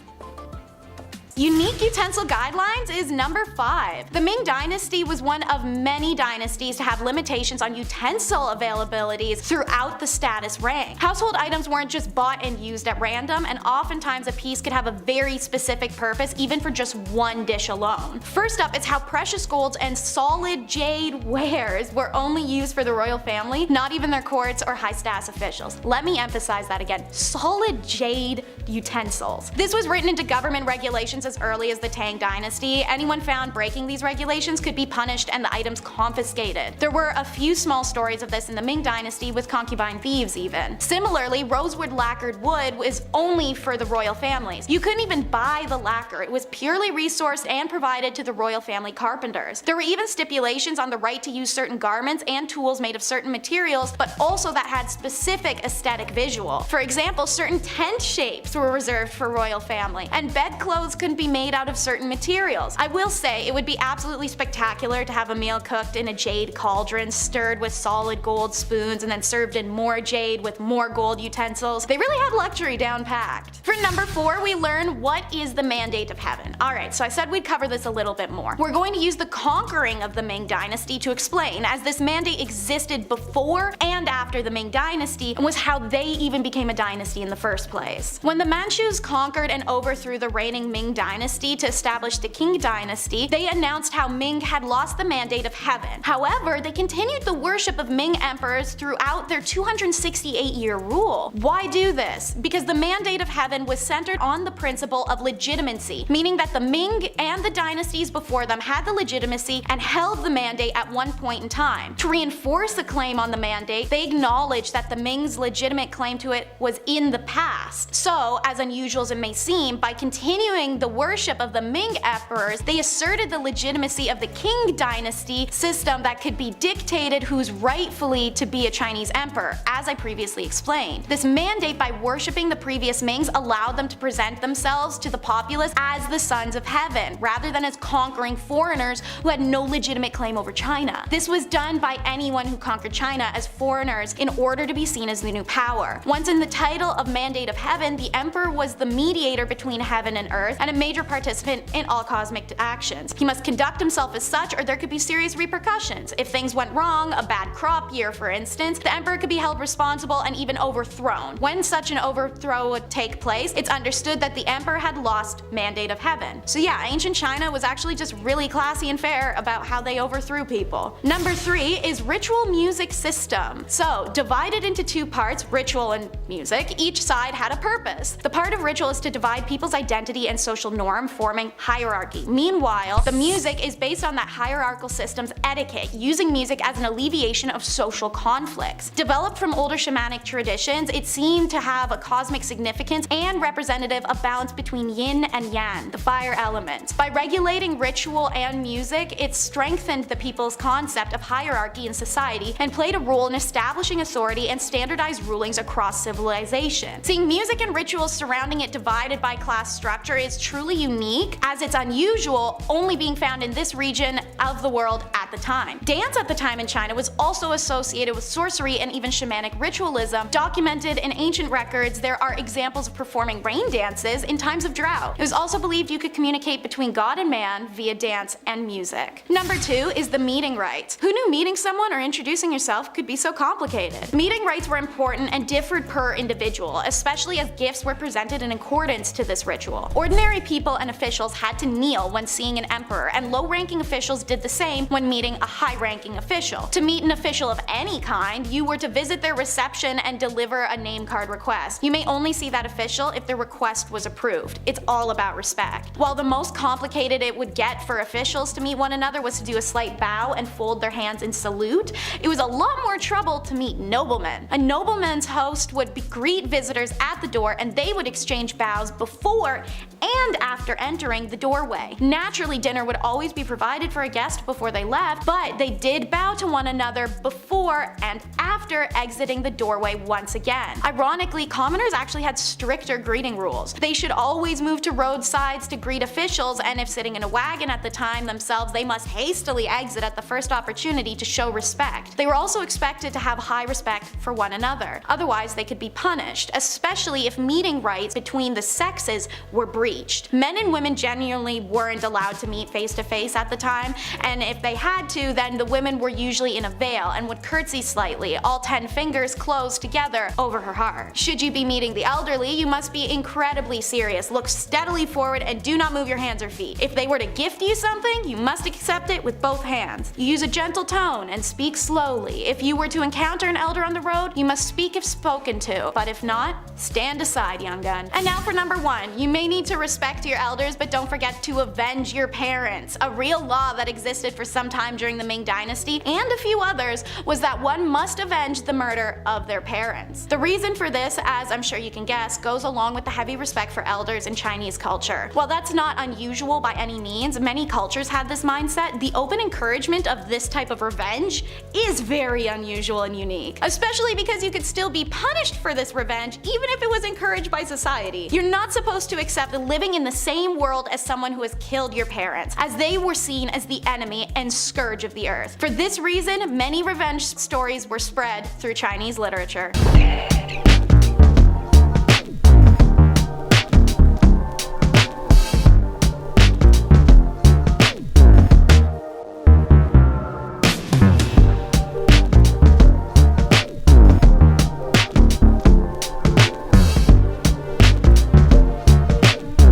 Unique utensil guidelines is number 5. The Ming Dynasty was one of many dynasties to have limitations on utensil availabilities throughout the status rank. Household items weren't just bought and used at random, and oftentimes a piece could have a very specific purpose even for just one dish alone. First up is how precious golds and solid jade wares were only used for the royal family, not even their courts or high status officials. Let me emphasize that again. Solid jade utensils. This was written into government regulations as early as the Tang Dynasty. Anyone found breaking these regulations could be punished and the items confiscated. There were a few small stories of this in the Ming Dynasty with concubine thieves even. Similarly, rosewood lacquered wood was only for the royal families. You couldn't even buy the lacquer. It was purely resourced and provided to the royal family carpenters. There were even stipulations on the right to use certain garments and tools made of certain materials, but also that had specific aesthetic visual. For example, certain tent shapes were reserved for royal family, and bedclothes couldn't be made out of certain materials. I will say, it would be absolutely spectacular to have a meal cooked in a jade cauldron, stirred with solid gold spoons, and then served in more jade with more gold utensils. They really had luxury down packed. For number 4, we learn what is the mandate of heaven. Alright, so I said we'd cover this a little bit more. We're going to use the conquering of the Ming Dynasty to explain, as this mandate existed before and after the Ming Dynasty, and was how they even became a dynasty in the first place. When the Manchus conquered and overthrew the reigning Ming Dynasty to establish the Qing Dynasty, they announced how Ming had lost the mandate of heaven. However, they continued the worship of Ming emperors throughout their 268-year rule. Why do this? Because the mandate of heaven was centered on the principle of legitimacy, meaning that the Ming and the dynasties before them had the legitimacy and held the mandate at one point in time. To reinforce the claim on the mandate, they acknowledged that the Ming's legitimate claim to it was in the past. So, though, as unusual as it may seem, by continuing the worship of the Ming emperors, they asserted the legitimacy of the Qing dynasty system that could be dictated who's rightfully to be a Chinese emperor, as I previously explained. This mandate by worshipping the previous Mings allowed them to present themselves to the populace as the sons of heaven, rather than as conquering foreigners who had no legitimate claim over China. This was done by anyone who conquered China as foreigners in order to be seen as the new power. Once in the title of Mandate of Heaven, the emperor was the mediator between heaven and earth and a major participant in all cosmic actions. He must conduct himself as such, or there could be serious repercussions. If things went wrong, a bad crop year for instance, the emperor could be held responsible and even overthrown. When such an overthrow would take place, it's understood that the emperor had lost Mandate of Heaven. So yeah, ancient China was actually just really classy and fair about how they overthrew people. Number 3 is ritual music system. So, divided into two parts, ritual and music, each side had a purpose. The part of ritual is to divide people's identity and social norm, forming hierarchy. Meanwhile, the music is based on that hierarchical system's etiquette, using music as an alleviation of social conflicts. Developed from older shamanic traditions, it seemed to have a cosmic significance and representative of balance between yin and yang, the fire elements. By regulating ritual and music, it strengthened the people's concept of hierarchy in society and played a role in establishing authority and standardized rulings across civilization. Seeing music and rituals surrounding it divided by class structure is truly unique, as it's unusual, only being found in this region of the world at the time. Dance at the time in China was also associated with sorcery and even shamanic ritualism. Documented in ancient records, there are examples of performing rain dances in times of drought. It was also believed you could communicate between God and man via dance and music. Number 2 is the meeting rites. Who knew meeting someone or introducing yourself could be so complicated? Meeting rites were important and differed per individual, especially as gifts were presented in accordance to this ritual. Ordinary people and officials had to kneel when seeing an emperor, and low-ranking officials did the same when meeting a high-ranking official. To meet an official of any kind, you were to visit their reception and deliver a name card request. You may only see that official if the request was approved. It's all about respect. While the most complicated it would get for officials to meet one another was to do a slight bow and fold their hands in salute, it was a lot more trouble to meet noblemen. A nobleman's host would greet visitors at the door, and they would exchange bows before and after entering the doorway. Naturally, dinner would always be provided for a guest before they left, but they did bow to one another before and after exiting the doorway once again. Ironically, commoners actually had stricter greeting rules. They should always move to roadsides to greet officials, and if sitting in a wagon at the time themselves, they must hastily exit at the first opportunity to show respect. They were also expected to have high respect for one another. Otherwise, they could be punished, especially if meeting rights between the sexes were breached. Men and women genuinely weren't allowed to meet face to face at the time, and if they had to, then the women were usually in a veil and would curtsy slightly, all 10 fingers closed together over her heart. Should you be meeting the elderly, you must be incredibly serious. Look steadily forward and do not move your hands or feet. If they were to gift you something, you must accept it with both hands. You use a gentle tone and speak slowly. If you were to encounter an elder on the road, you must speak if spoken to, but if not, stand aside, young gun. And now for number 1. You may need to respect your elders, but don't forget to avenge your parents. A real law that existed for some time during the Ming Dynasty, and a few others, was that one must avenge the murder of their parents. The reason for this, as I'm sure you can guess, goes along with the heavy respect for elders in Chinese culture. While that's not unusual by any means, many cultures had this mindset, the open encouragement of this type of revenge is very unusual and unique. Especially because you could still be punished for this revenge even if it was encouraged by society. You're not supposed to accept living in the same world as someone who has killed your parents, as they were seen as the enemy and scourge of the earth. For this reason, many revenge stories were spread through Chinese literature.